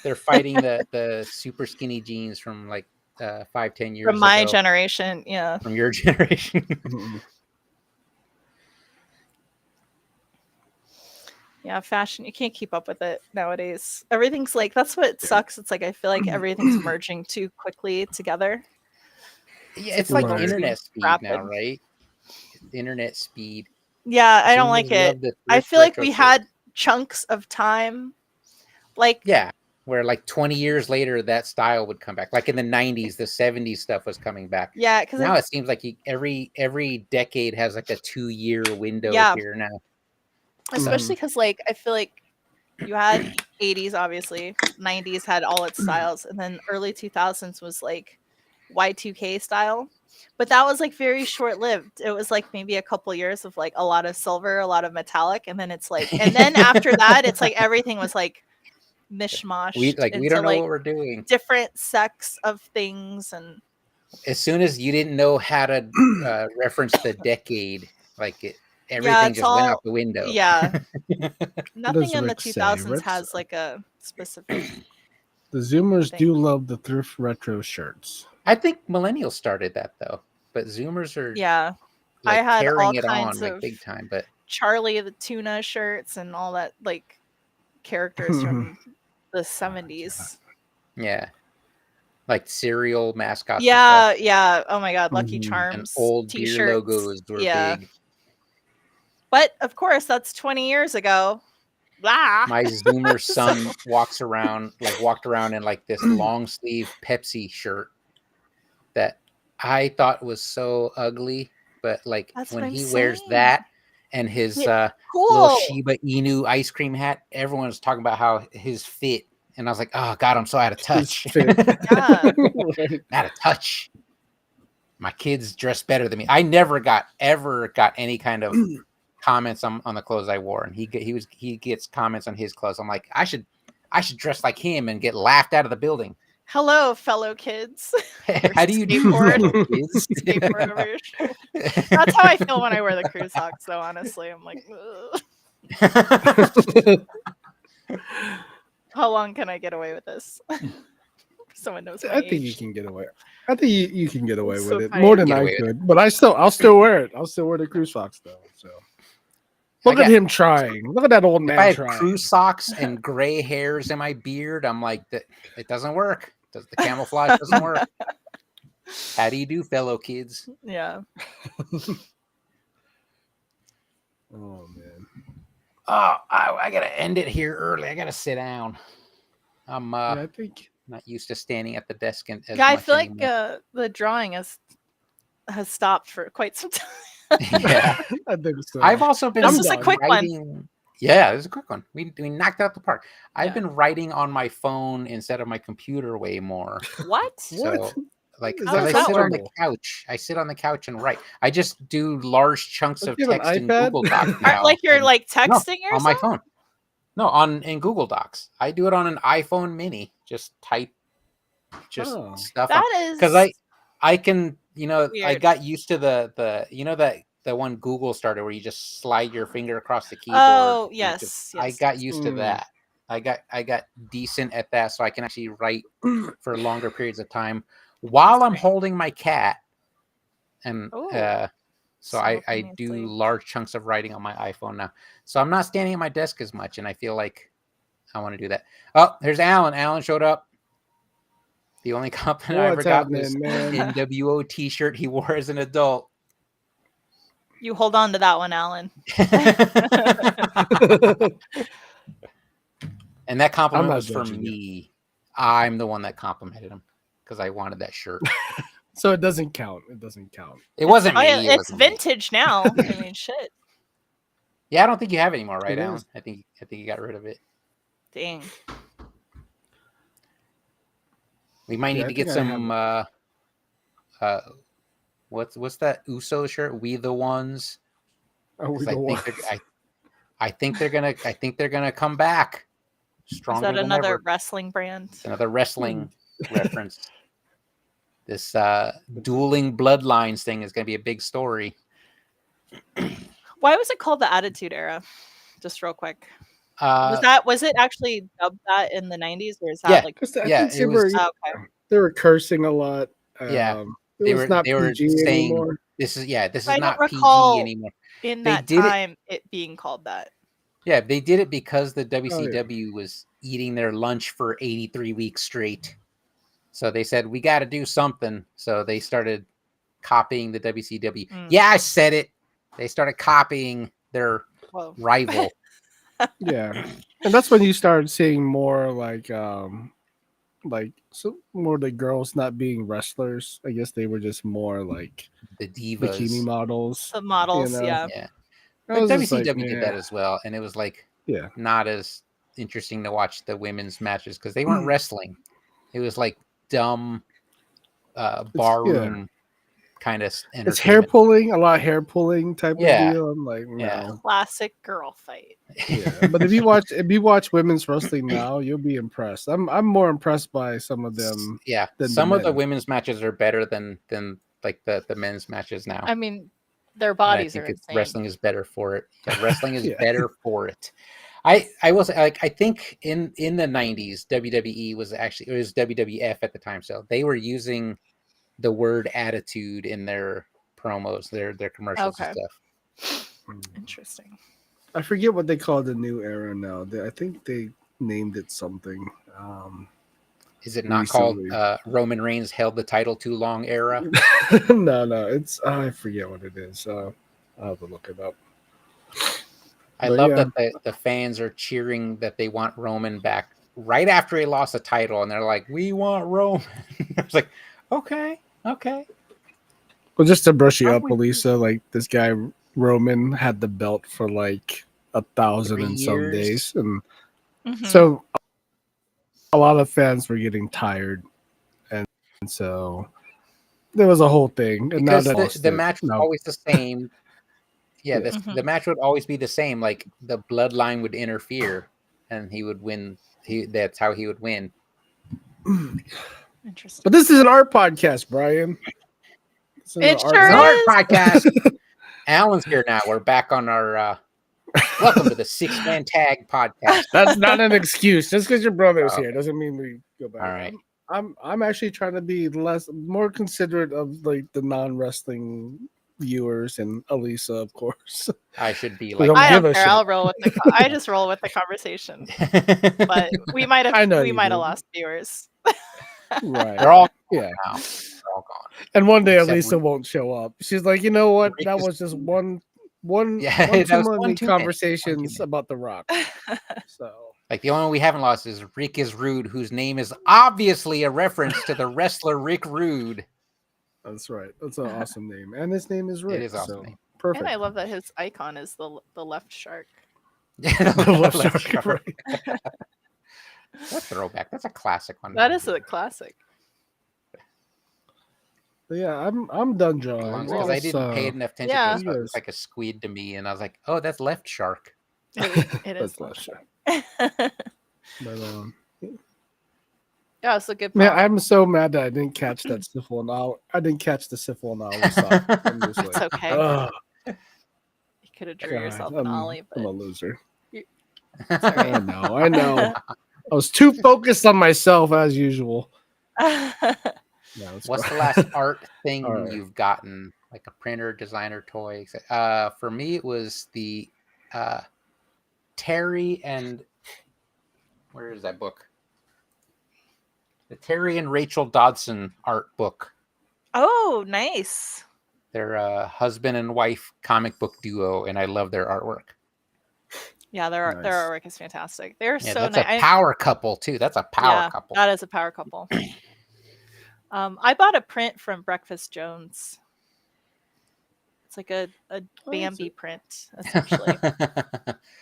Speaker 1: They're fighting the super skinny jeans from like 5-10 years
Speaker 4: from my
Speaker 1: ago,
Speaker 4: generation. Yeah.
Speaker 1: from your generation.
Speaker 2: Mm-mm.
Speaker 4: Yeah, fashion, you can't keep up with it nowadays. Everything's like that's what
Speaker 2: Yeah.
Speaker 4: sucks. It's like I feel like everything's merging too quickly together.
Speaker 1: Yeah, it's
Speaker 2: like
Speaker 1: like
Speaker 2: Right.
Speaker 1: internet speed
Speaker 4: rapid.
Speaker 1: now, right? Internet speed.
Speaker 4: Yeah, I don't
Speaker 1: Zoomers
Speaker 4: like it.
Speaker 1: love the
Speaker 4: I
Speaker 1: thrift
Speaker 4: feel like
Speaker 1: retro
Speaker 4: we
Speaker 1: shit.
Speaker 4: had chunks of time like
Speaker 1: Yeah, where like 20 years later that style would come back. Like in the 90s, the 70s stuff was coming back.
Speaker 4: yeah, because
Speaker 1: Now it seems like every decade has like a 2-year window
Speaker 4: Yeah.
Speaker 1: here now.
Speaker 4: especially because like I feel like you had 80s obviously, 90s had all its styles, and then early 2000s was like Y2K style. But that was like very short lived. It was like maybe a couple years of like a lot of silver, a lot of metallic, and then it's like, and then after that, it's like everything was like mishmashed
Speaker 1: We
Speaker 4: into
Speaker 1: don't know
Speaker 4: like
Speaker 1: what we're doing.
Speaker 4: different sects of things. And
Speaker 1: As soon as you didn't know how to reference the decade, like
Speaker 4: yeah,
Speaker 1: everything
Speaker 4: it's
Speaker 1: just went
Speaker 4: all
Speaker 1: out the window.
Speaker 4: yeah.
Speaker 2: What
Speaker 4: Nothing
Speaker 2: does
Speaker 4: in the
Speaker 2: Rick say?
Speaker 4: 2000s
Speaker 2: Rick
Speaker 4: has
Speaker 2: said,
Speaker 4: like a specific
Speaker 2: the Zoomers
Speaker 4: thing.
Speaker 2: do love the thrift retro shirts.
Speaker 1: I think millennials started that though, but Zoomers are
Speaker 4: Yeah, I
Speaker 1: like
Speaker 4: had all
Speaker 1: carrying it
Speaker 4: kinds
Speaker 1: on like
Speaker 4: of
Speaker 1: big time. But
Speaker 4: Charlie the Tuna shirts and all that like characters from the 70s.
Speaker 1: yeah, like cereal mascots and
Speaker 4: Yeah,
Speaker 1: stuff,
Speaker 4: yeah. Oh my god, Lucky
Speaker 2: Mhm.
Speaker 1: and
Speaker 4: Charms
Speaker 1: old beer
Speaker 4: t-shirts.
Speaker 1: logos were
Speaker 4: Yeah.
Speaker 1: big.
Speaker 4: But of course, that's 20 years ago. Blah.
Speaker 1: My Zoomer
Speaker 4: So-
Speaker 1: son walked around in like this long sleeve Pepsi shirt that I thought was so ugly, but like
Speaker 4: That's
Speaker 1: when
Speaker 4: what I'm
Speaker 1: he wears
Speaker 4: saying.
Speaker 1: that and his
Speaker 4: Yeah,
Speaker 1: little
Speaker 4: cool.
Speaker 1: Shiba Inu ice cream hat, everyone was talking about how his fit, and I was like, oh god, I'm so out of touch.
Speaker 2: fit.
Speaker 4: Yeah.
Speaker 2: Right.
Speaker 1: Out of touch. My kids dress better than me. I never ever got any kind of comments on the clothes I wore, and he gets comments on his clothes. I'm like, I should dress like him and get laughed out of the building.
Speaker 4: Hello, fellow kids.
Speaker 1: How do you do,
Speaker 4: skateboard.
Speaker 1: fellow kids?
Speaker 4: Skateboard over your shoulder. That's how I feel when I wear the crew socks, though, honestly. I'm like, ugh. How long can I get away with this? Someone knows my
Speaker 2: I think you
Speaker 4: age.
Speaker 2: can get away. I think you can get away
Speaker 4: It's
Speaker 2: with
Speaker 4: so
Speaker 2: it
Speaker 4: funny.
Speaker 2: more than
Speaker 1: Get
Speaker 2: I
Speaker 1: away with
Speaker 2: could. But I'll still wear it. I'll still wear the crew socks though. So look at him trying. Look at that old
Speaker 1: If
Speaker 2: man
Speaker 1: I had
Speaker 2: trying.
Speaker 1: crew socks and gray hairs in my beard, I'm like, that it doesn't work. The camouflage doesn't work. How do you do, fellow kids?
Speaker 4: Yeah.
Speaker 2: Oh man.
Speaker 1: Oh, I gotta end it here early. I gotta sit down. I'm
Speaker 2: Yeah, I think
Speaker 1: not used to standing at the desk and as
Speaker 4: Yeah, I
Speaker 1: much
Speaker 4: feel
Speaker 1: anymore.
Speaker 4: like the drawing has stopped for quite some time.
Speaker 1: Yeah,
Speaker 2: I think so.
Speaker 1: I've also been.
Speaker 4: This is a quick one.
Speaker 1: writing. Yeah, it was a quick one. We knocked it out the park. I've
Speaker 4: Yeah.
Speaker 1: been writing on my phone instead of my computer way more.
Speaker 4: What?
Speaker 1: So, like,
Speaker 2: Is
Speaker 4: How
Speaker 1: because
Speaker 4: does
Speaker 1: I
Speaker 4: that
Speaker 1: sit on the
Speaker 2: work?
Speaker 1: couch. I sit on the couch and write. I just do large chunks
Speaker 2: Don't
Speaker 1: of
Speaker 2: you have an
Speaker 1: text in
Speaker 2: iPad?
Speaker 1: Google Docs now.
Speaker 4: Like you're
Speaker 1: and-
Speaker 4: like
Speaker 1: no,
Speaker 4: texting yourself?
Speaker 1: on my phone. No, in Google Docs. I do it on an iPhone Mini. Just type,
Speaker 2: Oh.
Speaker 1: stuff.
Speaker 4: That is
Speaker 1: Because I can, I
Speaker 4: weird.
Speaker 1: got used to the that the one Google started where you just slide your finger across the keyboard.
Speaker 4: Oh,
Speaker 1: and
Speaker 4: yes,
Speaker 1: I
Speaker 4: yes.
Speaker 1: got used to
Speaker 2: Mm.
Speaker 1: that. I got decent at that, so I can actually write for longer periods of time while I'm holding my cat. And
Speaker 4: Ooh.
Speaker 1: so I do
Speaker 4: Simultaneously.
Speaker 1: large chunks of writing on my iPhone now. So I'm not standing at my desk as much, and I feel like I want to do that. Oh, there's Alan. Alan showed up. The only compliment I ever
Speaker 2: What's
Speaker 1: got was
Speaker 2: happening, man?
Speaker 1: NWO t-shirt he wore as an adult.
Speaker 4: You hold on to that one, Alan.
Speaker 1: And that compliment
Speaker 2: not
Speaker 1: was for
Speaker 2: judging you.
Speaker 1: me. I'm the one that complimented him because I wanted that shirt.
Speaker 2: So it doesn't count. It doesn't count.
Speaker 1: It wasn't
Speaker 4: Oh,
Speaker 1: me.
Speaker 4: yeah,
Speaker 1: it
Speaker 4: it's
Speaker 1: wasn't me.
Speaker 4: vintage now. I mean, shit.
Speaker 1: Yeah, I don't think you have it anymore, right,
Speaker 2: It
Speaker 1: Alan?
Speaker 2: is.
Speaker 1: I think you got rid of it.
Speaker 4: Dang.
Speaker 1: We might
Speaker 2: Yeah,
Speaker 1: need
Speaker 2: I
Speaker 1: to get
Speaker 2: think I have
Speaker 1: some what's that USO shirt? We the ones.
Speaker 2: Are we
Speaker 1: 'Cause
Speaker 2: the
Speaker 1: I
Speaker 2: ones?
Speaker 1: think I think they're gonna come back
Speaker 4: Is
Speaker 1: stronger
Speaker 4: that
Speaker 1: than
Speaker 4: another
Speaker 1: ever.
Speaker 4: wrestling brand?
Speaker 1: It's another wrestling reference. This dueling bloodlines thing is gonna be a big story.
Speaker 4: Why was it called the Attitude Era? Just real quick.
Speaker 1: Uh,
Speaker 4: Was it actually dubbed that in the 90s, or is
Speaker 1: Yeah.
Speaker 4: that like
Speaker 2: Because I
Speaker 1: Yeah,
Speaker 2: think
Speaker 1: it was.
Speaker 4: oh, okay.
Speaker 2: they were cursing a lot.
Speaker 1: Yeah,
Speaker 2: It
Speaker 1: they
Speaker 2: was
Speaker 1: were
Speaker 2: not
Speaker 1: they were
Speaker 2: PG
Speaker 1: saying
Speaker 2: anymore.
Speaker 1: this is
Speaker 4: I don't
Speaker 1: not PG
Speaker 4: recall
Speaker 1: anymore.
Speaker 4: in
Speaker 1: They
Speaker 4: that
Speaker 1: did it.
Speaker 4: time it being called that.
Speaker 1: Yeah, they did it because the
Speaker 2: Oh, yeah.
Speaker 1: WCW was eating their lunch for 83 weeks straight. So they said we got to do something. So they started copying the WCW.
Speaker 4: Mm.
Speaker 1: Yeah, I said it. They started copying their
Speaker 4: Whoa.
Speaker 1: rival.
Speaker 2: Yeah, and that's when you started seeing more like so more the girls not being wrestlers. I guess they were just more like
Speaker 1: The
Speaker 2: bikini
Speaker 1: divas.
Speaker 2: models.
Speaker 4: The models,
Speaker 2: know?
Speaker 4: yeah.
Speaker 1: Yeah,
Speaker 2: I
Speaker 1: but
Speaker 2: was just like,
Speaker 1: WCW did that
Speaker 2: man,
Speaker 1: as well, and it was like
Speaker 2: yeah.
Speaker 1: not as interesting to watch the women's matches because they weren't wrestling. It was like dumb
Speaker 2: Yeah.
Speaker 1: barroom kind of
Speaker 2: It's hair
Speaker 1: entertainment.
Speaker 2: pulling, a lot of hair pulling type of
Speaker 1: Yeah.
Speaker 2: deal. I'm like,
Speaker 1: Yeah.
Speaker 2: no.
Speaker 4: Classic girl fight.
Speaker 2: Yeah, but if you watch women's wrestling now, you'll be impressed. I'm more impressed by some of them.
Speaker 1: Yeah,
Speaker 2: than
Speaker 1: some
Speaker 2: the
Speaker 1: of the
Speaker 2: men.
Speaker 1: women's matches are better than like the men's matches now.
Speaker 4: I mean, their
Speaker 1: And I
Speaker 4: bodies
Speaker 1: think
Speaker 4: are insane.
Speaker 1: wrestling is better for it. Yeah, wrestling is
Speaker 2: Yeah.
Speaker 1: better for it. I will say, like, I think in the 90s WWE was actually, it was WWF at the time, so they were using the word attitude in their promos, their commercials and
Speaker 4: Okay.
Speaker 1: stuff.
Speaker 4: Interesting.
Speaker 2: I forget what they call the new era now. I think they named it something.
Speaker 1: Is it not called
Speaker 2: Recently.
Speaker 1: Roman Reigns held the title too long era?
Speaker 2: No, it's I forget what it is. I'll have to look it up.
Speaker 1: I
Speaker 2: But
Speaker 1: love
Speaker 2: yeah.
Speaker 1: that the fans are cheering that they want Roman back right after he lost a title, and they're like, "We want Roman." I was like, "Okay."
Speaker 2: Well, just to brush you
Speaker 1: I'm
Speaker 2: up,
Speaker 1: with you.
Speaker 2: Elisa, like this guy Roman had the belt for like 1,000
Speaker 1: 3
Speaker 2: and some
Speaker 1: years.
Speaker 2: days, and
Speaker 4: Mhm.
Speaker 2: so a lot of fans were getting tired, and so there was a whole thing. And now
Speaker 1: Because
Speaker 2: that
Speaker 1: the match was
Speaker 2: no,
Speaker 1: always the same. Yeah,
Speaker 2: Yeah.
Speaker 4: Mhm.
Speaker 1: the match would always be the same. Like the bloodline would interfere, and he would win. That's how he would win.
Speaker 4: Interesting.
Speaker 2: but this is an art podcast, Brian. This is
Speaker 4: It
Speaker 2: an art
Speaker 4: sure
Speaker 1: It's an art
Speaker 4: is.
Speaker 1: podcast. Alan's here now. We're back on our. Welcome to the 6-Man Tag Podcast.
Speaker 2: That's not an excuse. Just because your brother's
Speaker 1: Oh,
Speaker 2: here doesn't mean we go back.
Speaker 1: All right.
Speaker 2: I'm actually trying to be more considerate of like the non-wrestling viewers and Elisa, of course.
Speaker 1: I should be
Speaker 2: We
Speaker 1: like.
Speaker 2: don't
Speaker 4: I
Speaker 2: give
Speaker 4: don't
Speaker 2: a
Speaker 4: care.
Speaker 2: shit.
Speaker 4: I'll roll with the. I just roll with the conversation. But we might
Speaker 2: I
Speaker 4: have
Speaker 2: know you do.
Speaker 4: lost viewers.
Speaker 2: Right.
Speaker 1: They're all gone
Speaker 2: Yeah.
Speaker 1: now. They're all gone.
Speaker 2: And one day
Speaker 1: Except
Speaker 2: Elisa
Speaker 1: Rick.
Speaker 2: won't show up. She's like, you know what?
Speaker 1: Rick
Speaker 2: That
Speaker 1: is-
Speaker 2: was just one
Speaker 1: Yeah,
Speaker 2: too
Speaker 1: that was
Speaker 2: many
Speaker 1: one too
Speaker 2: conversations
Speaker 1: many.
Speaker 2: about The Rock. So
Speaker 1: Like the only one we haven't lost is Rick is Rude, whose name is obviously a reference to the wrestler Rick Rude.
Speaker 2: that's right. That's an awesome name. And his name is Rick.
Speaker 1: is awesome
Speaker 2: so
Speaker 1: name.
Speaker 2: perfect.
Speaker 4: And I love that his icon is the left shark.
Speaker 2: The left shark, right.
Speaker 1: That's a throwback. That's a classic one.
Speaker 4: That is a classic.
Speaker 2: But yeah, I'm done drawing.
Speaker 1: Because I didn't pay enough attention
Speaker 4: Yeah.
Speaker 1: to it, so it was like a squid to me, and I was like, "Oh, that's left shark."
Speaker 4: It is
Speaker 2: That's
Speaker 4: left
Speaker 2: left shark.
Speaker 4: shark.
Speaker 2: But
Speaker 4: Yeah, it's a good.
Speaker 2: man,
Speaker 4: prop.
Speaker 2: I'm so mad that I didn't catch that syphil now. I didn't catch the syphil now. I'm just
Speaker 4: It's
Speaker 2: like,
Speaker 4: okay.
Speaker 2: ugh,
Speaker 4: You could have drew
Speaker 2: God,
Speaker 4: yourself
Speaker 2: I'm,
Speaker 4: an ollie,
Speaker 2: I'm a
Speaker 4: but
Speaker 2: loser.
Speaker 4: it's all
Speaker 2: I
Speaker 4: right.
Speaker 2: know. I was too focused on myself as usual. No, it's
Speaker 1: What's the
Speaker 2: fine.
Speaker 1: last art thing
Speaker 2: All right.
Speaker 1: you've gotten, like a printer, designer, toy? For me, it was the Terry and where is that book? The Terry and Rachel Dodson art book.
Speaker 4: Oh, nice.
Speaker 1: They're a husband and wife comic book duo, and I love their artwork.
Speaker 4: Yeah, their
Speaker 2: Nice.
Speaker 4: artwork is fantastic. They're
Speaker 1: Yeah,
Speaker 4: so
Speaker 1: that's
Speaker 4: nice.
Speaker 1: a power couple too. That's a power couple.
Speaker 4: That is a power couple. I bought a print from Breakfast Jones. It's like a Bambi print, essentially.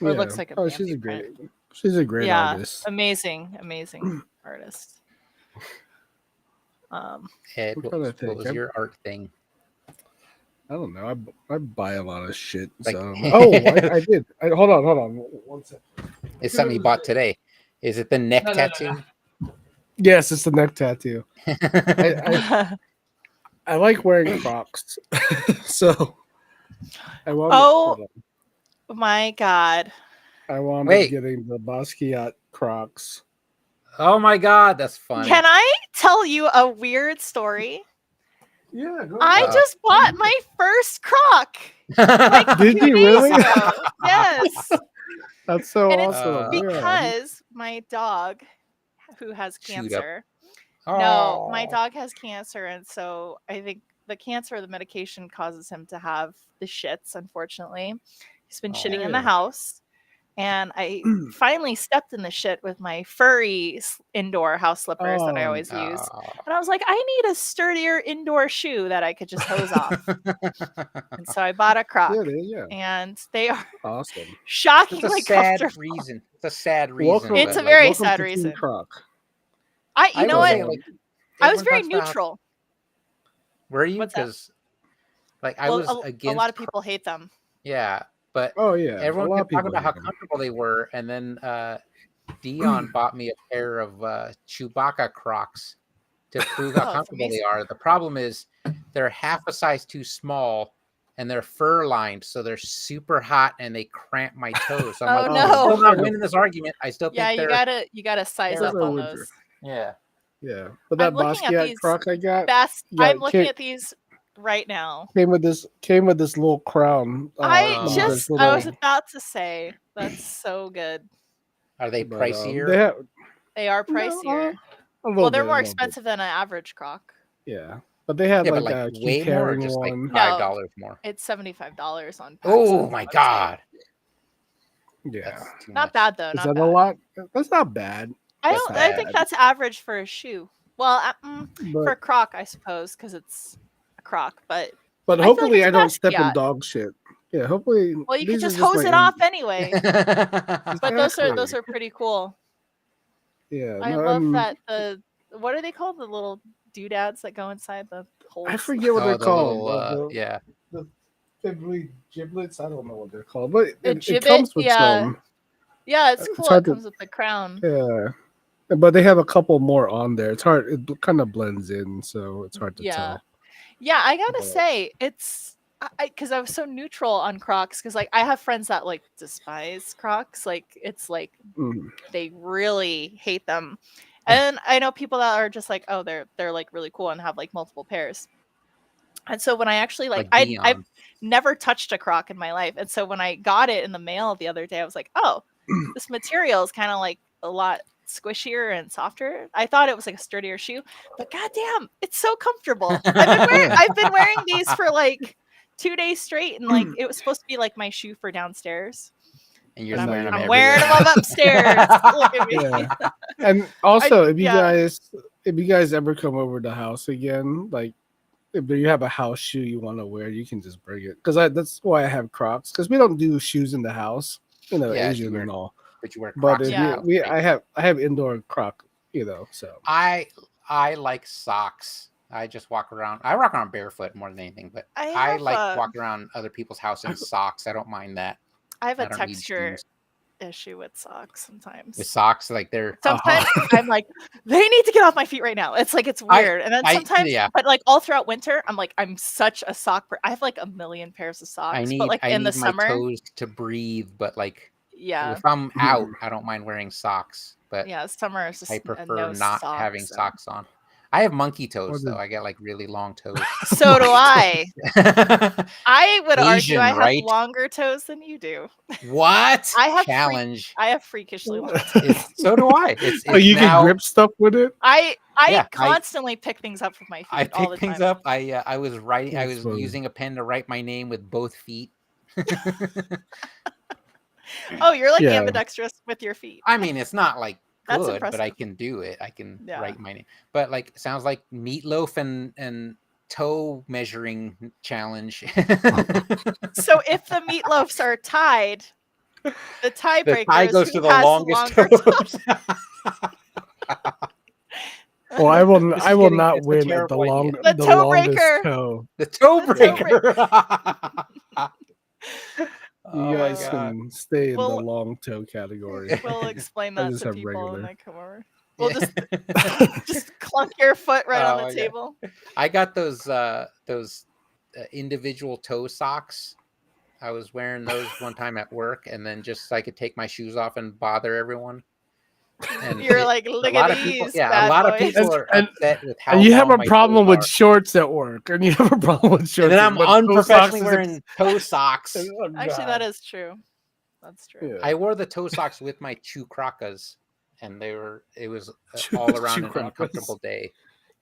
Speaker 4: Or it looks like a Bambi
Speaker 2: she's a great
Speaker 4: yeah,
Speaker 2: artist.
Speaker 4: amazing artist.
Speaker 1: Ed,
Speaker 2: I'm
Speaker 1: what
Speaker 2: trying to
Speaker 1: was
Speaker 2: think.
Speaker 1: your art thing?
Speaker 2: I don't know. I buy a lot of shit.
Speaker 1: Like-
Speaker 2: So I did. Hold on. One second.
Speaker 1: It's something you bought today. Is it the neck tattoo?
Speaker 2: Yes, it's the neck tattoo. I like wearing Crocs, so I wound
Speaker 4: Oh.
Speaker 2: up,
Speaker 4: My God.
Speaker 2: I wound
Speaker 1: Wait.
Speaker 2: up getting the Basquiat Crocs.
Speaker 1: Oh my god, that's funny.
Speaker 4: Can I tell you a weird story?
Speaker 2: Yeah, go
Speaker 4: I
Speaker 1: ahead.
Speaker 4: just bought my first Croc
Speaker 2: Did
Speaker 4: 2
Speaker 2: you
Speaker 4: days
Speaker 2: really?
Speaker 4: ago. Yes.
Speaker 2: That's so
Speaker 4: And it's
Speaker 2: awesome. Yeah.
Speaker 4: because my dog, who has
Speaker 1: Shoot up.
Speaker 4: cancer, no, my
Speaker 1: Oh.
Speaker 4: dog has cancer. And so I think the cancer, the medication causes him to have the shits, unfortunately. He's been shitting in the
Speaker 2: Yeah.
Speaker 4: house. And I finally stepped in the shit with my furry indoor house slippers that I always use. And I was like, I need a sturdier indoor shoe that I could just hose off. And so I bought a Croc.
Speaker 2: Yeah.
Speaker 4: And they are
Speaker 2: Awesome.
Speaker 1: It's
Speaker 4: shockingly
Speaker 1: a sad
Speaker 4: comfortable.
Speaker 1: reason. It's a sad reason.
Speaker 2: Welcome,
Speaker 4: It's
Speaker 1: but,
Speaker 4: a very
Speaker 2: welcome
Speaker 4: sad
Speaker 2: to Team
Speaker 4: reason.
Speaker 2: Croc.
Speaker 4: You know
Speaker 1: would
Speaker 4: what?
Speaker 1: say, like,
Speaker 4: I was
Speaker 1: everyone
Speaker 4: very
Speaker 1: talks about how-
Speaker 4: neutral.
Speaker 1: Were you?
Speaker 4: What's that?
Speaker 1: Because like I
Speaker 4: Well,
Speaker 1: was
Speaker 4: a
Speaker 1: against
Speaker 4: lot of people hate them.
Speaker 1: Yeah, but
Speaker 2: Oh yeah,
Speaker 1: everyone
Speaker 2: a lot of
Speaker 1: kept talking
Speaker 2: people
Speaker 1: about how
Speaker 2: hate them.
Speaker 1: comfortable they were, and then Dion bought me a pair of Chewbacca Crocs to prove how
Speaker 4: Oh, it's
Speaker 1: comfortable they
Speaker 4: amazing.
Speaker 1: are. The problem is they're half a size too small, and they're fur lined, so they're super hot and they cramp my toes. So I'm
Speaker 4: Oh,
Speaker 1: like,
Speaker 4: no.
Speaker 1: I'm still not winning this argument. I still think
Speaker 4: Yeah,
Speaker 1: they're
Speaker 4: you gotta size
Speaker 1: they're-
Speaker 4: up
Speaker 2: Those are
Speaker 4: on
Speaker 2: winter.
Speaker 4: those.
Speaker 1: yeah.
Speaker 2: Yeah, but that
Speaker 4: I'm looking at
Speaker 2: Basquiat
Speaker 4: these
Speaker 2: Croc I got
Speaker 4: I'm looking
Speaker 2: came,
Speaker 4: at these right now.
Speaker 2: came with this little crown.
Speaker 4: I
Speaker 2: one of those
Speaker 4: I was
Speaker 2: little-
Speaker 4: about to say that's so good.
Speaker 1: Are they
Speaker 2: but,
Speaker 1: pricier?
Speaker 2: They have
Speaker 4: They are
Speaker 2: no,
Speaker 4: pricier.
Speaker 2: a little
Speaker 4: Well, they're
Speaker 2: bit,
Speaker 4: more
Speaker 2: a little bit.
Speaker 4: expensive than an average Croc.
Speaker 2: Yeah, but they have
Speaker 1: yeah, but
Speaker 2: like
Speaker 1: like
Speaker 2: a keep
Speaker 1: way more, or
Speaker 2: carrying
Speaker 1: just like
Speaker 2: one.
Speaker 1: $5 more.
Speaker 4: It's $75 on.
Speaker 1: Oh
Speaker 4: Paxos
Speaker 1: my
Speaker 4: website.
Speaker 1: god,
Speaker 2: Yeah,
Speaker 1: that's too
Speaker 4: Not
Speaker 1: much.
Speaker 4: bad though.
Speaker 2: is
Speaker 4: Not
Speaker 2: that
Speaker 4: bad.
Speaker 2: a lot? That's not bad.
Speaker 4: I
Speaker 1: That's
Speaker 4: don't. I think
Speaker 1: bad.
Speaker 4: that's average for a shoe. Well,
Speaker 2: But
Speaker 4: for a Croc, I suppose, because it's a Croc. But
Speaker 2: but
Speaker 4: I feel like
Speaker 2: hopefully
Speaker 4: it's
Speaker 2: I don't step in
Speaker 4: Basquiat.
Speaker 2: dog shit. Yeah, hopefully.
Speaker 4: Well, you could
Speaker 2: these are
Speaker 4: just hose
Speaker 2: my
Speaker 4: it off anyway. But
Speaker 2: Exactly.
Speaker 4: those are pretty cool.
Speaker 2: Yeah,
Speaker 4: I
Speaker 2: no,
Speaker 4: love that what are they called? The little doodads that go inside the holes.
Speaker 2: I forget what
Speaker 1: Oh,
Speaker 2: they're
Speaker 1: the
Speaker 2: called.
Speaker 1: little, yeah.
Speaker 2: The giblets. I don't know what they're called, but
Speaker 4: The
Speaker 2: it
Speaker 4: gibbet,
Speaker 2: comes with
Speaker 4: yeah.
Speaker 2: some.
Speaker 4: Yeah, it's
Speaker 2: It's
Speaker 4: cool. It
Speaker 2: hard to-
Speaker 4: comes with the crown.
Speaker 2: Yeah, but they have a couple more on there. It's hard. It kind of blends in, so it's hard to
Speaker 4: Yeah.
Speaker 2: tell.
Speaker 4: Yeah, I gotta
Speaker 2: But-
Speaker 4: say it's because I was so neutral on Crocs because like I have friends that like despise Crocs. Like it's like
Speaker 2: Mm.
Speaker 4: they really hate them, and I know people that are just like, oh, they're like really cool and have like multiple pairs. And so when I actually like I've
Speaker 1: Dion.
Speaker 4: never touched a Croc in my life, and so when I got it in the mail the other day, I was like, oh, this material is kind of like a lot squishier and softer. I thought it was like a sturdier shoe, but goddamn, it's so comfortable. I've been wearing these for like 2 days straight, and like it was supposed to be like my shoe for downstairs.
Speaker 1: And you're
Speaker 2: And
Speaker 1: wearing them
Speaker 4: I'm
Speaker 1: everywhere.
Speaker 4: wearing them up upstairs. Look at me.
Speaker 2: Yeah. And also, if
Speaker 4: yeah.
Speaker 2: you guys ever come over to the house again, like if you have a house shoe you want to wear, you can just bring it. Because that's why I have Crocs. Because we don't do shoes in the house,
Speaker 1: Yeah,
Speaker 2: Asian
Speaker 1: you wear-
Speaker 2: and all.
Speaker 1: But you wear
Speaker 2: But
Speaker 1: Crocs.
Speaker 2: if
Speaker 4: Yeah.
Speaker 2: I have indoor Croc, so
Speaker 1: I like socks. I just walk around. I walk around barefoot more than anything, but
Speaker 4: I
Speaker 1: I
Speaker 4: have
Speaker 1: like
Speaker 4: a-
Speaker 1: walking around other people's house in socks. I don't mind that.
Speaker 4: I have
Speaker 1: I
Speaker 4: a
Speaker 1: don't need
Speaker 4: texture
Speaker 1: shoes.
Speaker 4: issue with socks sometimes.
Speaker 1: With socks, like they're
Speaker 4: Sometimes I'm like, they need to get off my feet right now. It's like it's weird. And then sometimes,
Speaker 1: yeah.
Speaker 4: but like all throughout winter, I'm like, I'm such a sock. I have like a million pairs of socks.
Speaker 1: I need
Speaker 4: but like
Speaker 1: I
Speaker 4: in
Speaker 1: need
Speaker 4: the
Speaker 1: my
Speaker 4: summer,
Speaker 1: toes to breathe, but like
Speaker 4: yeah,
Speaker 1: if I'm out, I don't mind wearing socks. But
Speaker 4: yeah, summer is just
Speaker 1: I
Speaker 4: a
Speaker 1: prefer
Speaker 4: no
Speaker 1: not
Speaker 4: socks
Speaker 1: having
Speaker 4: zone.
Speaker 1: socks on. I have monkey toes
Speaker 2: What
Speaker 1: though.
Speaker 2: is-
Speaker 1: I get like really long toes.
Speaker 4: So do I. I would argue
Speaker 1: Asian,
Speaker 4: I have
Speaker 1: right?
Speaker 4: longer toes than you do.
Speaker 1: What?
Speaker 4: I have
Speaker 1: challenge.
Speaker 4: I have freakishly long toes.
Speaker 1: So do I. It's
Speaker 2: Oh, you
Speaker 1: now,
Speaker 2: can grip stuff with it.
Speaker 4: I
Speaker 1: Yeah,
Speaker 4: constantly pick things up with my feet
Speaker 1: I
Speaker 4: all the
Speaker 1: pick things
Speaker 4: time.
Speaker 1: up. I was writing. I
Speaker 2: That's
Speaker 1: was
Speaker 2: funny.
Speaker 1: using a pen to write my name with both feet.
Speaker 4: Oh, you're like
Speaker 2: Yeah.
Speaker 4: ambidextrous with your feet.
Speaker 1: I mean, it's not like
Speaker 4: That's
Speaker 1: good, but I
Speaker 4: impressive.
Speaker 1: can do it. I can
Speaker 4: Yeah.
Speaker 1: write my name. But like, sounds like meatloaf and toe measuring challenge.
Speaker 4: So if the meatloafs are tied, the
Speaker 1: The
Speaker 4: tiebreaker
Speaker 1: tie
Speaker 4: is
Speaker 1: goes
Speaker 4: who
Speaker 1: to the
Speaker 4: has
Speaker 1: longest
Speaker 4: longer
Speaker 1: toes.
Speaker 2: Well, I will.
Speaker 1: This
Speaker 2: I
Speaker 1: is
Speaker 2: will
Speaker 1: getting-
Speaker 2: not
Speaker 1: it's a
Speaker 2: win at the
Speaker 1: terrible idea.
Speaker 4: The
Speaker 2: the
Speaker 4: toe
Speaker 2: longest
Speaker 4: breaker.
Speaker 2: toe.
Speaker 1: The toe
Speaker 4: The toe
Speaker 1: breaker.
Speaker 2: You
Speaker 1: Oh my
Speaker 2: guys
Speaker 1: God.
Speaker 2: can stay in the
Speaker 4: Well-
Speaker 2: long toe category.
Speaker 4: We'll explain
Speaker 2: I
Speaker 4: that
Speaker 2: just
Speaker 4: to
Speaker 2: have
Speaker 4: people when
Speaker 2: regular.
Speaker 4: they come over. We'll
Speaker 1: Yeah.
Speaker 4: just clunk your foot right
Speaker 1: Oh
Speaker 4: on
Speaker 1: my
Speaker 4: the
Speaker 1: God.
Speaker 4: table.
Speaker 1: I got those individual toe socks. I was wearing those one time at work, and then just so I could take my shoes off and bother everyone. And
Speaker 4: You're like,
Speaker 1: a
Speaker 4: look
Speaker 1: lot
Speaker 4: at
Speaker 1: of people,
Speaker 4: these
Speaker 1: yeah, a
Speaker 4: bad
Speaker 1: lot of
Speaker 4: boys.
Speaker 1: people are
Speaker 2: And-
Speaker 1: upset with how
Speaker 2: And you have
Speaker 1: long
Speaker 2: a
Speaker 1: my
Speaker 2: problem
Speaker 1: toes
Speaker 2: with
Speaker 1: are.
Speaker 2: shorts at work, and you have a problem with shorts.
Speaker 1: And then I'm
Speaker 2: but toe socks
Speaker 1: unprofessionally
Speaker 2: is
Speaker 1: wearing toe socks.
Speaker 2: Oh,
Speaker 4: Actually,
Speaker 2: God.
Speaker 4: that is true. That's true.
Speaker 2: Yeah.
Speaker 1: I wore the toe socks with my chukrakas, and it was all around an
Speaker 2: Chukrakas.
Speaker 1: uncomfortable day.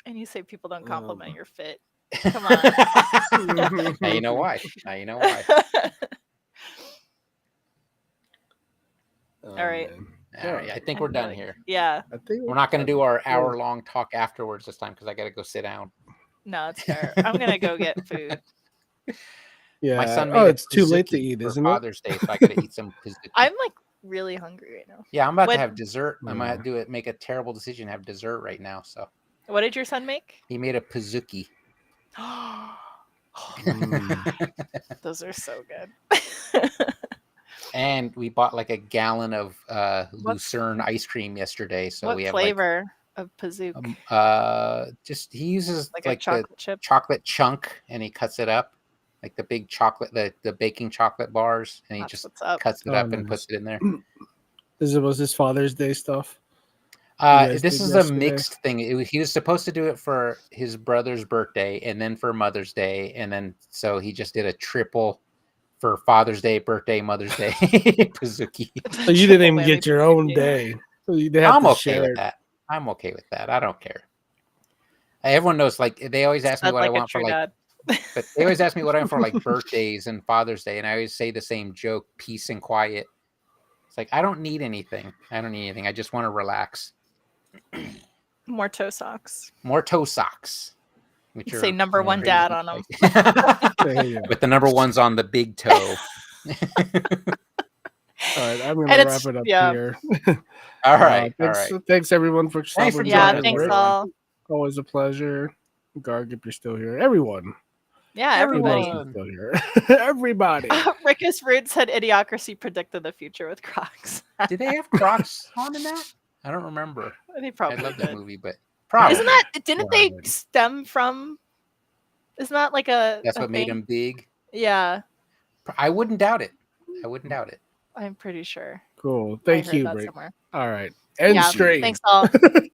Speaker 4: And you say people don't compliment your fit.
Speaker 1: Come
Speaker 4: on.
Speaker 1: Now you know why. Now you know why.
Speaker 2: Oh,
Speaker 4: All right.
Speaker 2: man.
Speaker 1: All right, I think
Speaker 4: I
Speaker 1: we're
Speaker 4: feel
Speaker 1: done
Speaker 4: like-
Speaker 1: here.
Speaker 4: Yeah.
Speaker 2: I think
Speaker 1: We're not going to do our
Speaker 2: Yeah.
Speaker 1: hour-long talk afterwards this time because I got to go sit down.
Speaker 4: No, it's fair. I'm gonna go get food.
Speaker 2: Yeah.
Speaker 1: My son made
Speaker 2: Oh,
Speaker 1: a
Speaker 2: it's too late to
Speaker 1: pizookie
Speaker 2: eat,
Speaker 1: for
Speaker 2: isn't it?
Speaker 1: Father's Day, so I got to eat some pizookie.
Speaker 4: I'm like really hungry right now.
Speaker 1: Yeah, I'm about
Speaker 4: What-
Speaker 1: to have dessert. I
Speaker 2: Yeah.
Speaker 1: might make a terrible decision, have dessert right now. So
Speaker 4: What did your son make?
Speaker 1: he made a pizookie.
Speaker 4: Those are so good.
Speaker 1: And we bought like a gallon of Lucerne ice cream yesterday. So
Speaker 4: what
Speaker 1: we have
Speaker 4: flavor of Pazook?
Speaker 1: just he uses
Speaker 4: Like
Speaker 1: like
Speaker 4: a chocolate chip?
Speaker 1: chocolate chunk, and he cuts it up like the big chocolate, the baking chocolate bars, and he
Speaker 4: That's
Speaker 1: just
Speaker 4: what's up.
Speaker 1: cuts it
Speaker 2: Oh,
Speaker 1: up and
Speaker 2: nice.
Speaker 1: puts it in there.
Speaker 2: Was this Father's Day stuff? guys
Speaker 1: This
Speaker 2: did
Speaker 1: is a
Speaker 2: yesterday?
Speaker 1: mixed thing. He was supposed to do it for his brother's birthday and then for Mother's Day, and then so he just did a triple for Father's Day, birthday, Mother's Day, Pizookie.
Speaker 2: So you didn't even
Speaker 4: Whammy
Speaker 2: get your own
Speaker 4: Pizookie.
Speaker 2: day. So you have
Speaker 1: I'm
Speaker 2: to
Speaker 1: okay
Speaker 2: share
Speaker 1: with
Speaker 2: it.
Speaker 1: that. I'm okay with that. I don't care. Everyone knows, like they always ask me
Speaker 4: That's
Speaker 1: what I
Speaker 4: like a
Speaker 1: want for
Speaker 4: true
Speaker 1: like,
Speaker 4: dad.
Speaker 1: but they always ask me what I want for like birthdays and Father's Day, and I always say the same joke: peace and quiet. It's like I don't need anything. I don't need anything. I just want to relax.
Speaker 4: More toe socks.
Speaker 1: More toe socks. Which
Speaker 4: Say
Speaker 1: are
Speaker 4: number one
Speaker 1: crazy,
Speaker 4: dad on them.
Speaker 2: There you go.
Speaker 1: With the number ones on the big toe.
Speaker 2: All right, I'm gonna
Speaker 4: And
Speaker 2: wrap
Speaker 4: it's-
Speaker 2: it up
Speaker 4: yeah.
Speaker 2: here.
Speaker 1: All right. All
Speaker 2: Thanks,
Speaker 1: right.
Speaker 2: thanks everyone for
Speaker 1: Thanks
Speaker 2: stopping
Speaker 1: for
Speaker 2: by.
Speaker 4: Yeah,
Speaker 1: joining us,
Speaker 4: thanks
Speaker 1: everyone.
Speaker 4: all.
Speaker 2: Always a pleasure. Garg, if you're still here. Everyone.
Speaker 4: Yeah, everybody.
Speaker 1: Everyone.
Speaker 2: Still here. Everybody.
Speaker 4: Rickus Root said Idiocracy predicted the future with Crocs.
Speaker 1: Did they have Crocs on in that? I don't remember.
Speaker 4: They
Speaker 1: I
Speaker 4: probably
Speaker 1: love that
Speaker 4: did.
Speaker 1: movie, but probably
Speaker 4: Isn't that didn't they
Speaker 2: Probably.
Speaker 4: stem from? Isn't that like a?
Speaker 1: that's
Speaker 4: a
Speaker 1: what made
Speaker 4: thing?
Speaker 1: him big.
Speaker 4: Yeah,
Speaker 1: I wouldn't doubt it. I wouldn't doubt it.
Speaker 4: I'm pretty sure.
Speaker 2: Cool.
Speaker 4: I
Speaker 2: Thank
Speaker 4: heard
Speaker 2: you,
Speaker 4: that
Speaker 2: Brick.
Speaker 4: somewhere.
Speaker 2: All right. End
Speaker 4: Yeah,
Speaker 2: stream.
Speaker 4: Thanks all.